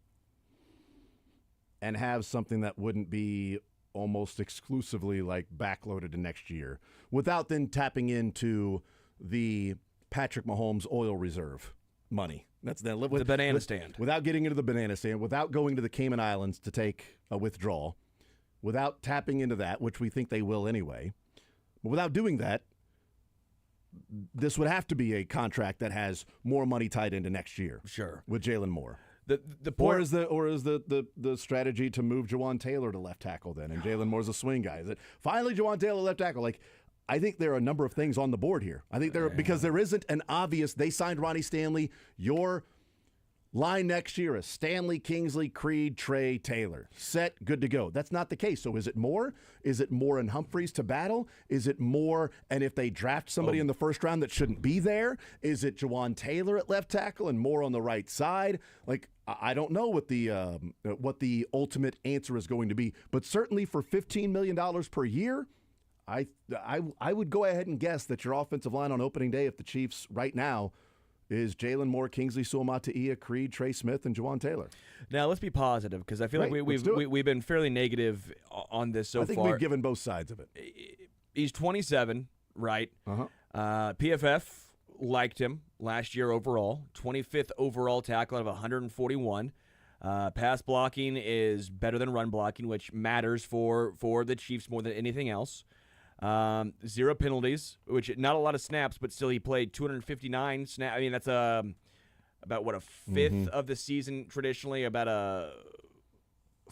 and have something that wouldn't be almost exclusively like backloaded to next year, without then tapping into the Patrick Mahomes oil reserve money. That's the banana stand. Without getting into the banana stand, without going to the Cayman Islands to take a withdrawal, without tapping into that, which we think they will anyway. But without doing that, this would have to be a contract that has more money tied into next year. Sure. With Jalen Moore. The point, or is the strategy to move Jawan Taylor to left tackle then, and Jalen Moore's a swing guy? Is it finally Jawan Taylor left tackle? Like, I think there are a number of things on the board here. I think because there isn't an obvious. They signed Ronnie Stanley. Your line next year is Stanley, Kingsley, Creed, Trey, Taylor. Set, good to go. That's not the case. So is it more? Is it more and Humphreys to battle? Is it more, and if they draft somebody in the first round that shouldn't be there, is it Jawan Taylor at left tackle and more on the right side? Like, I don't know what the ultimate answer is going to be, but certainly for $15 million per year, I would go ahead and guess that your offensive line on opening day, if the Chiefs right now, is Jalen Moore, Kingsley Suamataia, Creed, Trey Smith, and Jawan Taylor. Now let's be positive, because I feel like we've been fairly negative on this so far. I think we've given both sides of it. He's 27, right? PFF liked him last year overall, 25th overall tackle out of 141. Pass blocking is better than run blocking, which matters for the Chiefs more than anything else. 0 penalties, which not a lot of snaps, but still he played 259 snaps. I mean, that's about what, a fifth of the season traditionally, about a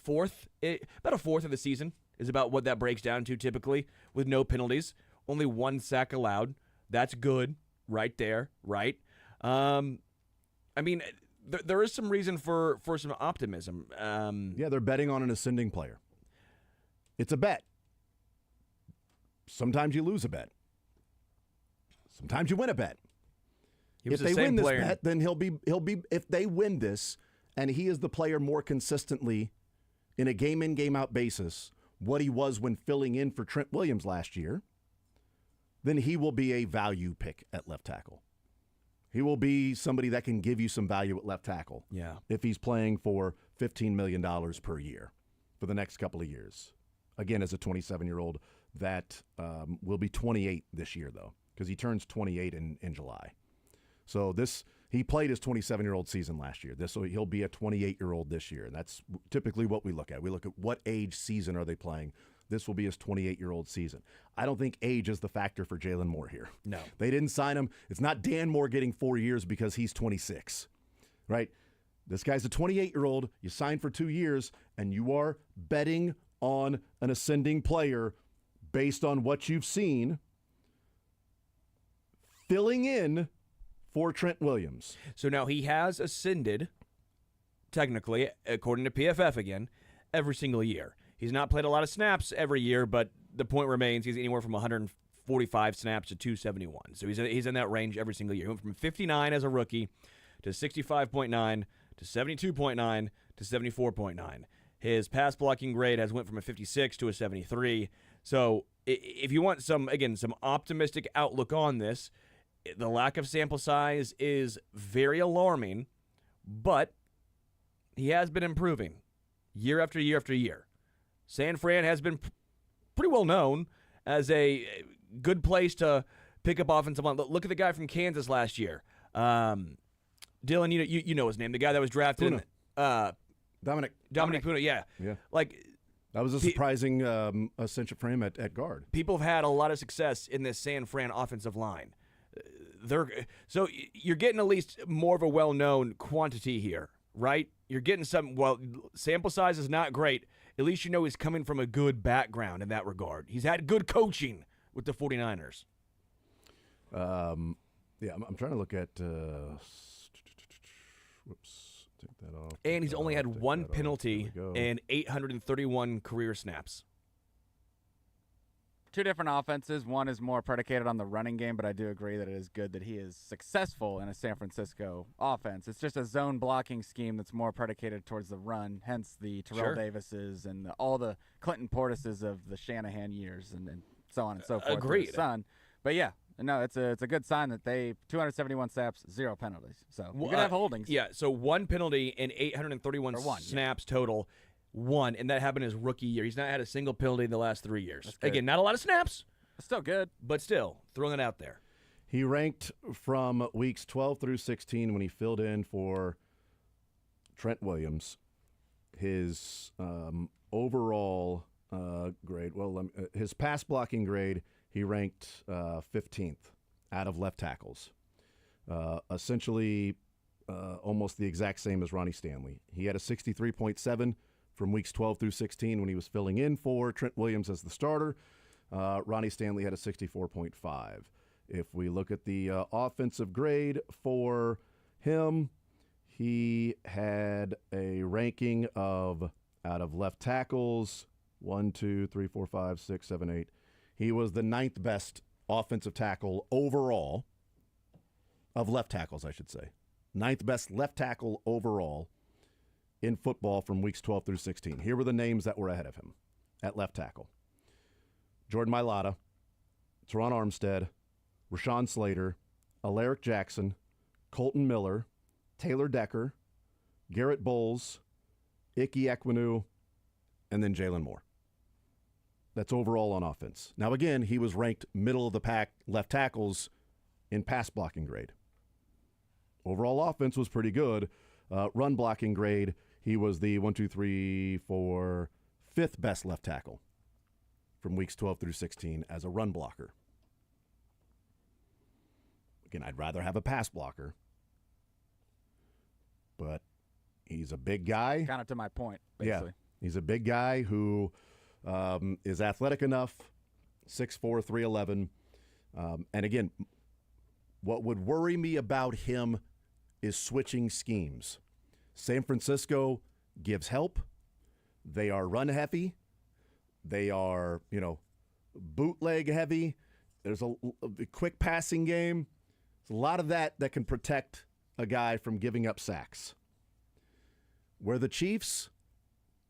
fourth of the season is about what that breaks down to typically, with no penalties, only 1 sack allowed. That's good right there, right? I mean, there is some reason for some optimism. Yeah, they're betting on an ascending player. It's a bet. Sometimes you lose a bet. Sometimes you win a bet. If they win this bet, then he'll be. If they win this, and he is the player more consistently in a game in, game out basis, what he was when filling in for Trent Williams last year, then he will be a value pick at left tackle. He will be somebody that can give you some value at left tackle. Yeah. If he's playing for $15 million per year for the next couple of years. Again, as a 27-year-old that will be 28 this year, though, because he turns 28 in July. So he played his 27-year-old season last year. So he'll be a 28-year-old this year, and that's typically what we look at. We look at what age season are they playing. This will be his 28-year-old season. I don't think age is the factor for Jalen Moore here. No. They didn't sign him. It's not Dan Moore getting 4 years because he's 26, right? This guy's a 28-year-old. You signed for 2 years, and you are betting on an ascending player based on what you've seen filling in for Trent Williams. So now he has ascended, technically, according to PFF again, every single year. He's not played a lot of snaps every year, but the point remains he's anywhere from 145 snaps to 271. So he's in that range every single year. He went from 59 as a rookie to 65.9 to 72.9 to 74.9. His pass blocking grade has went from a 56 to a 73. So if you want some optimistic outlook on this, the lack of sample size is very alarming, but he has been improving year after year after year. San Fran has been pretty well known as a good place to pick up offensive line. Look at the guy from Kansas last year. Dylan, you know his name. The guy that was drafted. Dominic Puna, yeah. Like, that was a surprising ascension for him at guard. People have had a lot of success in this San Fran offensive line. So you're getting at least more of a well-known quantity here, right? You're getting some. Well, sample size is not great. At least you know he's coming from a good background in that regard. He's had good coaching with the 49ers. I'm trying to look at. Whoops, take that off. And he's only had one penalty and 831 career snaps. Two different offenses. One is more predicated on the running game, but I do agree that it is good that he is successful in a San Francisco offense. It's just a zone blocking scheme that's more predicated towards the run, hence the Terrell Davises and all the Clinton Portises of the Shanahan years and so on and so forth. Agreed. Son. But yeah, no, it's a good sign that they 271 snaps, 0 penalties. So you're gonna have holdings. Yeah, so one penalty and 831 snaps total. One, and that happened his rookie year. He's not had a single penalty in the last 3 years. Again, not a lot of snaps. Still good. But still, throwing it out there. He ranked from weeks 12 through 16 when he filled in for Trent Williams. His overall grade, his pass blocking grade, he ranked 15th out of left tackles. Essentially almost the exact same as Ronnie Stanley. He had a 63.7 from weeks 12 through 16 when he was filling in for Trent Williams as the starter. Ronnie Stanley had a 64.5. If we look at the offensive grade for him, he had a ranking of, out of left tackles, 1, 2, 3, 4, 5, 6, 7, 8. He was the 9th best offensive tackle overall, of left tackles, I should say. 9th best left tackle overall in football from weeks 12 through 16. Here were the names that were ahead of him at left tackle: Jordan Mailata, Teron Armstead, Rashawn Slater, Alaric Jackson, Colton Miller, Taylor Decker, Garrett Bowles, Ike Ekwonu, and then Jalen Moore. That's overall on offense. Now, again, he was ranked middle of the pack left tackles in pass blocking grade. Overall offense was pretty good. Run blocking grade, he was the 5th best left tackle from weeks 12 through 16 as a run blocker. Again, I'd rather have a pass blocker, but he's a big guy. Kind of to my point, basically. Yeah, he's a big guy who is athletic enough, 6'4", 311. And again, what would worry me about him is switching schemes. San Francisco gives help. They are run heavy. They are, bootleg heavy. There's a quick passing game. There's a lot of that can protect a guy from giving up sacks. Where the Chiefs,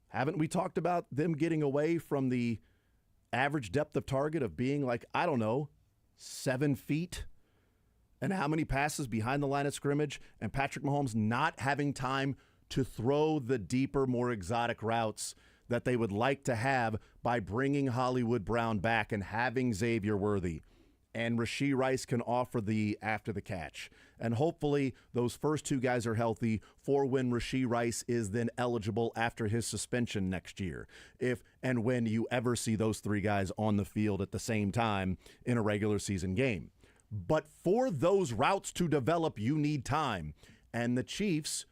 haven't we talked about them getting away from the average depth of target of being 7 feet? And how many passes behind the line of scrimmage, and Patrick Mahomes not having time to throw the deeper, more exotic routes that they would like to have by bringing Hollywood Brown back and having Xavier Worthy. And Rashee Rice can offer the after the catch. And hopefully those first two guys are healthy for when Rashee Rice is then eligible after his suspension next year. If and when you ever see those three guys on the field at the same time in a regular season game. But for those routes to develop, you need time. And the Chiefs,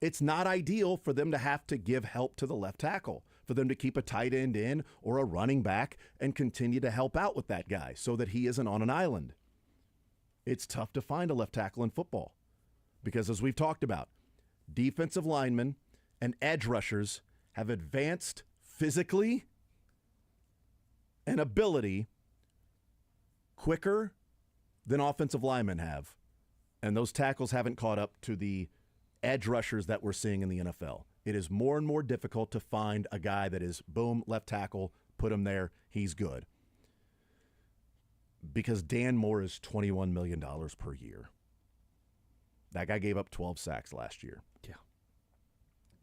it's not ideal for them to have to give help to the left tackle, for them to keep a tight end in or a running back and continue to help out with that guy so that he isn't on an island. It's tough to find a left tackle in football because, as we've talked about, defensive linemen and edge rushers have advanced physically and ability quicker than offensive linemen have. And those tackles haven't caught up to the edge rushers that we're seeing in the NFL. It is more and more difficult to find a guy that is, boom, left tackle, put him there, he's good. Because Dan Moore is $21 million per year. That guy gave up 12 sacks last year. Yeah.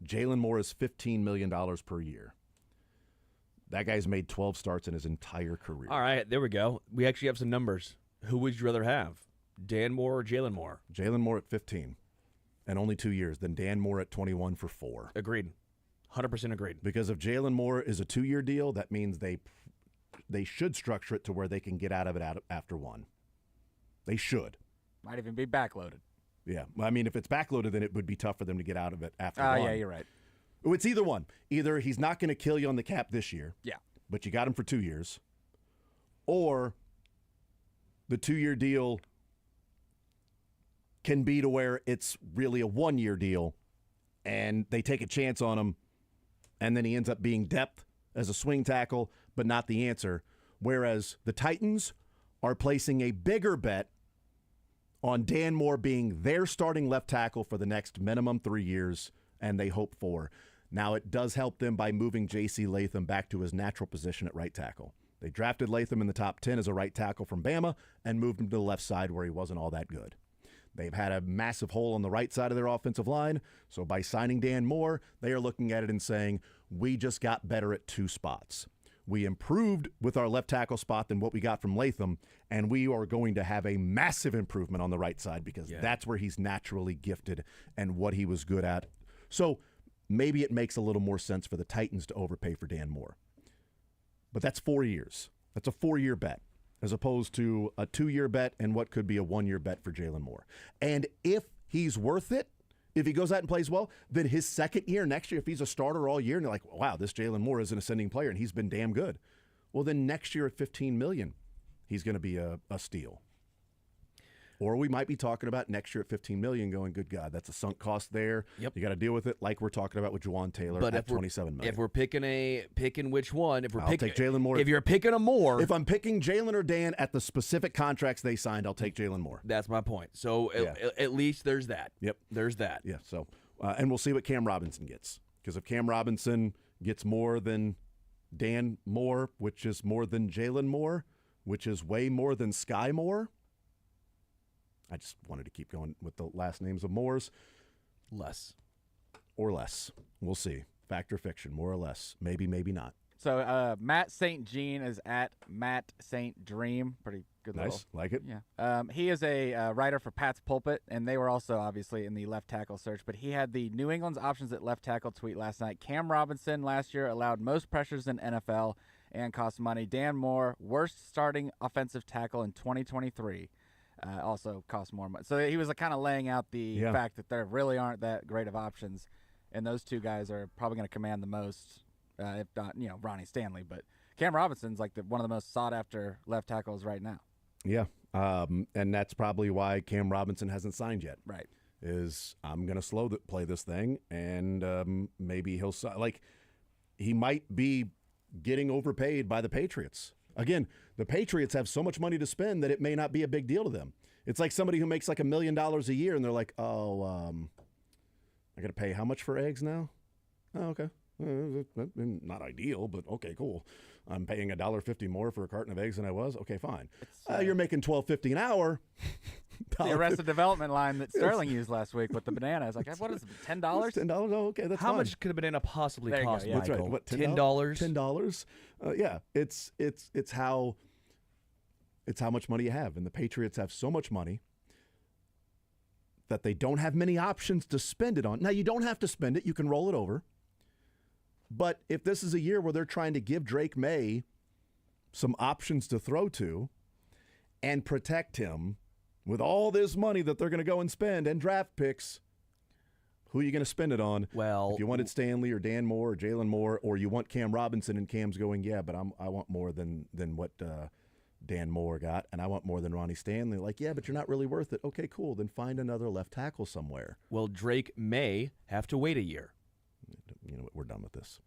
Jalen Moore is $15 million per year. That guy's made 12 starts in his entire career. All right, there we go. We actually have some numbers. Who would you rather have, Dan Moore or Jalen Moore? Jalen Moore at 15 and only 2 years, then Dan Moore at 21 for 4. Agreed. 100% agreed. Because if Jalen Moore is a 2-year deal, that means they should structure it to where they can get out of it after 1. They should. Might even be backloaded. Yeah. I mean, if it's backloaded, then it would be tough for them to get out of it after 1. Yeah, you're right. It's either one. Either he's not going to kill you on the cap this year. Yeah. But you got him for 2 years. Or the 2-year deal can be to where it's really a 1-year deal and they take a chance on him and then he ends up being depth as a swing tackle but not the answer. Whereas the Titans are placing a bigger bet on Dan Moore being their starting left tackle for the next minimum 3 years, and they hope 4. Now, it does help them by moving J.C. Latham back to his natural position at right tackle. They drafted Latham in the top 10 as a right tackle from Bama and moved him to the left side where he wasn't all that good. They've had a massive hole on the right side of their offensive line, so by signing Dan Moore, they are looking at it and saying, we just got better at 2 spots. We improved with our left tackle spot than what we got from Latham, and we are going to have a massive improvement on the right side because that's where he's naturally gifted and what he was good at. So maybe it makes a little more sense for the Titans to overpay for Dan Moore. But that's 4 years. That's a 4-year bet as opposed to a 2-year bet and what could be a 1-year bet for Jalen Moore. And if he's worth it, if he goes out and plays well, then his second year next year, if he's a starter all year and you're like, wow, this Jalen Moore is an ascending player and he's been damn good. Well, then next year at $15 million, he's going to be a steal. Or we might be talking about next year at $15 million going, good God, that's a sunk cost there. Yep. You got to deal with it like we're talking about with Juwan Taylor at $27 million. If we're picking which one, I'll take Jalen Moore. If you're picking a Moore. If I'm picking Jalen or Dan at the specific contracts they signed, I'll take Jalen Moore. That's my point. So at least there's that. Yep. There's that. Yeah, so, and we'll see what Cam Robinson gets. Because if Cam Robinson gets more than Dan Moore, which is more than Jalen Moore, which is way more than Sky Moore, I just wanted to keep going with the last names of Moores. Less. Or less. We'll see. Fact or fiction, more or less. Maybe, maybe not. So Matt St. Jean is at Matt St. Dream. Pretty good. Nice. Like it. Yeah. He is a writer for Pat's Pulpit, and they were also obviously in the left tackle search. But he had the New England's options at left tackle tweet last night. Cam Robinson last year allowed most pressures in NFL and cost money. Dan Moore, worst starting offensive tackle in 2023. Also cost more money. So he was kind of laying out the fact that there really aren't that great of options, and those two guys are probably going to command the most, if not, Ronnie Stanley. But Cam Robinson's like one of the most sought-after left tackles right now. Yeah, and that's probably why Cam Robinson hasn't signed yet. Right. Is I'm going to play this thing, and maybe he'll he might be getting overpaid by the Patriots. Again, the Patriots have so much money to spend that it may not be a big deal to them. It's like somebody who makes like $1 million a year, and they're like, I got to pay how much for eggs now? Oh, okay. Not ideal, but okay, cool. I'm paying $1.50 more for a carton of eggs than I was. Okay, fine. You're making $12.50 an hour. The Arrested Development line that Sterling used last week with the banana. I was like, what is it, $10? $10? Oh, okay, that's How fine. much could a banana possibly cost, go, yeah. That's Michael? right. What, $10? $10? Yeah, it's how much money you have, and the Patriots have so much money that they don't have many options to spend it on. Now, you don't have to spend it; you can roll it over. But if this is a year where they're trying to give Drake May some options to throw to and protect him with all this money that they're going to go and spend and draft picks, who are you going to spend it on? Well, if you wanted Stanley or Dan Moore or Jalen Moore, or you want Cam Robinson and Cam's going, yeah, but I want more than what Dan Moore got, and I want more than Ronnie Stanley. Like, yeah, but you're not really worth it. Okay, cool. Then find another left tackle somewhere. Well, Drake may have to wait a year. You know what? We're done with this.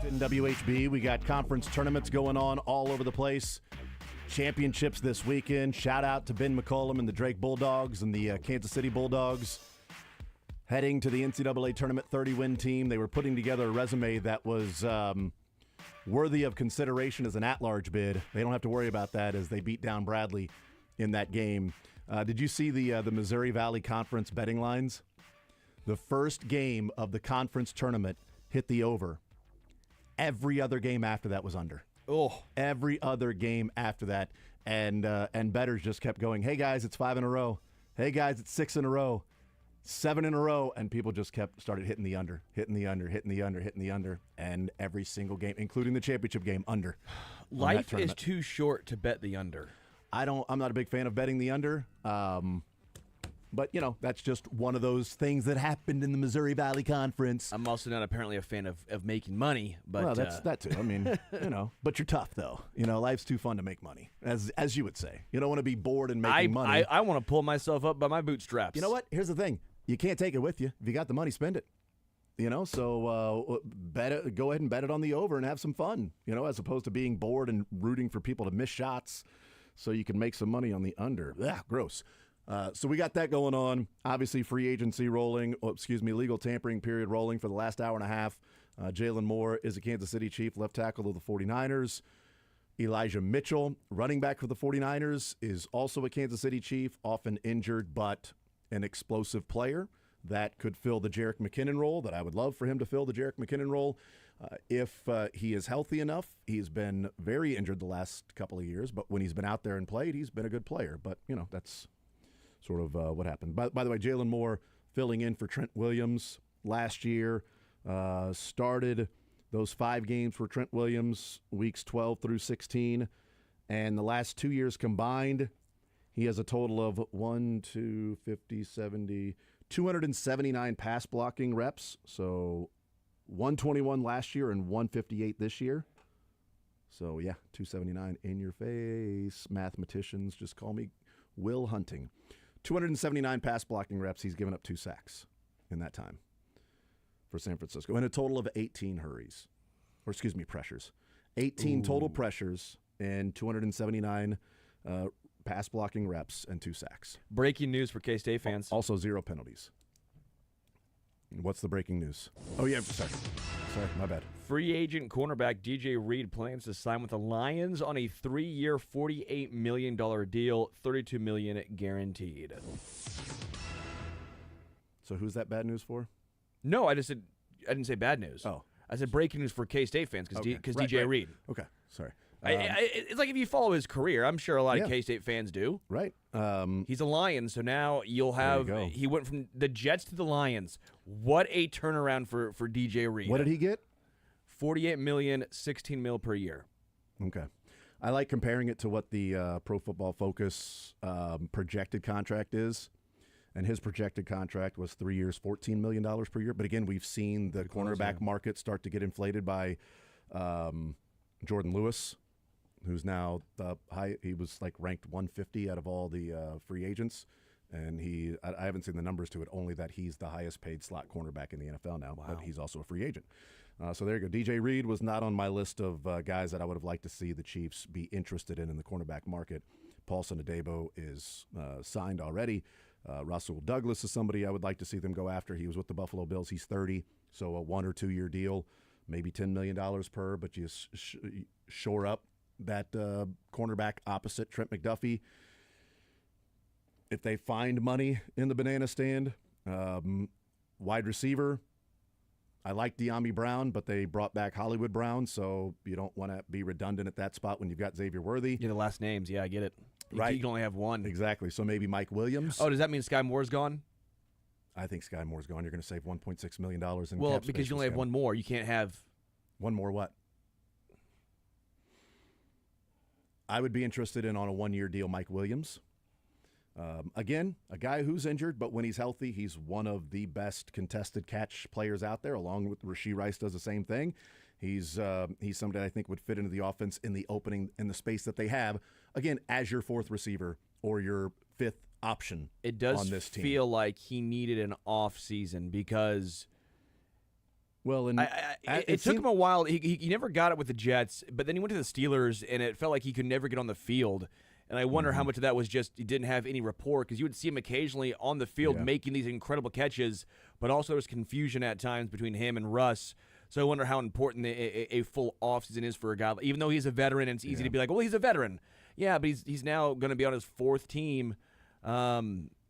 In WHB, we got conference tournaments going on all over the place. Championships this weekend. Shout out to Ben McCollum and the Drake Bulldogs and the Kansas City Bulldogs. Heading to the NCAA tournament 30-win team. They were putting together a resume that was worthy of consideration as an at-large bid. They don't have to worry about that as they beat down Bradley in that game. Did you see the Missouri Valley Conference betting lines? The first game of the conference tournament hit the over. Every other game after that was under. Oh, Every other game after that. And bettors just kept going, hey, guys, it's 5 in a row. Hey, guys, it's 6 in a row. 7 in a row. And people just started hitting the under, hitting the under, hitting the under, hitting the under. And every single game, including the championship game, under. life is too short to bet the under. I'm not a big fan of betting the under. But, that's just one of those things that happened in the Missouri Valley Conference. I'm also not apparently a fan of making money. But well, that's that too. I mean, but you're tough, though. Life's too fun to make money, as you would say. You don't want to be bored and making money. I want to pull myself up by my bootstraps. You know what? Here's the thing. You can't take it with you. If you got the money, spend it. So bet it. Go ahead and bet it on the over and have some fun, as opposed to being bored and rooting for people to miss shots so you can make some money on the under. Ugh, gross. So we got that going on. Obviously, free agency rolling. Legal tampering period rolling for the last hour and a half. Jalen Moore is a Kansas City Chief, left tackle of the 49ers. Elijah Mitchell, running back for the 49ers, is also a Kansas City Chief, often injured, but an explosive player that could fill the Jerick McKinnon role, that I would love for him to fill the Jerick McKinnon role. If he is healthy enough, he's been very injured the last couple of years, but when he's been out there and played, he's been a good player. But, that's sort of what happened. By the way, Jalen Moore filling in for Trent Williams last year, started those 5 games for Trent Williams, weeks 12 through 16, and the last 2 years combined, he has a total of 279 pass blocking reps, so 121 last year and 158 this year. So, yeah, 279 in your face. Mathematicians, just call me Will Hunting. 279 pass blocking reps. He's given up 2 sacks in that time for San Francisco, and a total of 18 pressures. 18 total pressures and 279 pass blocking reps and 2 sacks. Breaking news for K-State fans. Also 0 penalties. What's the breaking news? Oh, yeah, sorry, my bad. Free agent cornerback DJ Reed plans to sign with the Lions on a 3-year, $48 million deal, $32 million guaranteed. So who's that bad news for? No, I didn't say bad news. Oh. I said breaking news for K-State fans because DJ Reed. Okay, sorry. It's like if you follow his career, I'm sure a lot of K-State fans do. Right. He's a Lion, so now you'll have. He went from the Jets to the Lions. What a turnaround for DJ Reed. What did he get? $48 million, $16 million per year. Okay. I like comparing it to what the Pro Football Focus projected contract is. And his projected contract was 3 years, $14 million per year. But again, we've seen the cornerback market start to get inflated by Jordan Lewis, who's now he was like ranked 150 out of all the free agents. And I haven't seen the numbers to it, only that he's the highest paid slot cornerback in the NFL now. Wow. But he's also a free agent. So there you go. DJ Reed was not on my list of guys that I would have liked to see the Chiefs be interested in the cornerback market. Paulson Adebo is signed already. Russell Douglas is somebody I would like to see them go after. He was with the Buffalo Bills. He's 30, so a 1 or 2 year deal, maybe $10 million per, but you shore up that cornerback opposite Trent McDuffie. If they find money in the banana stand, wide receiver, I like De'Ami Brown, but they brought back Hollywood Brown, so you don't want to be redundant at that spot when you've got Xavier Worthy. Yeah, the last names. Yeah, I get it. Right. You can only have one. Exactly. So maybe Mike Williams. Oh, does that mean Sky Moore's gone? I think Sky Moore's gone. You're going to save $1.6 million in cap space. Well, because you only have one more. You can't have... One more what? I would be interested in on a 1 year deal Mike Williams. Again, a guy who's injured, but when he's healthy, he's one of the best contested catch players out there, along with Rashee Rice does the same thing. He's somebody I think would fit into the offense in the opening, in the space that they have, again, as your 4th receiver or your 5th option it does on this team. Feel like he needed an off season because Well, and it took him a while. He never got it with the Jets, but then he went to the Steelers, and it felt like he could never get on the field. And I wonder how much of that was just he didn't have any rapport, because you would see him occasionally on the field making these incredible catches, but also there was confusion at times between him and Russ. So I wonder how important a full offseason is for a guy. Even though he's a veteran, and it's easy to be like, well, he's a veteran. Yeah, but he's now going to be on his fourth team.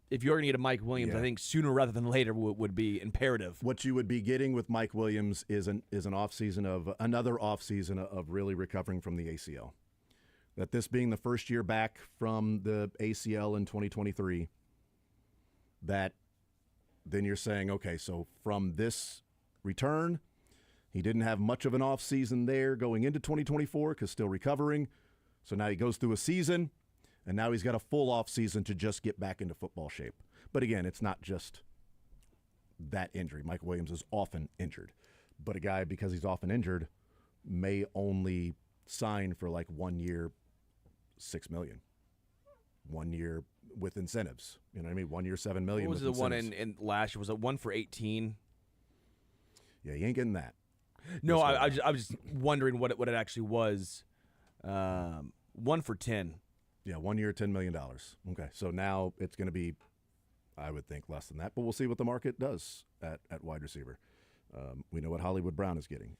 If you're going to get a Mike Williams, I think sooner rather than later would be imperative. What you would be getting with Mike Williams is an offseason of another offseason of really recovering from the ACL. That this being the first year back from the ACL in 2023, that then you're saying, okay, so from this return, he didn't have much of an offseason there going into 2024 because still recovering. So now he goes through a season, and now he's got a full offseason to just get back into football shape. But again, it's not just that injury. Mike Williams is often injured. But a guy, because he's often injured, may only sign for like 1 year, $6 million. 1 year with incentives. You know what I mean? 1 year, $7 million. What was the one in last year? Was it one for 18? Yeah, you ain't getting that. No, I was just wondering what it actually was. 1 for 10. Yeah, 1 year, $10 million. Okay, so now it's going to be, I would think, less than that. But we'll see what the market does at wide receiver. We know what Hollywood Brown is getting.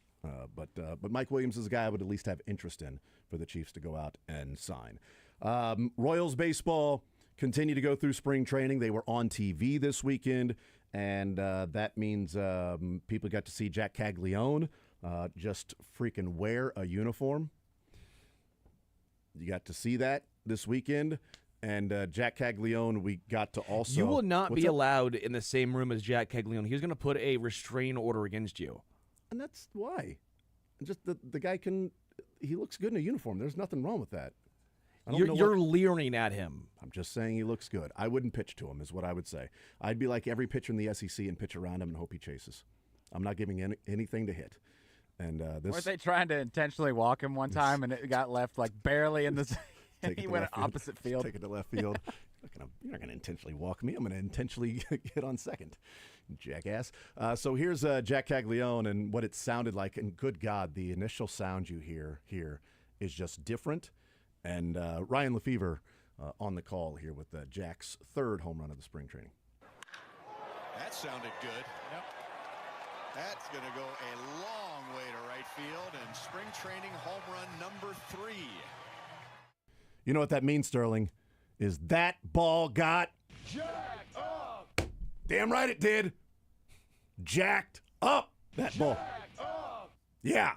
But Mike Williams is a guy I would at least have interest in for the Chiefs to go out and sign. Royals baseball continue to go through spring training. They were on TV this weekend, and that means people got to see Jack Caglione just freaking wear a uniform. You got to see that this weekend. And Jack Caglione, we got to also... You will not be allowed in the same room as Jack Caglione. He's going to put a restraining order against you. And that's why. Just the guy he looks good in a uniform. There's nothing wrong with that. You're leering at him. I'm just saying he looks good. I wouldn't pitch to him is what I would say. I'd be like every pitcher in the SEC and pitch around him and hope he chases. I'm not giving anything to hit. And weren't they trying to intentionally walk him one time and it got left like barely in the... and he went opposite field. Take it to left field. You're not going to intentionally walk me. I'm going to intentionally get on second, jackass. So here's Jack Caglione and what it sounded like. And good God, the initial sound you hear here is just different. And Ryan Lefevre on the call here with Jack's third home run of the spring training. That sounded good. Yep. That's going to go a long way to right field and spring training home run number 3. You know what that means, Sterling? Is that ball got Jacked up. Damn right it did. Jacked up. That ball. Up. Yeah.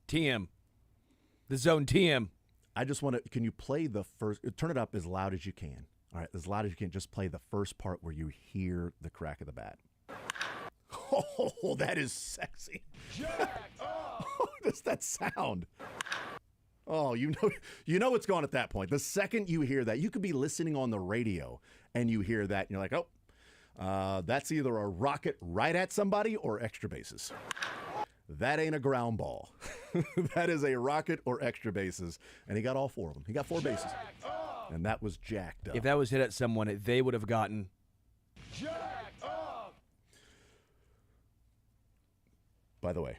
TM. The zone TM. I just want to, can you play the first, turn it up as loud as you can. All right, as loud as you can. Just play the first part where you hear the crack of the bat. Oh, that is sexy. Jacked up. Does that sound? Oh, you know what's going at that point. The second you hear that, you could be listening on the radio and you hear that and you're like, oh, that's either a rocket right at somebody or extra bases. That ain't a ground ball. That is a rocket or extra bases. And he got all 4 of them. He got 4 bases. And that was jacked up. If that was hit at someone, they would have gotten Jacked up. By the way,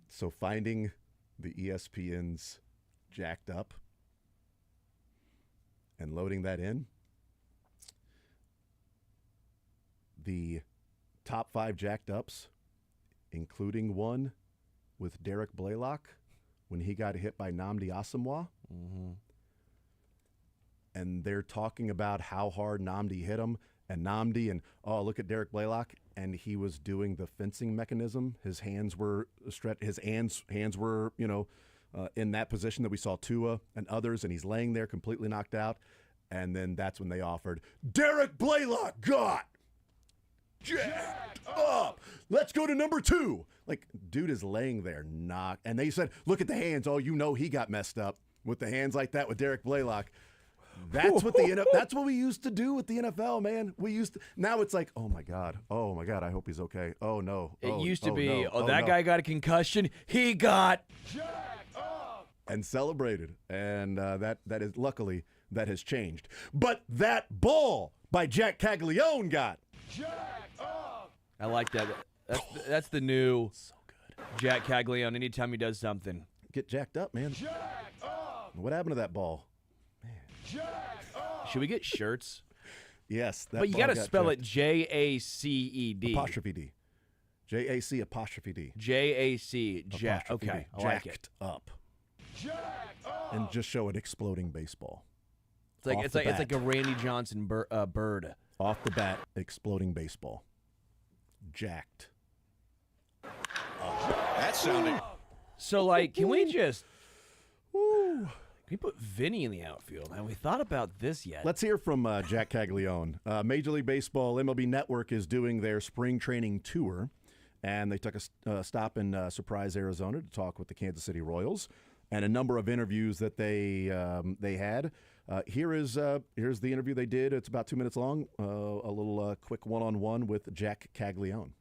so finding the ESPN's jacked up and loading that in, the top 5 jacked ups, including one with Derek Blaylock when he got hit by Nnamdi Asomugha. Mm-hmm. And they're talking about how hard Nnamdi hit him, and Nnamdi, and oh, look at Derek Blaylock, and he was doing the fencing mechanism. His hands were stretched. His hands were, in that position that we saw Tua and others, and he's laying there completely knocked out. And then that's when they offered, Derek Blaylock got jacked up. Let's go to number 2. Like, dude is laying there knocked. And they said, look at the hands. Oh, he got messed up with the hands like that with Derek Blaylock. That's what that's what we used to do with the NFL, man. Now it's like, oh my God, I hope he's okay. Oh no. It used to be, that guy got a concussion. He got Jacked up. and celebrated. And that is luckily that has changed. But that ball by Jack Caglione got Jacked up. I like that. That's the new Jack Caglione. Anytime he does something, Get jacked up, man. What happened to that ball? should we get shirts? Yes. That But you ball got to got spell jacked. it Jaced. Apostrophe D. JAC apostrophe D. JAC. Jack. Apostrophe Okay, D. I like it. Jacked up. And just show an exploding baseball. It's like a Randy Johnson bird. Off the bat, exploding baseball. Jacked. That sounded. So, like, can we just... Can we put Vinny in the outfield? Have we thought about this yet? Let's hear from Jack Caglione. Major League Baseball, MLB Network is doing their spring training tour, and they took a stop in Surprise, Arizona to talk with the Kansas City Royals, and a number of interviews that they had. Here's the interview they did. It's about 2 minutes long. A little quick one-on-one with Jack Caglione.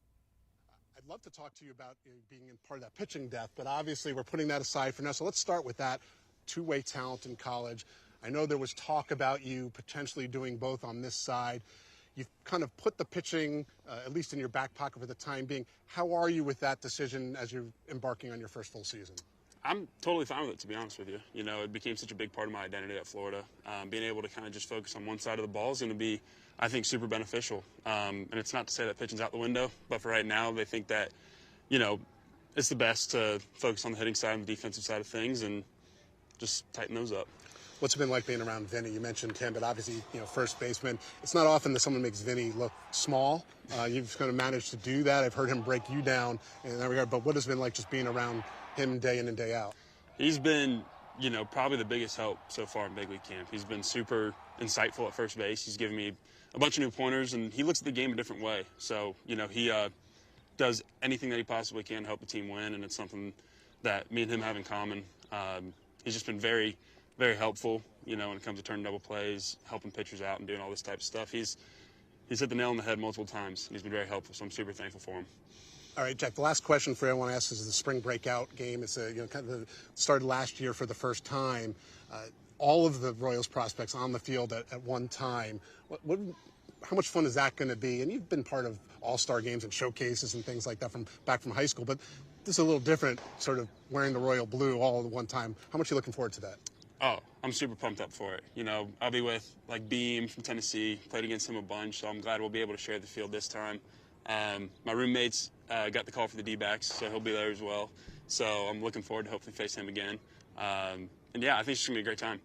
I'd love to talk to you about being in part of that pitching depth, but obviously we're putting that aside for now. So let's start with that. Two-way talent in college. I know there was talk about you potentially doing both on this side. You've kind of put the pitching, at least in your back pocket for the time being. How are you with that decision as you're embarking on your first full season? I'm totally fine with it, to be honest with you. You know, it became such a big part of my identity at Florida. Being able to kind of just focus on one side of the ball is going to be, I think, super beneficial. And it's not to say that pitching's out the window, but for right now, they think that, you know, it's the best to focus on the hitting side and the defensive side of things and just tighten those up. What's it been like being around Vinny? You mentioned him, but obviously, you know, first baseman. It's not often that someone makes Vinny look small. You've kind of managed to do that. I've heard him break you down in that regard. But what has it been like just being around him day in and day out? He's been, you know, probably the biggest help so far in big league camp. He's been super insightful at first base. He's given me a bunch of new pointers, and he looks at the game a different way. So, you know, he does anything that he possibly can to help the team win, and it's something that me and him have in common. He's just been very, very helpful, you know, when it comes to turning double plays, helping pitchers out, and doing all this type of stuff. He's hit the nail on the head multiple times, and he's been very helpful, so I'm super thankful for him. All right, Jack, the last question for you I want to ask is the spring breakout game. It's kind of started last year for the first time. All of the Royals prospects on the field at one time. How much fun is that going to be? And you've been part of all-star games and showcases and things like that back from high school, but this is a little different, sort of wearing the Royal blue all at one time. How much are you looking forward to that? Oh, I'm super pumped up for it. You know, I'll be with, like, Beam from Tennessee, played against him a bunch, so I'm glad we'll be able to share the field this time. My roommate's got the call for the D-backs, so he'll be there as well. So I'm looking forward to hopefully face him again. And yeah, I think it's going to be a great time.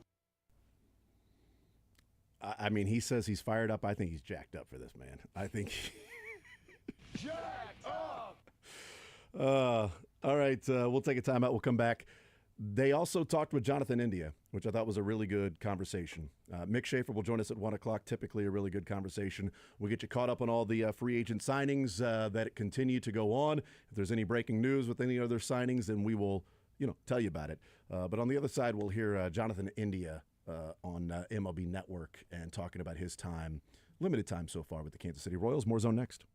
I mean, he says he's fired up. I think he's jacked up for this, man. I think. Jacked up! All right, we'll take a timeout. We'll come back. They also talked with Jonathan India, which I thought was a really good conversation. Mick Schaefer will join us at 1 o'clock, typically a really good conversation. We'll get you caught up on all the free agent signings that continue to go on. If there's any breaking news with any other signings, then we will, tell you about it. But on the other side, we'll hear Jonathan India on MLB Network and talking about his time, limited time so far with the Kansas City Royals. More Zone next.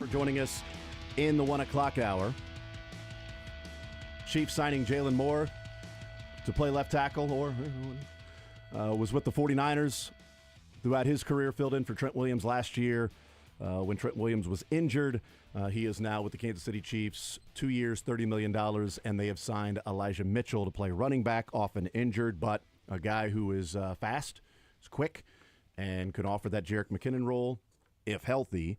For joining us in the 1 o'clock hour. Chiefs signing Jalen Moore to play left tackle, or was with the 49ers throughout his career, filled in for Trent Williams last year when Trent Williams was injured. He is now with the Kansas City Chiefs, 2 years, $30 million, and they have signed Elijah Mitchell to play running back, often injured, but a guy who is fast, is quick, and could offer that Jerick McKinnon role if healthy.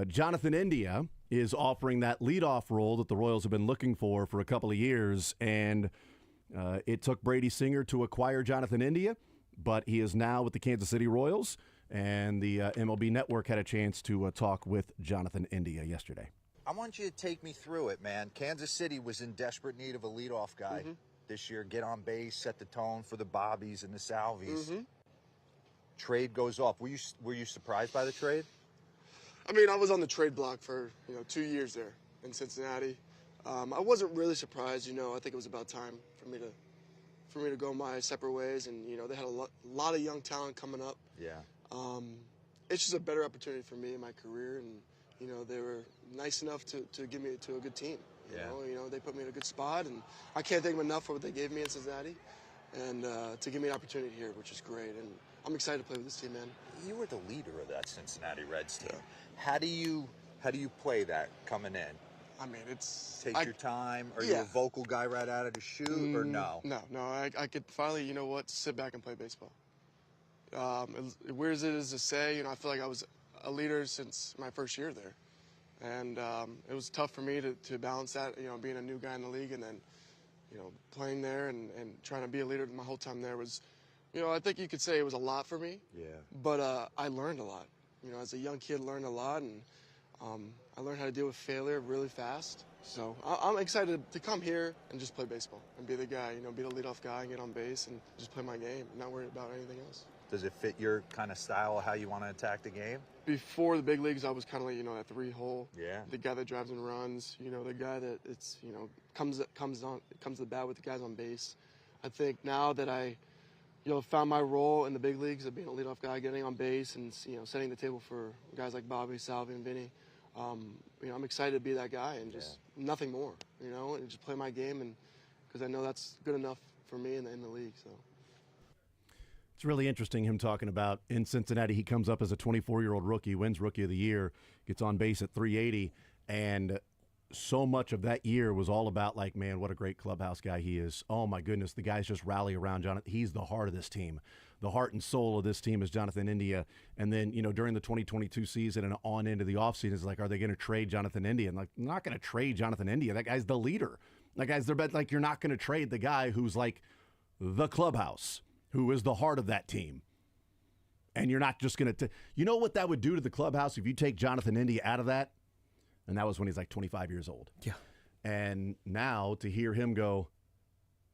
Jonathan India is offering that leadoff role that the Royals have been looking for a couple of years, and it took Brady Singer to acquire Jonathan India, but he is now with the Kansas City Royals, and the MLB Network had a chance to talk with Jonathan India yesterday. I want you to take me through it, man. Kansas City was in desperate need of a leadoff guy this year. Get on base, set the tone for the Bobbies and the Salvies. Trade goes off. Were you surprised by the trade? I mean, I was on the trade block for 2 years there in Cincinnati. I wasn't really surprised. I think it was about time for me to go my separate ways, and they had a lot of young talent coming up. Yeah. It's just a better opportunity for me in my career, and they were nice enough to give me to a good team. Yeah. They put me in a good spot, and I can't thank them enough for what they gave me in Cincinnati, and to give me an opportunity here, which is great. And I'm excited to play with this team, man. You were the leader of that Cincinnati Reds team. Yeah. How do you play that coming in? I mean, it's take your time. Are you a vocal guy right out of the chute, or no? No. I could finally, sit back and play baseball. As weird as it is to say, I feel like I was a leader since my first year there, and it was tough for me to balance that. Being a new guy in the league, and then playing there and trying to be a leader my whole time there was, I think you could say it was a lot for me. Yeah. But I learned a lot. As a young kid, learned a lot, and I learned how to deal with failure really fast. So I'm excited to come here and just play baseball and be the guy, be the leadoff guy and get on base and just play my game, not worry about anything else. Does it fit your kind of style of how you want to attack the game? Before the big leagues, I was kind of like, that three-hole. Yeah. The guy that drives and runs, the guy that comes to the bat with the guys on base. I think now that I found my role in the big leagues of being a leadoff guy, getting on base, and setting the table for guys like Bobby, Salvi, and Vinny. I'm excited to be that guy and just nothing more. And just play my game, and because I know that's good enough for me in the league. So it's really interesting him talking about in Cincinnati. He comes up as a 24-year-old rookie, wins Rookie of the Year, gets on base at 380, and so much of that year was all about, like, man, what a great clubhouse guy he is. Oh, my goodness, the guys just rally around Jonathan. He's the heart of this team. The heart and soul of this team is Jonathan India. And then, during the 2022 season and on into the offseason, it's like, are they going to trade Jonathan India? And, like, I'm not going to trade Jonathan India. That guy's the leader. That guy's their best. Like, you're not going to trade the guy who's, like, the clubhouse, who is the heart of that team. And you're not just going to – you know what that would do to the clubhouse if you take Jonathan India out of that? And that was when he's like 25 years old. Yeah. And now to hear him go,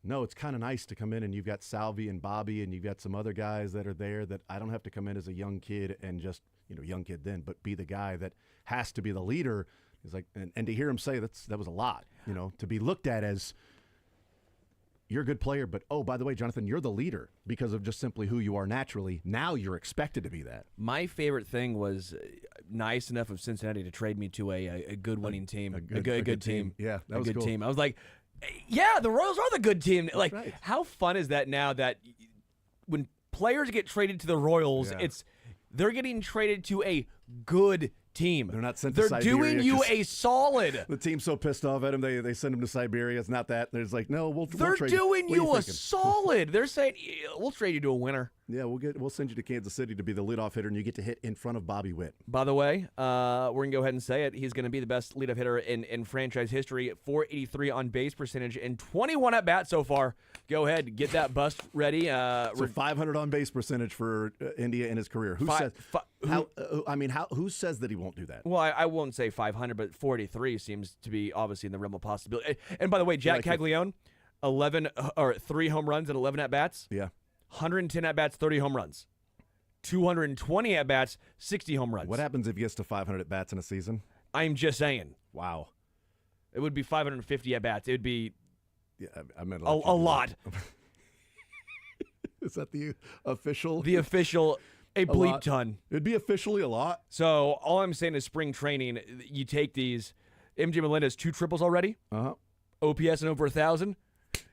no, it's kind of nice to come in and you've got Salvi and Bobby and you've got some other guys that are there that I don't have to come in as a young kid and just, young kid then, but be the guy that has to be the leader. He's like, and to hear him say that was a lot, to be looked at as you're a good player, but oh, by the way, Jonathan, you're the leader because of just simply who you are naturally. Now you're expected to be that. My favorite thing was nice enough of Cincinnati to trade me to a good winning team, a good team. Yeah, that was a good cool. team. I was like, yeah, the Royals are the good team. Like, right. How fun is that now that when players get traded to the Royals, they're getting traded to a good team. They're not sent to They're Siberia. doing you a solid. The team's so pissed off at him, they send him to Siberia. It's not that. They're just like, no, we'll They're trade doing you. you a solid. They're saying, we'll trade you to a winner. Yeah, we'll send you to Kansas City to be the leadoff hitter, and you get to hit in front of Bobby Witt. By the way, we're going to go ahead and say it. He's going to be the best leadoff hitter in franchise history. 483 on base percentage and 21 at bats so far. Go ahead, get that bust ready. So 500 on base percentage for India in his career. Who says that he won't do that? Well, I won't say 500, but 483 seems to be obviously in the realm of possibility. And by the way, Jack Caglione, 3 home runs and 11 at bats. Yeah. 110 at bats, 30 home runs. 220 at bats, 60 home runs. What happens if he gets to 500 at bats in a season? I'm just saying. Wow. It would be 550 at bats. It would be I meant a lot. Is that the official? The official. A bleep ton. It'd be officially a lot. So all I'm saying is spring training, you take these. MJ Melendez, 2 triples already. OPS and over 1,000.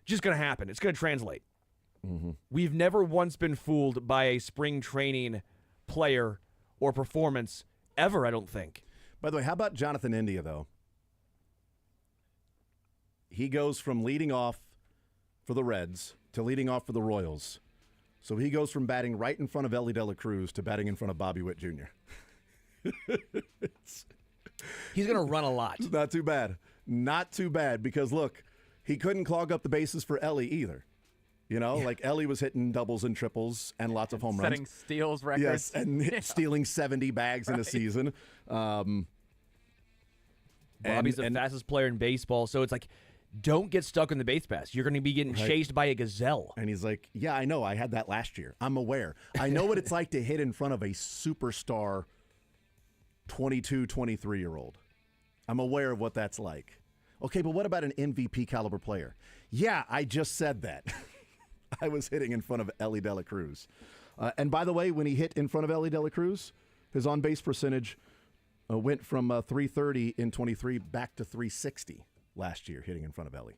Just going to happen. It's going to translate. We've never once been fooled by a spring training player or performance ever, I don't think. By the way, how about Jonathan India, though? He goes from leading off for the Reds to leading off for the Royals. So he goes from batting right in front of Ellie De La Cruz to batting in front of Bobby Witt Jr. He's going to run a lot. It's not too bad. Not too bad because, look, he couldn't clog up the bases for Ellie either. You know, like Ellie was hitting doubles and triples and lots of home runs. Setting steals records. Yes, and stealing 70 bags in a season. Bobby's the fastest player in baseball, so it's like, don't get stuck on the base pass. You're going to be getting chased by a gazelle. And he's like, yeah, I know. I had that last year. I'm aware. I know what it's like to hit in front of a superstar 22, 23-year-old. I'm aware of what that's like. Okay, but what about an MVP caliber player? Yeah, I just said that. I was hitting in front of Ellie De La Cruz. And by the way, when he hit in front of Ellie De La Cruz, his on-base percentage went from 330 in 23 back to 360 last year, hitting in front of Ellie.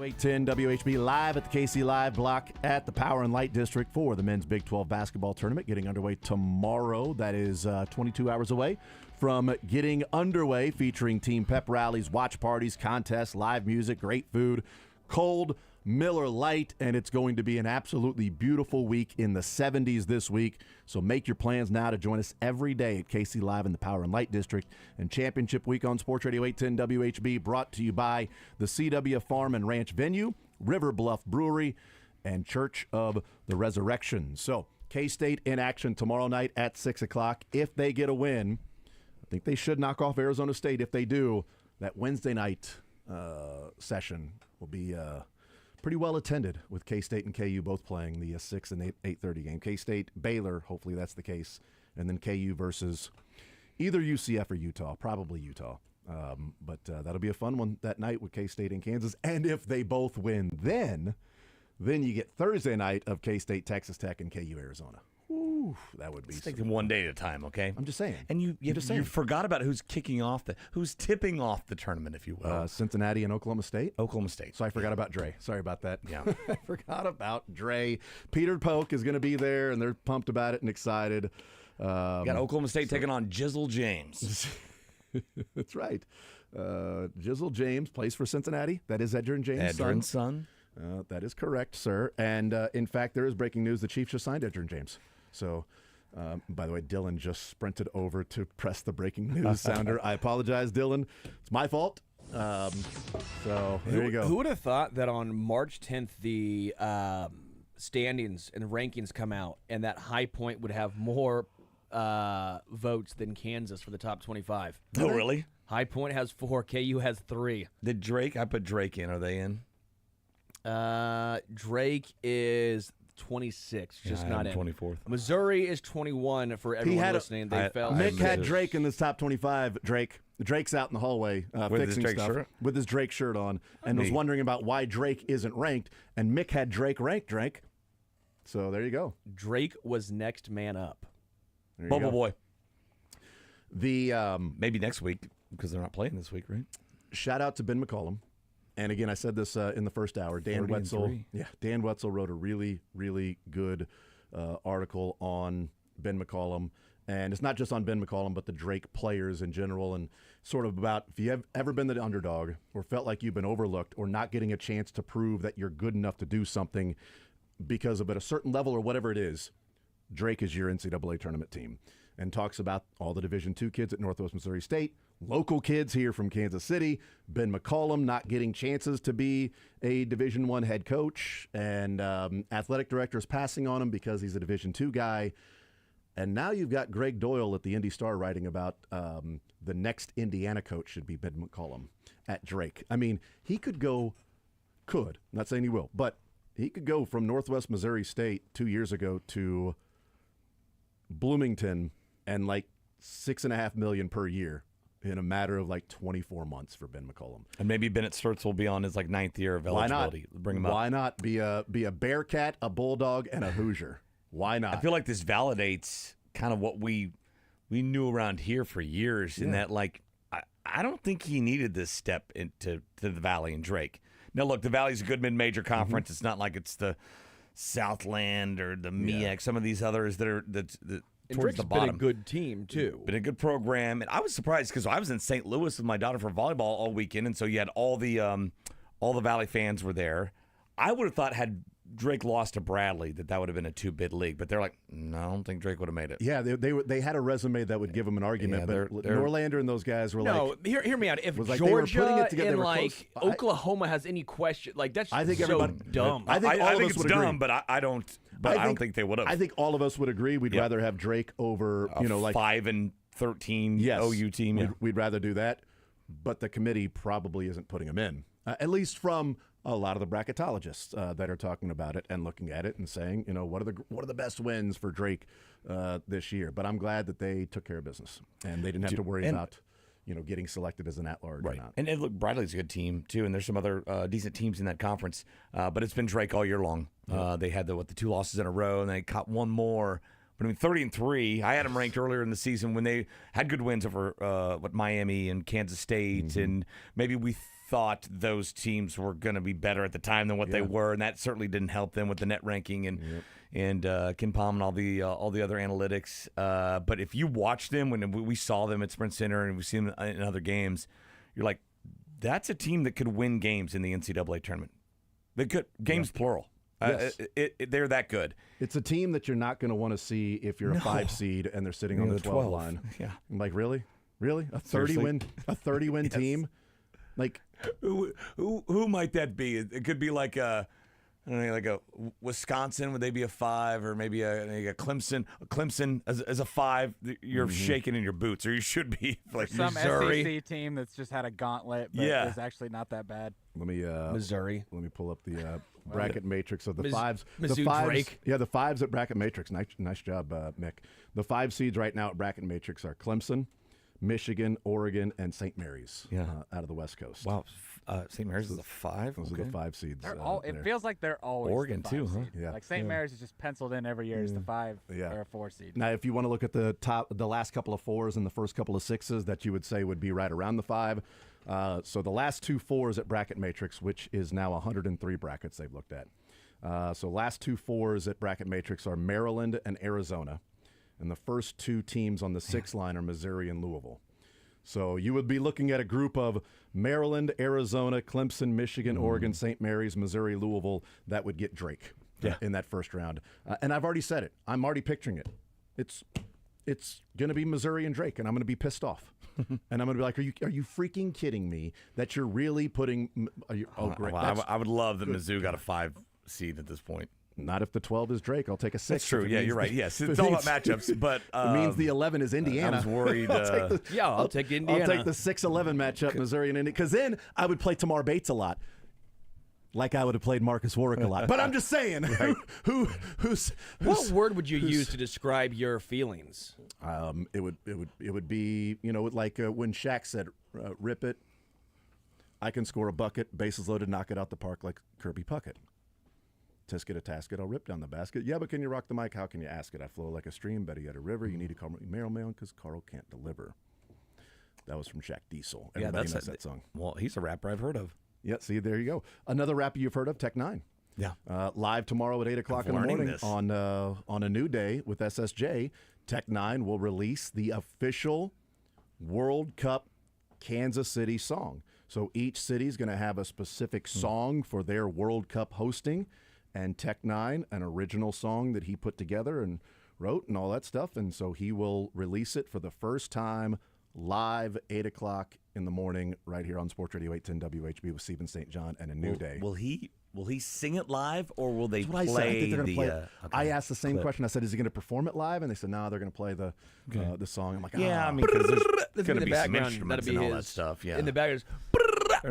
810 WHB live at the KC Live block at the Power and Light District for the men's Big 12 basketball tournament getting underway tomorrow. That is 22 hours away from getting underway, featuring team pep rallies, watch parties, contests, live music, great food, cold Miller Lite, and it's going to be an absolutely beautiful week in the 70s this week. So make your plans now to join us every day at KC Live in the Power and Light District. And Championship Week on Sports Radio 810 WHB, brought to you by the CW Farm and Ranch Venue, River Bluff Brewery, and Church of the Resurrection. So K-State in action tomorrow night at 6 o'clock. If they get a win, I think they should knock off Arizona State. If they do, that Wednesday night session will be pretty well attended, with K-State and KU both playing the 6 and 8:30 game. K-State, Baylor, hopefully that's the case, and then KU versus either UCF or Utah, probably Utah. But that'll be a fun one that night with K-State and Kansas. And if they both win, then you get Thursday night of K-State, Texas Tech, and KU, Arizona. Ooh, that would be. Let's take them one day at a time, okay? I'm just saying. And you forgot about who's who's tipping off the tournament, if you will. Cincinnati and Oklahoma State. Oklahoma State. So I forgot about Dre. Sorry about that. Yeah, I forgot about Dre. Peter Polk is going to be there, and they're pumped about it and excited. Got Oklahoma State taking on Jizzle James. That's right. Jizzle James plays for Cincinnati. That is Edgerrin James' son. That is correct, sir. And in fact, there is breaking news. The Chiefs just signed Edgerrin James. So, by the way, Dylan just sprinted over to press the breaking news sounder. I apologize, Dylan. It's my fault. So there you go. Who would have thought that on March 10th the standings and rankings come out, and that High Point would have more votes than Kansas for the top 25? Oh, really? High Point has 4. KU has 3. Did Drake? I put Drake in. Are they in? Drake is 26, just not in. 24th. Missouri is 21 for everyone listening. They fell. Mick had Drake in this top 25. Drake's out in the hallway fixing stuff with his Drake shirt on, and was wondering about why Drake isn't ranked. And Mick had Drake ranked. Drake. So there you go. Drake was next man up. Bubble Boy. The maybe next week because they're not playing this week, right? Shout out to Ben McCollum. And again, I said this in the first hour. Dan Wetzel wrote a really, really good article on Ben McCollum. And it's not just on Ben McCollum, but the Drake players in general, and sort of about if you have ever been the underdog or felt like you've been overlooked or not getting a chance to prove that you're good enough to do something because of at a certain level or whatever it is, Drake is your NCAA tournament team. And talks about all the Division II kids at Northwest Missouri State, local kids here from Kansas City, Ben McCollum not getting chances to be a Division I head coach, and athletic directors passing on him because he's a Division II guy. And now you've got Greg Doyle at the Indy Star writing about the next Indiana coach should be Ben McCollum at Drake. I mean, he I'm not saying he will, but he could go from Northwest Missouri State 2 years ago to Bloomington and like $6.5 million per year in a matter of like 24 months for Ben McCollum. And maybe Bennett Sturtz will be on his like 9th year of eligibility. Bring him up. Why not be a Bearcat, a Bulldog, and a Hoosier? Why not? I feel like this validates kind of what we knew around here for years, in that like I don't think he needed this step into the Valley and Drake. Now look, the Valley's a good mid-major conference. It's not like it's the Southland or the MEAC. Some of these others that are towards the bottom. Been a good team too. Been a good program, and I was surprised because I was in St. Louis with my daughter for volleyball all weekend, and so you had all the Valley fans were there. I would have thought had Drake lost to Bradley that would have been a 2-bid league, but they're like, no, I don't think Drake would have made it. Yeah, they had a resume that would give him an argument, but Norlander and those guys were hear me out. If was like Georgia they were and Oklahoma has any question, like that's I think so everybody, dumb. I think all of us it's would dumb, agree. but I don't. But I don't think they would have. I think all of us would agree we'd rather have Drake over like 5-13 OU team. We'd rather do that, but the committee probably isn't putting him in, at least from a lot of the bracketologists that are talking about it and looking at it and saying, what are the best wins for Drake this year? But I'm glad that they took care of business and they didn't have to worry about getting selected as an at-large or not. And look, Bradley's a good team too, and there's some other decent teams in that conference. But it's been Drake all year long. They had the 2 losses in a row, and they caught one more But I mean, 30-3. I had them ranked earlier in the season when they had good wins over Miami and Kansas State, and maybe we thought those teams were going to be better at the time than what they were, and that certainly didn't help them with the net ranking and Ken Palm and all the other analytics. But if you watch them when we saw them at Sprint Center and we see them in other games, you're like, that's a team that could win games in the NCAA tournament. They could games plural. Yes. They're that good. It's a team that you're not going to want to see if you're a 5 seed and they're sitting on the 12 line. Yeah, I'm like, really, a 30-win team. Like, who might that be? It could be like a Wisconsin. Would they be a 5, or maybe a Clemson? Clemson as a 5, you're shaking in your boots, or you should be like some Missouri. SEC team that's just had a gauntlet, but is actually not that bad. Let me Missouri. Let me pull up the bracket matrix of the fives. Mizzou Drake. Yeah, the 5s at bracket matrix. Nice job, Mick. The 5 seeds right now at bracket matrix are Clemson, Michigan, Oregon, and St. Mary's. Out of the West Coast. Wow, St. Mary's is a 5. Those are the 5 seeds. It feels like they're always Oregon the 5 too, huh? seed. Yeah. Like St. Mary's is just penciled in every year as the 5 or a 4 seed. Now, if you want to look at the last couple of 4s and the first couple of 6s, that you would say would be right around the 5. So the last 2 4s at bracket matrix, which is now 103 brackets they've looked at. So last 2 4s at bracket matrix are Maryland and Arizona, and the first 2 teams on the 6 line are Missouri and Louisville. So you would be looking at a group of Maryland, Arizona, Clemson, Michigan, Oregon, St. Mary's, Missouri, Louisville that would get Drake in that first round. And I've already said it. I'm already picturing it. It's going to be Missouri and Drake, and I'm going to be pissed off. And I'm going to be like, are you freaking kidding me that you're really putting great. Well, I would love that Mizzou got a 5 seed at this point. Not if the 12 is Drake. I'll take a 6. That's true. Yeah, you're right. Yes, it's all about matchups. But it means the 11 is Indiana. I was worried. I'll take Indiana. I'll take the 6-11 matchup, Missouri and Indiana, because then I would play Tamar Bates a lot, like I would have played Marcus Warwick a lot. But I'm just saying, who's what word would you use to describe your feelings? It would be, like when Shaq said, "Rip it. I can score a bucket, bases loaded, knock it out the park like Kirby Puckett. Tisket a tasket, I'll rip down the basket. Yeah, but can you rock the mic? How can you ask it? I flow like a stream, Betty at a river. You need to call me mailman because Carl can't deliver." That was from Shaq Diesel. Everybody knows that song. Well, he's a rapper I've heard of. Yeah, see, there you go. Another rapper you've heard of, Tech 9. Yeah. Live tomorrow at 8 o'clock in the morning on a new day with SSJ. Tech 9 will release the official World Cup Kansas City song. So each city is going to have a specific song for their World Cup hosting. And Tech 9, an original song that he put together and wrote and all that stuff. And so he will release it for the first time live 8 o'clock in the morning right here on Sports Radio 810 WHB with Stephen St. John and A New Day. Will he sing it live, or will they play play I think they're gonna the play it. I asked the same clip. question. I said, is he going to perform it live? And they said, no, they're going to play the song. I'm like, I mean, because there's going to the be some background, instruments that'll and be all his, that stuff. Yeah. In the background.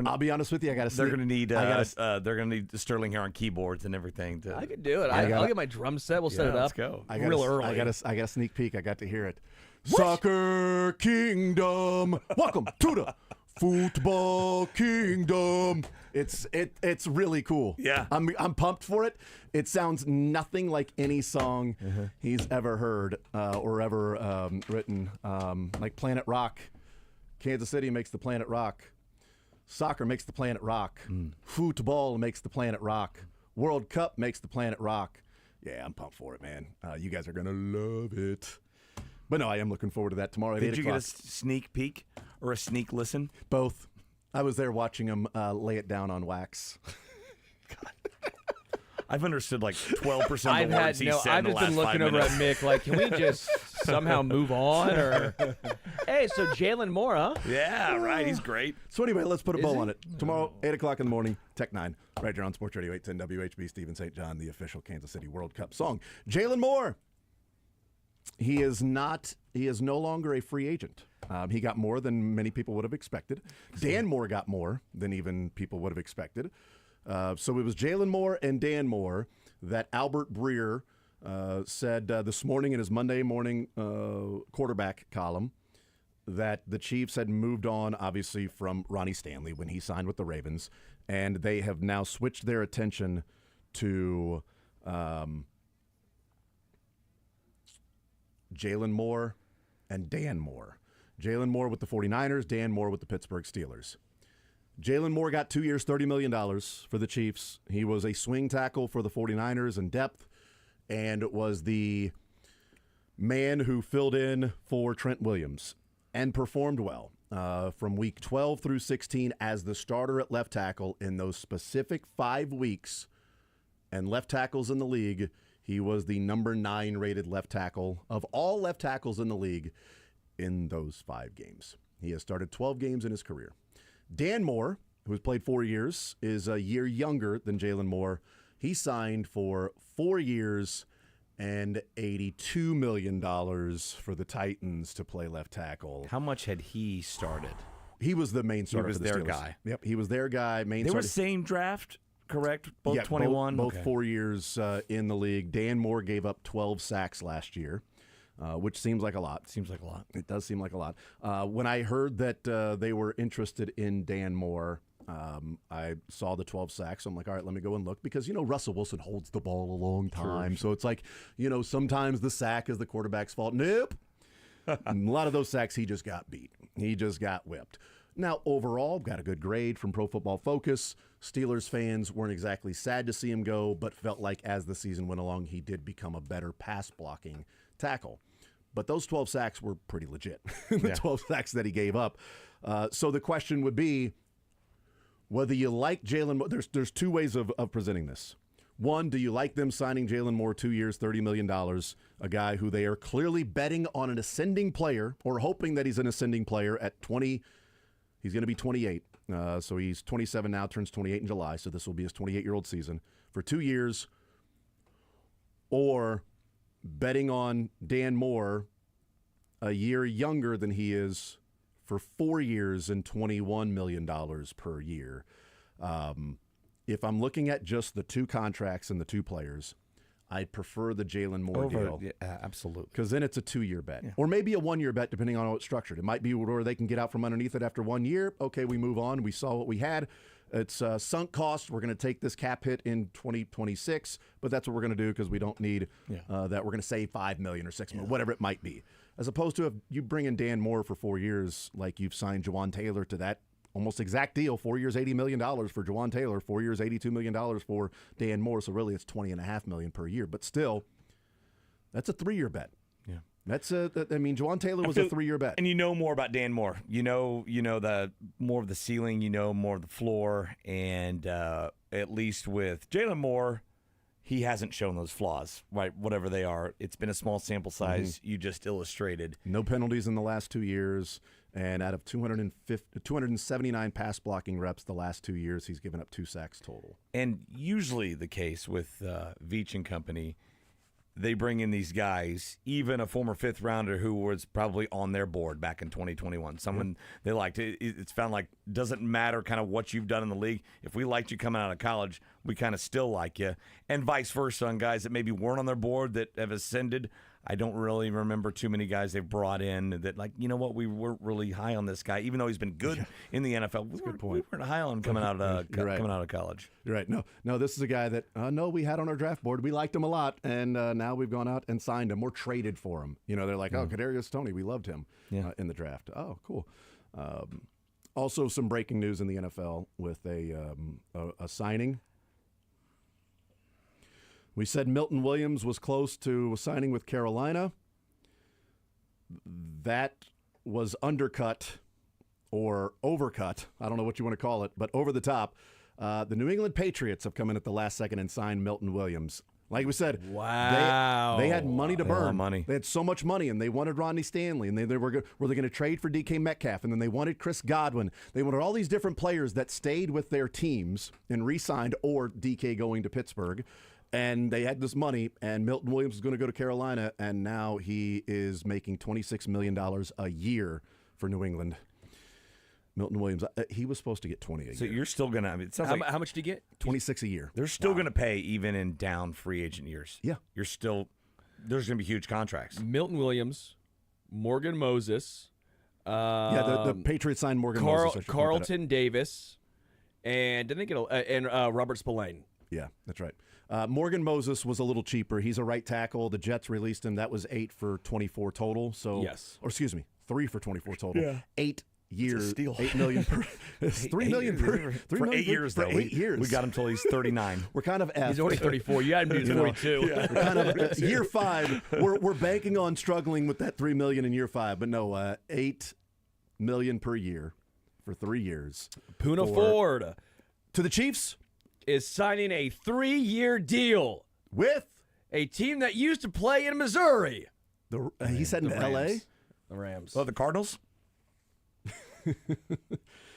I'll be honest with you. I got to. They're going to need. They're going to need Sterling here on keyboards and everything. I could do it. I'll get my drum set. We'll set it up. Let's go. Real early. I got a sneak peek. I got to hear it. Soccer Kingdom. Welcome to the Football Kingdom. It's really cool. Yeah. I'm pumped for it. It sounds nothing like any song he's ever heard or ever written. Like Planet Rock. Kansas City makes the planet rock. Soccer makes the planet rock. Football makes the planet rock. World Cup makes the planet rock. Yeah, I'm pumped for it, man. You guys are going to love it. But no, I am looking forward to that tomorrow at 8 o'clock. Did you get a sneak peek or a sneak listen? Both. I was there watching him lay it down on wax. I've understood like 12% of the words he said in the last 5 minutes. I've just been looking over at Mick like, can we just somehow move on? Or hey, so Jalen Moore, huh? Yeah, right. He's great. So anyway, let's put a bow on it. Tomorrow, 8 o'clock in the morning, Tech 9, right here on Sports Radio 810 WHB. Stephen St. John, the official Kansas City World Cup song. Jalen Moore. He is no longer a free agent. He got more than many people would have expected. Dan Moore got more than even people would have expected. So it was Jalen Moore and Dan Moore that Albert Breer said this morning in his Monday morning quarterback column that the Chiefs had moved on, obviously, from Ronnie Stanley when he signed with the Ravens, and they have now switched their attention to Jalen Moore and Dan Moore. Jalen Moore with the 49ers, Dan Moore with the Pittsburgh Steelers. Jalen Moore got 2 years, $30 million for the Chiefs. He was a swing tackle for the 49ers in depth and was the man who filled in for Trent Williams and performed well from week 12 through 16 as the starter at left tackle in those specific 5 weeks. And left tackles in the league, he was the number 9 rated left tackle of all left tackles in the league in those 5 games. He has started 12 games in his career. Dan Moore, who has played 4 years, is a year younger than Jalen Moore. He signed for 4 years and $82 million for the Titans to play left tackle. How much had he started? He was the main starter. He was for the their Steelers. guy. Yep, he was their guy. They were same draft, correct? Both yeah, 21? Both 4 years in the league. Dan Moore gave up 12 sacks last year, which seems like a lot. Seems like a lot. It does seem like a lot. When I heard that they were interested in Dan Moore, I saw the 12 sacks. So I'm like, all right, let me go and look. Because, Russell Wilson holds the ball a long time. Sure. So it's like, sometimes the sack is the quarterback's fault. Nope. A lot of those sacks, he just got beat. He just got whipped. Now, overall, got a good grade from Pro Football Focus. Steelers fans weren't exactly sad to see him go, but felt like as the season went along, he did become a better pass-blocking tackle. But those 12 sacks were pretty legit, the 12 sacks that he gave up. So the question would be, whether you like Jalen Moore, there's 2 ways of presenting this. One, do you like them signing Jalen Moore 2 years, $30 million, a guy who they are clearly betting on an ascending player or hoping that he's an ascending player at 20. He's going to be 28. So he's 27 now, turns 28 in July. So this will be his 28-year-old season for 2 years. Or betting on Dan Moore a year younger than he is for 4 years and $21 million per year. If I'm looking at just the 2 contracts and the 2 players, I'd prefer the Jalen Moore deal. Yeah, absolutely. Because then it's a 2-year bet. Yeah. Or maybe a 1-year bet, depending on how it's structured. It might be where they can get out from underneath it after 1 year. Okay, we move on. We saw what we had. It's sunk cost. We're going to take this cap hit in 2026, but that's what we're going to do because we don't need that. We're going to save $5 million or $6 million, whatever it might be. As opposed to if you bring in Dan Moore for 4 years, like you've signed Jawan Taylor to that almost exact deal, 4 years, $80 million for Jawan Taylor, 4 years, $82 million for Dan Moore. So really it's $20.5 million per year. But still, that's a 3-year bet. Yeah. Jawan Taylor was a 3-year bet. And you know more about Dan Moore. You know the more of the ceiling, more of the floor. And at least with Jalen Moore, he hasn't shown those flaws, right? Whatever they are. It's been a small sample size. You just illustrated. No penalties in the last 2 years. And out of 279 pass blocking reps the last 2 years, he's given up 2 sacks total. And usually the case with Veach and company, they bring in these guys, even a former 5th rounder who was probably on their board back in 2021. Someone they liked. It's found like doesn't matter kind of what you've done in the league. If we liked you coming out of college, we kind of still like you. And vice versa on guys that maybe weren't on their board that have ascended. I don't really remember too many guys they've brought in that, like, we weren't really high on this guy, even though he's been good in the NFL. Good point. We weren't high on coming out of college. You're right. No, this is a guy that we had on our draft board. We liked him a lot, and now we've gone out and signed him or traded for him. They're like, Kadarius Toney, we loved him in the draft. Oh, cool. Also, some breaking news in the NFL with a signing. We said Milton Williams was close to signing with Carolina. That was undercut or overcut. I don't know what you want to call it, but over the top. The New England Patriots have come in at the last second and signed Milton Williams. Like we said, wow, they had money to burn. Money. They had so much money, and they wanted Rodney Stanley, and they were they going to trade for DK Metcalf, and then they wanted Chris Godwin. They wanted all these different players that stayed with their teams and re-signed, or DK going to Pittsburgh. And they had this money, and Milton Williams was going to go to Carolina, and now he is making $26 million a year for New England. Milton Williams, he was supposed to get 20 a year. So you're still going to, it sounds how, like how much do you get? 26 a year. They're still going to pay even in down free agent years. Yeah. There's going to be huge contracts. Milton Williams, Morgan Moses. The Patriots signed Morgan Moses. Carlton Davis, and didn't they get Robert Spillane? Yeah, that's right. Morgan Moses was a little cheaper. He's a right tackle. The Jets released him. That was 8 for 24 total. So, yes. Or excuse me, 3 for 24 total. Yeah. 8 years. Steal. $8 million per. It's $3 million per. For 8 years, for though. 8 years. We got him till he's 39. We're kind of He's only 34. You had him to 42. We're kind of year 5. We're banking on struggling with that $3 million in year 5, but no, $8 million per year for 3 years. Puna Ford To the Chiefs is signing a 3-year deal with a team that used to play in Missouri. He said in L.A. The Rams. Oh, the Cardinals?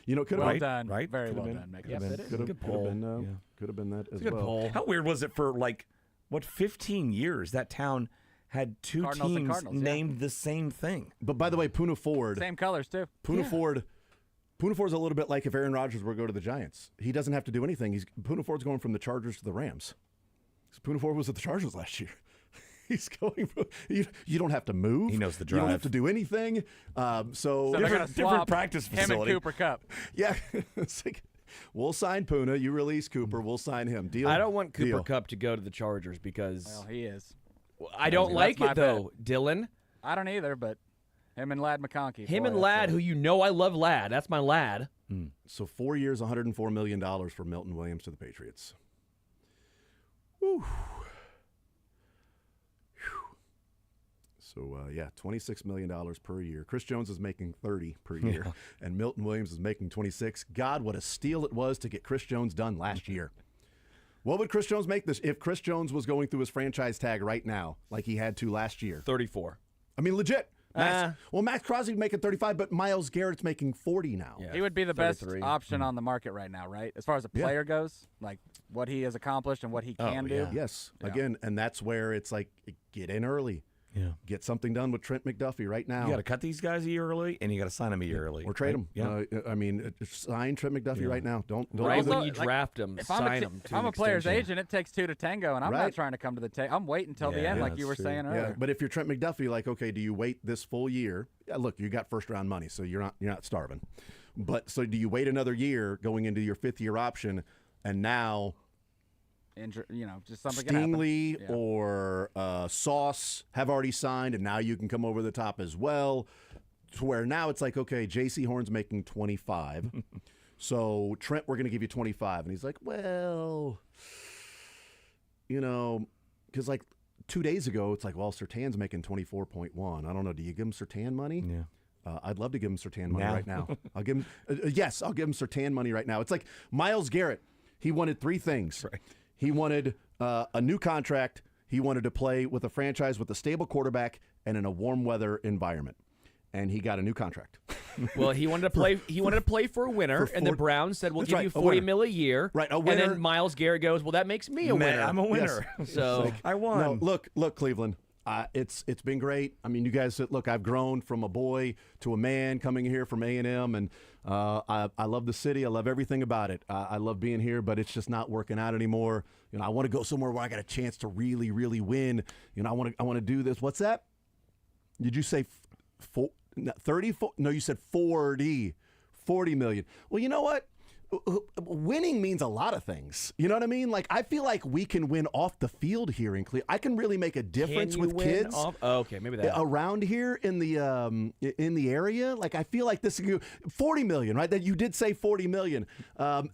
You know, could have Well been done. right? Very Could've well been. done, Mick. Yes, it is. Could have Good been. Could have been that as Good well. poll. How weird was it for, like, what, 15 years that town had 2 Cardinals and teams Cardinals, yeah. named the same thing? But by the way, Puna Ford. Same colors, too. Puna Ford's a little bit like if Aaron Rodgers were to go to the Giants. He doesn't have to do anything. Puna Ford's going from the Chargers to the Rams. Puna Ford was at the Chargers last year. He's going from, you don't have to move. He knows the You don't drive. have to do anything. So they're going to different swap practice him facility. and Cooper Kupp. Yeah. It's like, we'll sign Puna. You release Cooper. We'll sign him. Deal? I don't want Cooper Deal. Kupp to go to the Chargers because Well, he is. I don't That's like my it, though, Dylan. I don't either, but him and Lad McConkey. Him boy, and that's Lad, a- who you know I love Lad. That's my lad. So 4 years, $104 million for Milton Williams to the Patriots. Whew. So, $26 million per year. Chris Jones is making $30 per year, and Milton Williams is making $26. God, what a steal it was to get Chris Jones done last year. What would Chris Jones make this if Chris Jones was going through his franchise tag right now like he had to last year? 34. I mean, legit. Max Crosby's making 35, but Myles Garrett's making 40 now. Yeah. He would be the best 33. option on the market right now, right? As far as a player goes, like what he has accomplished and what he can do. Yes. Yeah. Again, and that's where it's like, get in early. Yeah. Get something done with Trent McDuffie right now. You got to cut these guys a year early, and you got to sign them a year early. Or trade him. Yeah. Sign Trent McDuffie right now. Don't Right do when the- you draft him, If sign him. if I'm a player's agent, it takes 2 to tango, and I'm Right. not trying to come to the table. I'm waiting until the Yeah, end, like you that's were true. saying earlier. But if you're Trent McDuffie, like, okay, do you wait this full year? Yeah, look, you got first round money, so you're not starving. But so do you wait another year going into your 5th year option, and now just something can happen. Stingley Yeah. or Sauce have already signed, and now you can come over the top as well. To where now it's like, okay, J.C. Horn's making 25, so Trent, we're going to give you 25, and he's like, well, because like 2 days ago, it's like, well, Surtain's making 24.1. I don't know. Do you give him Surtain money? Yeah. I'd love to give him Surtain money Now? right now. I'll give him. Yes, I'll give him Surtain money right now. It's like Myles Garrett. He wanted 3 things. Right. He wanted a new contract. He wanted to play with a franchise with a stable quarterback and in a warm weather environment. And he got a new contract. Well, he wanted to play. He wanted to play for a winner, For and the four- Browns said, "We'll That's give right, you a 40 winner. mil a year." Right, a And winner. then Myles Garrett goes, "Well, that makes me a winner." I'm a winner. So I won. No, look, Cleveland. It's been great. I mean, you guys look. I've grown from a boy to a man coming here from A&M, and I love the city. I love everything about it. I love being here, but it's just not working out anymore. I want to go somewhere where I got a chance to really, really win. I want to do this. What's that? Did you say 30? No, you said 40. 40 million. Well, you know what? Winning means a lot of things. You know what I mean? Like, I feel like we can win off the field here in Cleveland. I can really make a difference Can you with win kids off- oh, okay, maybe that. around here in the area. Like, I feel like this is 40 million, right? That you did say 40 million.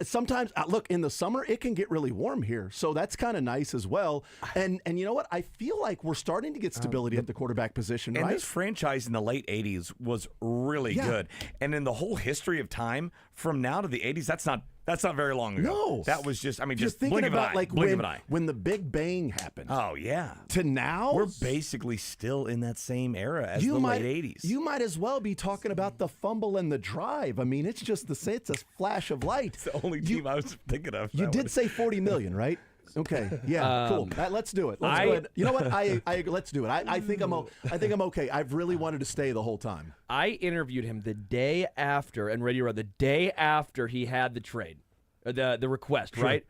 Sometimes, look, in the summer it can get really warm here, so that's kind of nice as well. And you know what? I feel like we're starting to get stability at the quarterback position, And right? this franchise in the late 80s was really good. And in the whole history of time, from now to the 80s, that's not very long ago. No. That was just, You're just thinking blink of an about eye. like Blink of an eye. when the Big Bang happened. Oh, yeah. To now, We're basically still in that same era as the might, late 80s. You might as well be talking about the fumble and the drive. I mean, it's just it's a flash of light. It's the only team I was thinking of. You did say 40 million, right? Okay. Yeah. Cool. Let's do it. Let's go ahead. You know what? Let's do it. I think I'm okay. I've really wanted to stay the whole time. I interviewed him the day after, and ready to run the day after he had the trade, or the request, right?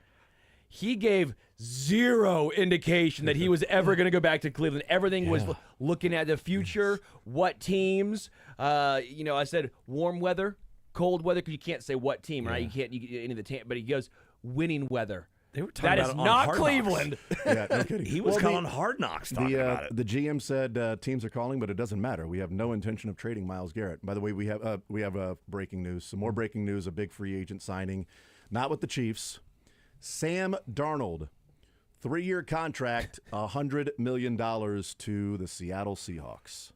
He gave zero indication that he was ever going to go back to Cleveland. Everything was looking at the future, what teams. I said warm weather, cold weather, because you can't say what team, right? You can't any of the but he goes winning weather. They were talking That about is it on not Hard Cleveland. Yeah, no kidding. He was calling Hard Knocks talking about it. The GM said teams are calling, but it doesn't matter. We have no intention of trading Myles Garrett. By the way, we have breaking news. Some more breaking news. A big free agent signing, not with the Chiefs. Sam Darnold, 3-year contract, $100 million to the Seattle Seahawks.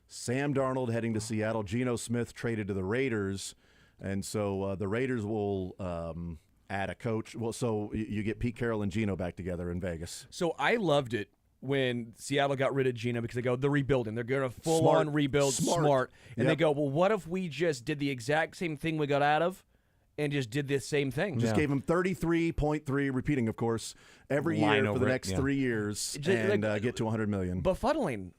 Sam Darnold heading to Seattle. Geno Smith traded to the Raiders, and so the Raiders will add a coach. Well, so you get Pete Carroll and Geno back together in Vegas. So I loved it when Seattle got rid of Geno because they go, they're rebuilding. They're going to full-on rebuild, smart. And they go, well, what if we just did the exact same thing we got out of and just did the same thing? Just gave him 33.3, repeating, of course, every year for the next 3 years, and get to $100 million. Befuddling.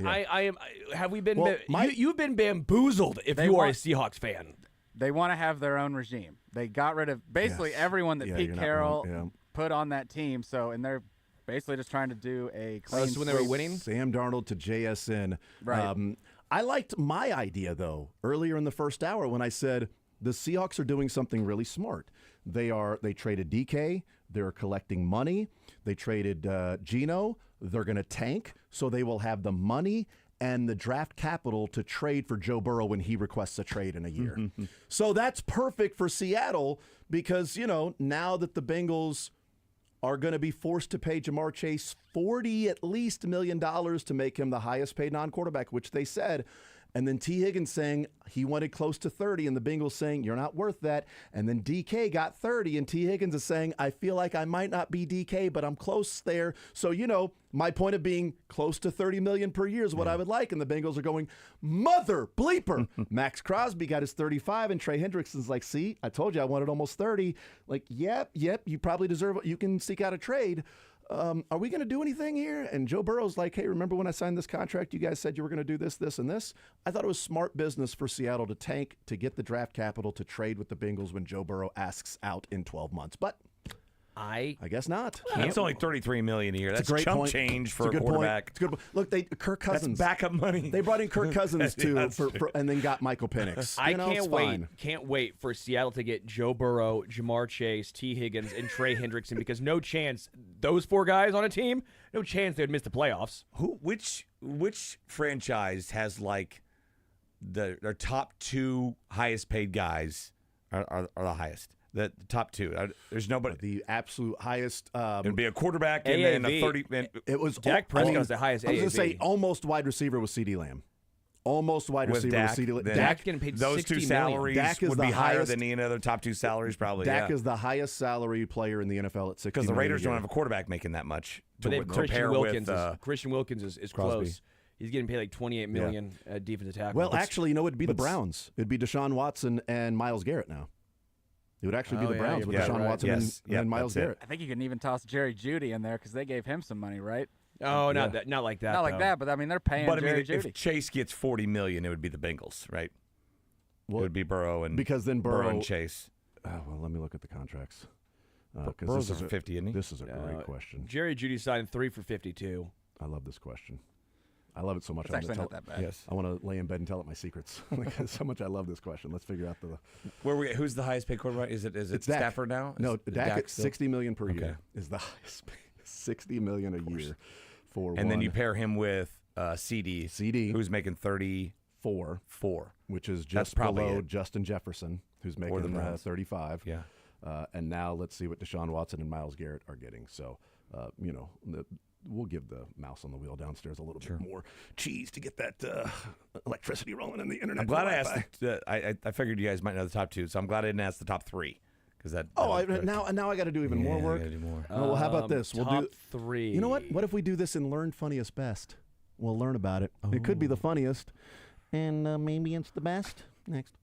I am. Have we been? Well, You've been bamboozled if you are a Seahawks fan. They want to have their own regime. They got rid of basically everyone that Pete Carroll put on that team. So, and they're basically just trying to do a clean so when they were winning? Sam Darnold to JSN. Right. I liked my idea, though, earlier in the first hour when I said the Seahawks are doing something really smart. They traded DK. They're collecting money. They traded Geno. They're going to tank, so they will have the money and the draft capital to trade for Joe Burrow when he requests a trade in a year. So that's perfect for Seattle because, now that the Bengals are going to be forced to pay Jamar Chase at least $40 million to make him the highest paid non-quarterback, which they said. And then T. Higgins saying he wanted close to 30, and the Bengals saying, you're not worth that. And then DK got 30, and T. Higgins is saying, I feel like I might not be DK, but I'm close there. So, my point of being close to $30 million per year is what I would like. And the Bengals are going, mother bleeper. Max Crosby got his 35, and Trey Hendrickson's like, see, I told you I wanted almost 30. Like, yep, you probably deserve it. You can seek out a trade. Are we going to do anything here? And Joe Burrow's like, hey, remember when I signed this contract, you guys said you were going to do this, this, and this? I thought it was smart business for Seattle to tank, to get the draft capital, to trade with the Bengals when Joe Burrow asks out in 12 months. But I guess not. It's only $33 million a year. That's a great chump point. change for It's a quarterback. It's a good point. Look, Kirk Cousins. That's backup money. They brought in Kirk Cousins too, Yeah, and then got Michael Penix. I it's can't wait. fine. Can't wait for Seattle to get Joe Burrow, Jamar Chase, T. Higgins, and Trey Hendrickson because no chance those 4 guys on a team, no chance they would miss the playoffs. Which franchise has like their top 2 highest paid guys are the highest? The top 2. There's nobody. The absolute highest. It'd be a quarterback and AAV. then a 30. It was Dak Prescott was the highest I was AAV. going to say almost wide receiver was CeeDee Lamb. Almost wide With receiver Dak, was CeeDee Lamb. then Dak's getting paid those $60 2 million. salaries Dak is would the be higher highest- than any other top 2 salaries, probably. Dak is the highest salary player in the NFL at $60 because the million Raiders a year. don't have a quarterback making that much to But then Christian compare Wilkins, with. Christian Wilkins is Crosby. close. He's getting paid like $28 million defensive tackle. Well, actually, it'd be the Browns. It'd be Deshaun Watson and Myles Garrett now. It would actually be the Browns with Deshaun Watson and Myles Garrett. I think you can even toss Jerry Jeudy in there because they gave him some money, right? not like that. Not like though. that, but I mean they're paying But I Jerry mean, Jeudy. if Chase gets $40 million, it would be the Bengals, right? Well, it would be Burrow and because then Burrow and Chase. Well, let me look at the contracts. Burrow's over 50, isn't he? This is a great question. Jerry Jeudy signed 3 for $52. I love this question. I love it so much. It's actually not that bad. Yes. I want to lay in bed and tell it my secrets. So much I love this question. Let's figure out the. Who's the highest paid quarterback? Is it It's Stafford now? No, Dak at still? $60 million per Okay. year is the highest paid. $60 million a year for And then one. you pair him with CD, who's making 34, which is That's just probably below it. Justin Jefferson, who's the making Browns. 35. Yeah. And now let's see what Deshaun Watson and Myles Garrett are getting. So, we'll give the mouse on the wheel downstairs a little bit more cheese to get that electricity rolling in the internet. I'm glad I asked. I figured you guys might know the top 2, so I'm glad I didn't ask the top 3 because that. Now I got to do even more work. I gotta do more. Well, how about this? We'll top do 3. You know what? What if we do this and learn funniest best? We'll learn about it. It could be the funniest, and maybe it's the best. Next.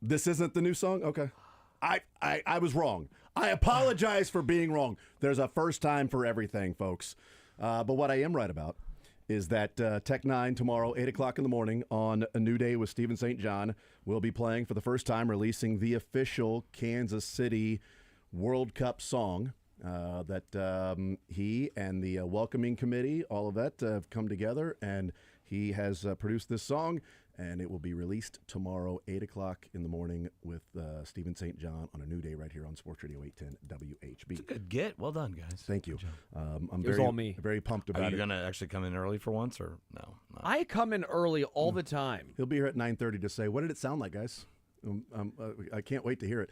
This isn't the new song? Okay. I was wrong. I apologize for being wrong. There's a first time for everything, folks. But what I am right about is that Tech 9 tomorrow, 8 o'clock in the morning on A New Day with Stephen St. John will be playing for the first time, releasing the official Kansas City World Cup song that he and the welcoming committee, all of that, have come together, and he has produced this song, and it will be released tomorrow, 8 o'clock in the morning with Stephen St. John on A New Day right here on Sports Radio 810 WHB. It's a good get. Well done, guys. Thank you. I'm It was all me. very pumped about Are it. you going to actually come in early for once, or no? I come in early all the time. He'll be here at 9:30 to say, what did it sound like, guys? I can't wait to hear it.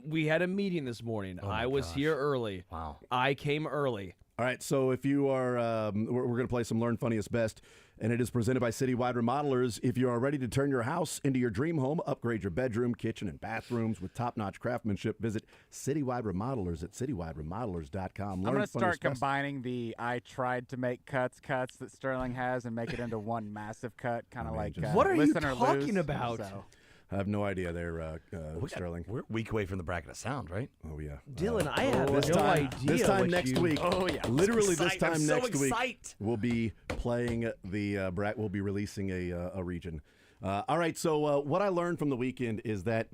We had a meeting this morning. I was here early. Wow. I came early. All right, so if you are, we're going to play some Learn Funniest Best, and it is presented by Citywide Remodelers. If you are ready to turn your house into your dream home, upgrade your bedroom, kitchen, and bathrooms with top-notch craftsmanship, visit Citywide Remodelers at citywideremodelers.com. I'm going to start combining the I tried to make cuts that Sterling has and make it into one massive cut, kind of like what are you listen or talking lose, about? so. I have no idea there, Sterling. We're a week away from the bracket of sound, right? Oh, yeah. Dylan, I have this no time, idea. This time what next you- week. Oh, yeah. Literally So this time I'm so next week, excited. we'll be playing the we'll be releasing a region. All right, so what I learned from the weekend is that,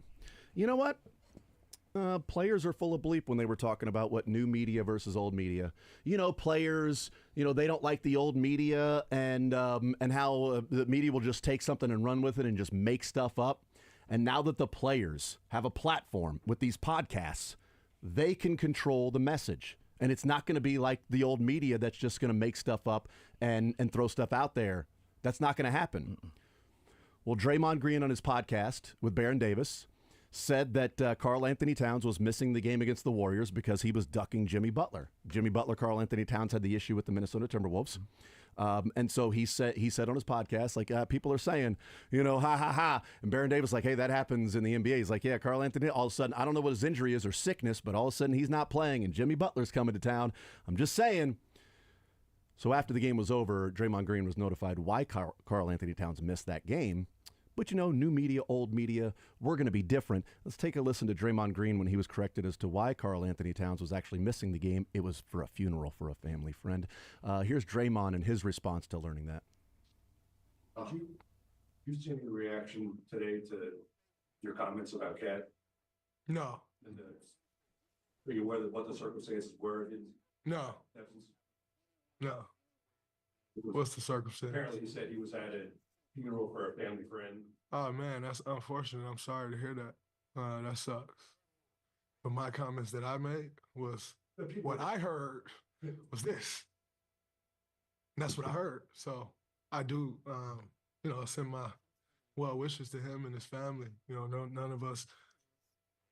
you know what? Players are full of bleep when they were talking about what new media versus old media. You know, players, they don't like the old media and how the media will just take something and run with it and just make stuff up. And now that the players have a platform with these podcasts, they can control the message. And it's not going to be like the old media that's just going to make stuff up and throw stuff out there. That's not going to happen. Well, Draymond Green on his podcast with Baron Davis said that Karl Anthony Towns was missing the game against the Warriors because he was ducking Jimmy Butler. Jimmy Butler, Karl Anthony Towns had the issue with the Minnesota Timberwolves. And so he said on his podcast, like, people are saying, ha, ha, ha. And Baron Davis like, hey, that happens in the NBA. He's like, yeah, Karl Anthony, all of a sudden, I don't know what his injury is or sickness, but all of a sudden he's not playing and Jimmy Butler's coming to town. I'm just saying. So after the game was over, Draymond Green was notified why Karl Anthony Towns missed that game. But, new media, old media, we're going to be different. Let's take a listen to Draymond Green when he was corrected as to why Karl Anthony Towns was actually missing the game. It was for a funeral for a family friend. Here's Draymond and his response to learning that. You seen your reaction today to your comments about Cat? No. And are you aware of what the circumstances were? No. No. What's the circumstance? Apparently he said he was at a funeral for a family friend. Oh man, that's unfortunate. I'm sorry to hear that. That sucks. But my comments that I made was what I heard was this. And that's what I heard. So I do, send my well wishes to him and his family. None of us,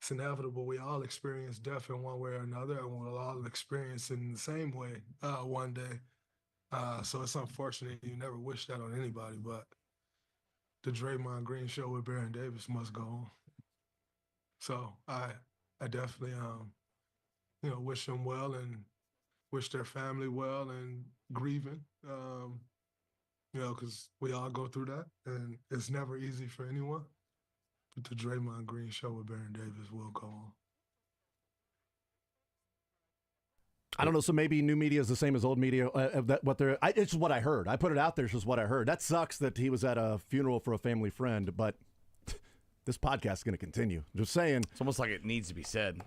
it's inevitable. We all experience death in one way or another, and we'll all experience it in the same way one day. So it's unfortunate. You never wish that on anybody, but the Draymond Green show with Baron Davis must go on. So I definitely, wish them well and wish their family well and grieving, because we all go through that and it's never easy for anyone. But the Draymond Green show with Baron Davis will go on. I don't know. So maybe new media is the same as old media. It's just what I heard. I put it out there. It's just what I heard. That sucks that he was at a funeral for a family friend, but this podcast is going to continue. Just saying. It's almost like it needs to be said.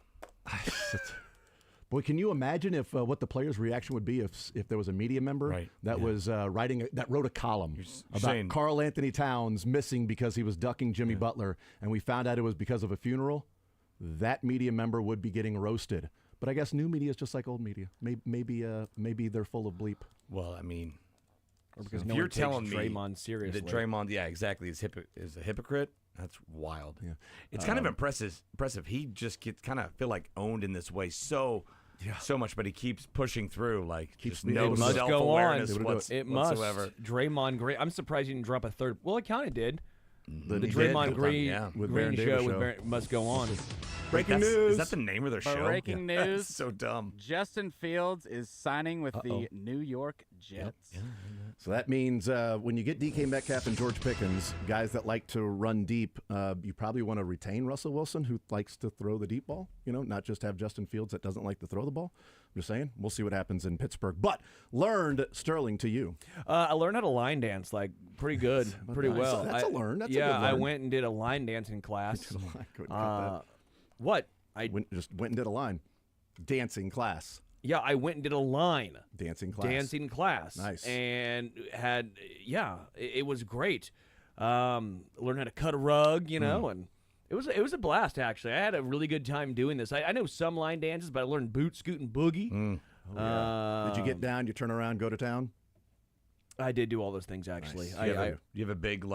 Boy, can you imagine if what the players' reaction would be if there was a media member that was wrote a column about saying, Karl Anthony Towns missing because he was ducking Jimmy Butler, and we found out it was because of a funeral? That media member would be getting roasted. But I guess new media is just like old media. Maybe they're full of bleep. Well, I mean, because if no you're one takes telling me Draymond seriously. that Draymond, exactly, is a hypocrite, that's wild. Yeah. It's kind of impressive. He just gets kind of feel like owned in this way so much, but he keeps pushing through. Like Keeps just no it must go self-awareness on. whatsoever. Must. Draymond Green. I'm surprised he didn't drop a third. Well, it kind of did. The He did Draymond with Green, with Green Baron show Davis with show. Baron must go on. Breaking news. Is that the name of their show? Breaking Yeah. news. So dumb. Justin Fields is signing with the New York Jets. So that means when you get DK Metcalf and George Pickens, guys that like to run deep, you probably want to retain Russell Wilson, who likes to throw the deep ball, not just have Justin Fields that doesn't like to throw the ball. I'm just saying. We'll see what happens in Pittsburgh. But learned, Sterling, to you. I learned how to line dance, pretty good, pretty Nice. well. That's a learn. That's a yeah, good I learn. went and did a line dancing class. Couldn't cut What? that. Just went and did a line. Dancing class. Yeah, I went and did a line. Dancing class. Dancing class. Nice. And it was great. Learned how to cut a rug, and it was a blast, actually. I had a really good time doing this. I know some line dances, but I learned boot, scoot, and boogie. Oh, yeah. Did you get down, you turn around, go to town? I did do all those things, actually. Nice. You have a big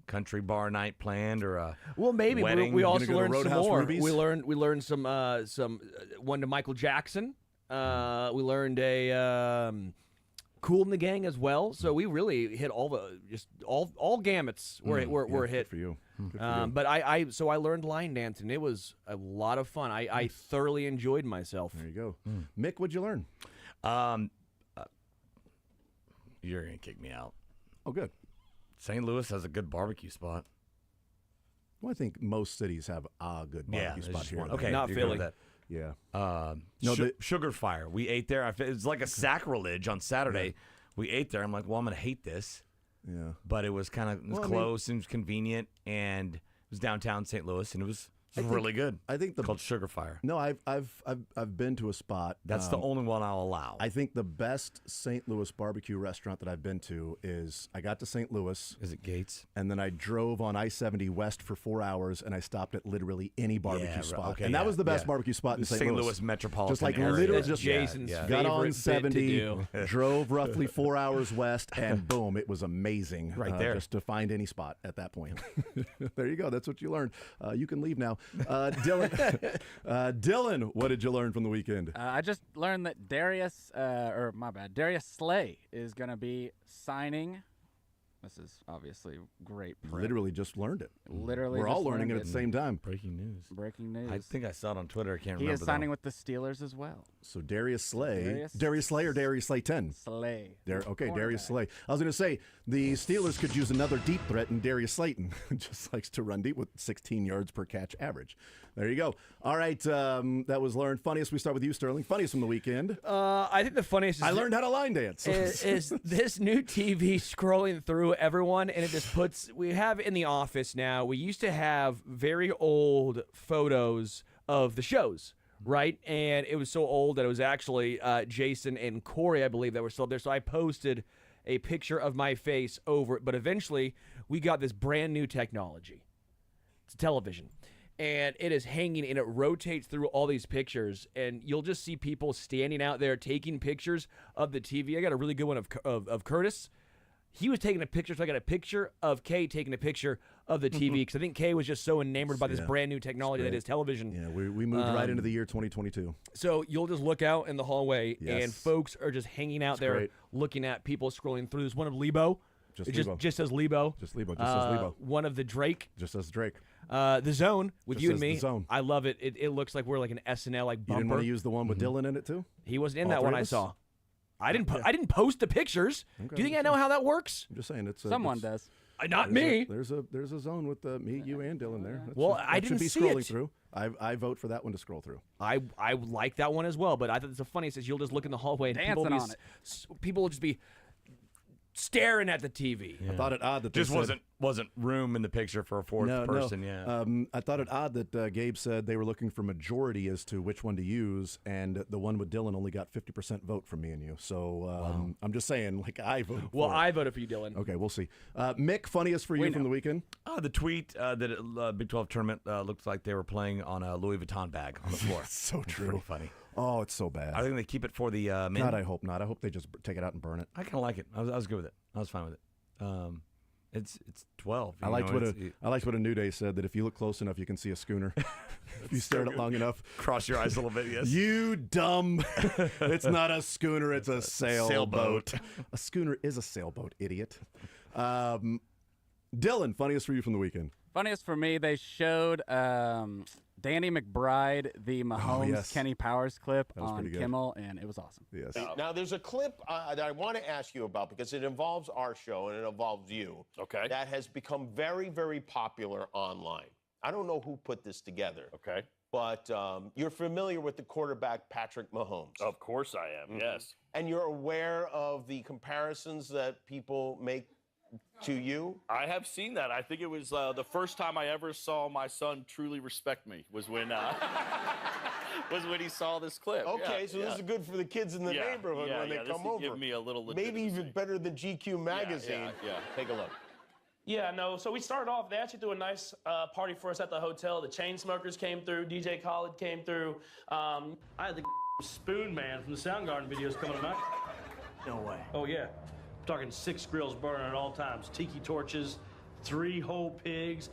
country bar night planned or a maybe wedding? we also go to learned some Roadhouse more. Ruby's? We learned some one to Michael Jackson. We learned a Cool in the Gang as well. So we really hit all gamuts were hit Good for you. Good for you. But I learned line dancing. It was a lot of fun. I thoroughly enjoyed myself. There you go. Mick, what'd you learn? You're going to kick me out. Oh, good. St. Louis has a good barbecue spot. Well, I think most cities have a good barbecue spot here. Okay, not you're good with Philly. that. Yeah. Sugar Fire. We ate there. It's like a sacrilege on Saturday. Yeah. We ate there. I'm like, well, I'm going to hate this. Yeah. But it was kind of close and it was convenient, and it was downtown St. Louis, and it was really good. I think called Sugar Fire. No, I've been to a spot. That's the only one I'll allow. I think the best St. Louis barbecue restaurant that I've been to is I got to St. Louis. Is it Gates? And then I drove on I-70 west for 4 hours, and I stopped at literally any barbecue spot. Okay, and that was the best barbecue spot in St. Louis metropolitan just like area. literally That's just Jason's got on favorite 70, bit to drove roughly 4 hours west, and boom, it was amazing. Right there. Just to find any spot at that point. There you go. That's what you learned. You can leave now. Dylan, Dylan, what did you learn from the weekend? I just learned that Darius Slay is going to be signing. This is obviously great print. Literally just learned it. Literally, we're just all learning it learned at the same time. Breaking news. Breaking news. I think I saw it on Twitter. I can't remember. He is signing with the Steelers as well. So Darius Slay. Darius Slay or Darius Slayton? Slay. Darius Slay. I was going to say, the Steelers could use another deep threat in Darius Slayton. Just likes to run deep with 16 yards per catch average. There you go. All right, that was learned. Funniest, we start with you, Sterling. Funniest from the weekend. I think the funniest is I learned how to line dance. is this new TV scrolling through everyone, and it just puts, we have in the office now, we used to have very old photos of the shows, right? And it was so old that it was actually Jason and Corey, I believe, that were still there. So I posted a picture of my face over it, but eventually we got this brand new technology. It's television. And it is hanging, and it rotates through all these pictures, and you'll just see people standing out there taking pictures of the TV. I got a really good one of Curtis. He was taking a picture, so I got a picture of Kay taking a picture of the TV, because I think Kay was just so enamored by this brand new technology that is television. Yeah, we moved right into the year 2022. So you'll just look out in the hallway, and folks are just hanging out there looking at people scrolling through. There's one of Lebo. Just says Lebo. Just Lebo. Just says Lebo. One of the Drake. Just says Drake. The Zone with Just you and says me. The Zone. I love it. It looks like we're like an SNL like bumper. You didn't want to use the one with Dylan in it too? He wasn't in All that three one of I us? saw. I didn't post the pictures. Okay, Do you think I know how that works? I'm just saying it's Someone does. Not me. There's a zone with me, you, and Dylan there. I that should didn't be see scrolling it. through. I vote for that one to scroll through. I like that one as well, but I thought it's the funniest is you'll just look in the hallway and people Dancing will on it. people will just be staring at the TV. I thought it odd that they Just said, wasn't room in the picture for a fourth person. No. Yeah. I thought it odd that Gabe said they were looking for majority as to which one to use, and the one with Dylan only got 50% vote from me and you. So I'm just saying, like, I voted Well, for it. I voted for you, Dylan. Okay, we'll see. Mick, funniest for you from the weekend? The tweet that Big 12 tournament looked like they were playing on a Louis Vuitton bag on the floor. So It's true. pretty funny. Oh, it's so bad. I think they keep it for the men. God, I hope not. I hope they just take it out and burn it. I kind of like it. I was good with it. I was fine with it. It's 12. I liked what a New Day said, that if you look close enough, you can see a schooner. If you stare at it long enough. Cross your eyes a little bit, yes. You dumb. It's not a schooner, it's a sailboat. A schooner is a sailboat, idiot. Dylan, funniest for you from the weekend? Funniest for me, they showed Danny McBride, the Mahomes Kenny Powers clip on Kimmel, and it was awesome. Yes. Now, there's a clip that I want to ask you about because it involves our show and it involves you. Okay. That has become very, very popular online. I don't know who put this together. Okay. But you're familiar with the quarterback Patrick Mahomes. Of course I am, yes. And you're aware of the comparisons that people make to you? I have seen that. I think it was the first time I ever saw my son truly respect me was when he saw this clip. Okay, so this is good for the kids in the neighborhood when they come over. Give me a little maybe even better than GQ magazine. Yeah. Take a look. Yeah, no. So we started off. They actually threw a nice party for us at the hotel. The Chainsmokers came through. DJ Khaled came through. I had the Spoon Man from the Soundgarden videos coming tonight. No way. Oh yeah, I'm talking 6 grills burning at all times. Tiki torches, 3 whole pigs,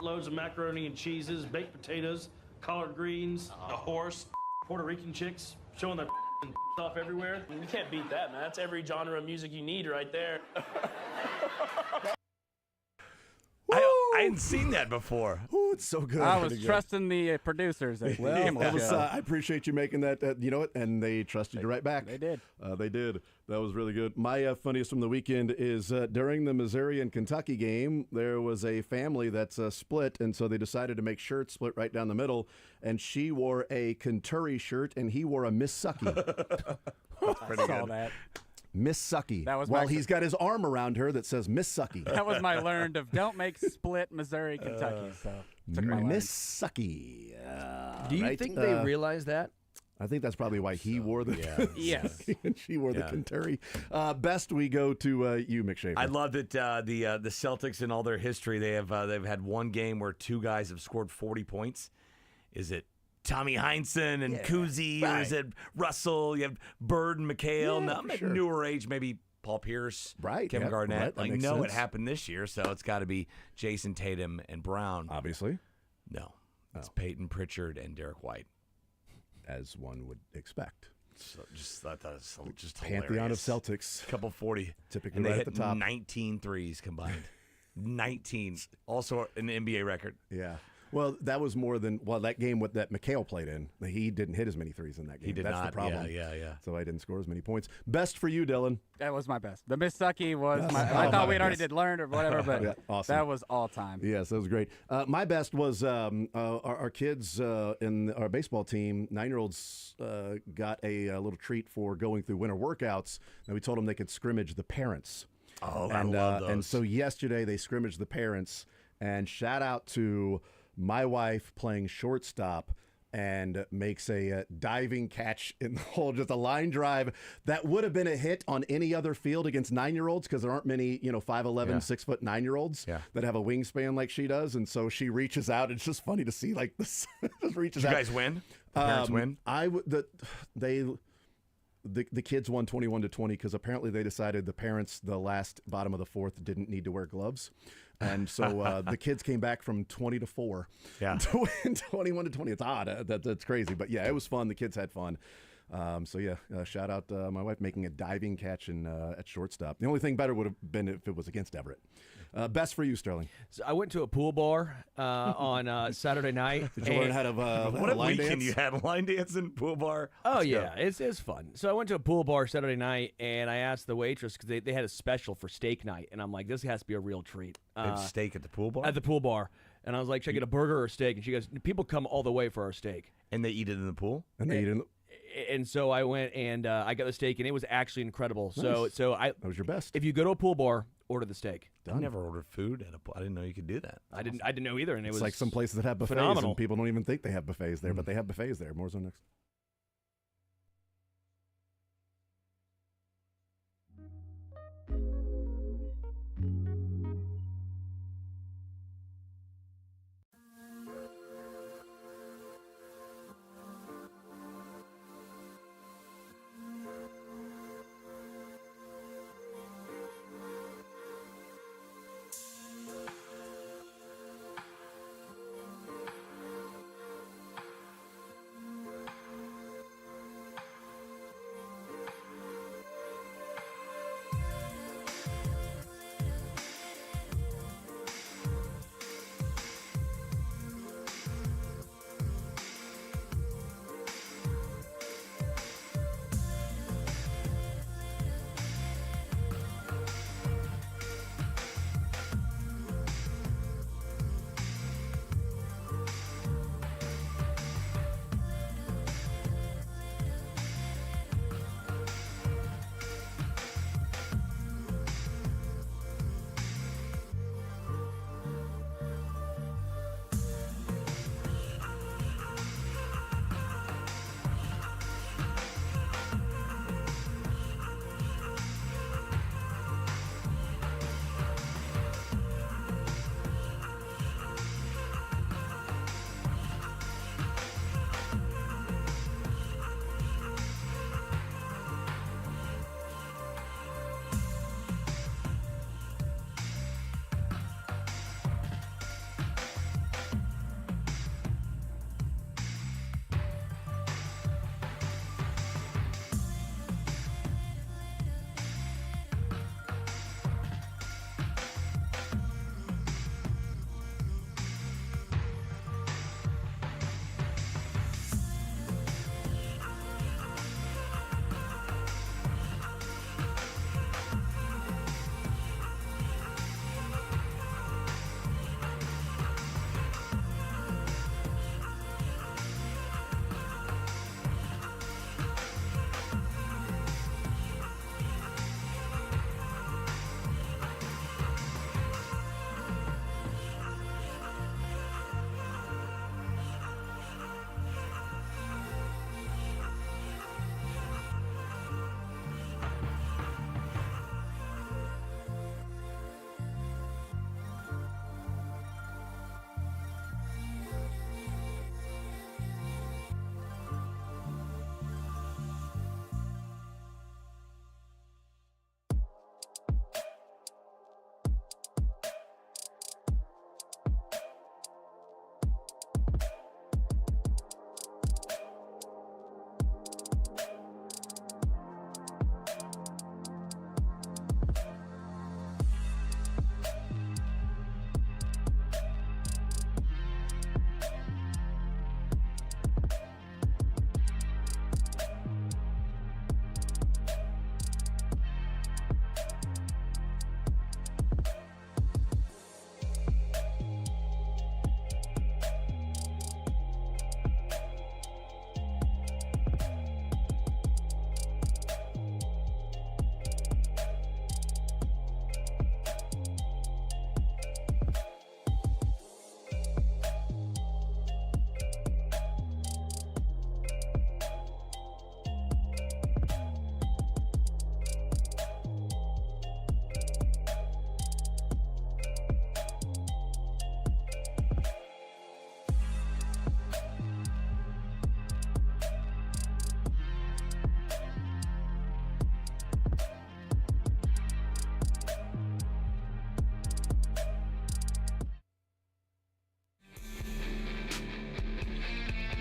loads of macaroni and cheeses, baked potatoes, collard greens, a horse, Puerto Rican chicks showing their stuff everywhere. You can't beat that, man. That's every genre of music you need right there. I hadn't seen that before. Ooh, it's so good. I was trusting the producers. At That was, I appreciate you making that. You know what? And they trusted you right back. They did. They did. That was really good. My funniest from the weekend is during the Missouri and Kentucky game, there was a family that's split, and so they decided to make shirts split right down the middle. And she wore a Kentucky shirt, and he wore a Miss Sucky. I saw that. Miss Sucky. That was while he's got his arm around her that says Miss Sucky. That was my learned of don't make split Missouri, Kentucky. So Miss Sucky. Do you think they realize that? I think that's probably why he wore the Yes. and she wore the Kentucky. Best we go to you, McShaver. I love that the Celtics in all their history they've had one game where 2 guys have scored 40 points. Is it Tommy Heinsohn and Kuzi, or is it Russell? You have Bird and McHale. Newer age, maybe Paul Pierce, Kevin Garnett. I know it happened this year, so it's got to be Jason Tatum and Brown. Obviously. No. It's Peyton Pritchard and Derek White. As one would expect. So just thought that was just Pantheon of hilarious. Celtics. Couple 40. Typically and they right hit at the top. 19 threes combined. 19. Also an NBA record. Yeah. Well, that was more than that game that McHale played in. He didn't hit as many threes in that game. He did That's not. the problem. Yeah. So I didn't score as many points. Best for you, Dylan. That was my best. The Miss Sucky was I thought we had already did learned or whatever, but awesome. That was all time. Yes, that was great. My best was our kids in our baseball team. 9-year-olds got a little treat for going through winter workouts. And we told them they could scrimmage the parents. Oh, I love those. And so yesterday they scrimmaged the parents. And shout out to my wife playing shortstop and makes a diving catch in the hole, just a line drive that would have been a hit on any other field against 9-year-olds because there aren't many, 5'11", 6 foot 9-year-olds that have a wingspan like she does. And so she reaches out. It's just funny to see like this. Just reaches Did out. you guys win? The parents win? The kids won 21-20 because apparently they decided the parents, the last bottom of the fourth, didn't need to wear gloves. And so the kids came back from 20-4 to win 21-20. It's odd. That's crazy. But, yeah, it was fun. The kids had fun. Shout out my wife making a diving catch at shortstop. The only thing better would have been if it was against Everett. Best for you, Sterling. So I went to a pool bar on Saturday night. Did you learn how to what a line weekend dance? you had, line dancing, pool bar? Oh, Let's yeah. go. It's fun. So I went to a pool bar Saturday night, and I asked the waitress because they had a special for steak night. And I'm like, this has to be a real treat. They have steak at the pool bar? At the pool bar. And I was like, should I get a burger or a steak? And she goes, people come all the way for our steak. And they eat it in the pool? And they eat it in the And so I went and I got the steak, and it was actually incredible. Nice. So that was your best. If you go to a pool bar, order the steak. I never ordered food at a pool. I didn't know you could do that. I didn't know either, and it It's was like some places that have buffets phenomenal. and people don't even think they have buffets there, but they have buffets there. More's on next.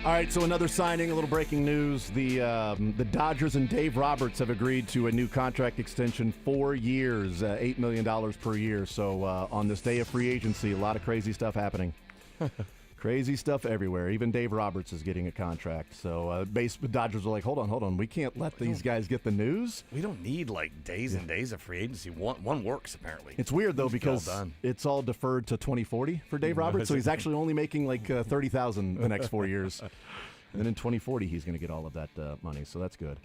All right, so another signing, a little breaking news. The Dodgers and Dave Roberts have agreed to a new contract extension, 4 years, $8 million per year. So on this day of free agency, a lot of crazy stuff happening. Crazy stuff everywhere. Even Dave Roberts is getting a contract. So the Dodgers are like, hold on. We can't let these guys get the news. We don't need like days and days of free agency. One works, apparently. It's weird, though, because it's all deferred to 2040 for Dave Roberts. So he's actually only making like $30,000 the next 4 years. And in 2040, he's going to get all of that money. So that's good.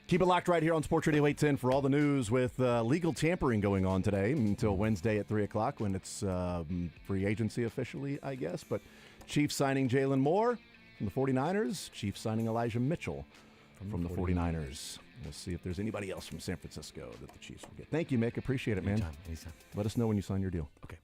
Keep it locked right here on Sports Radio 810 for all the news with legal tampering going on today until Wednesday at 3 o'clock when it's free agency officially, I guess. But Chiefs signing Jalen Moore from the 49ers. Chiefs signing Elijah Mitchell from the 49ers. We'll see if there's anybody else from San Francisco that the Chiefs will get. Thank you, Mick. Appreciate it, man. Anytime. Let us know when you sign your deal. Okay.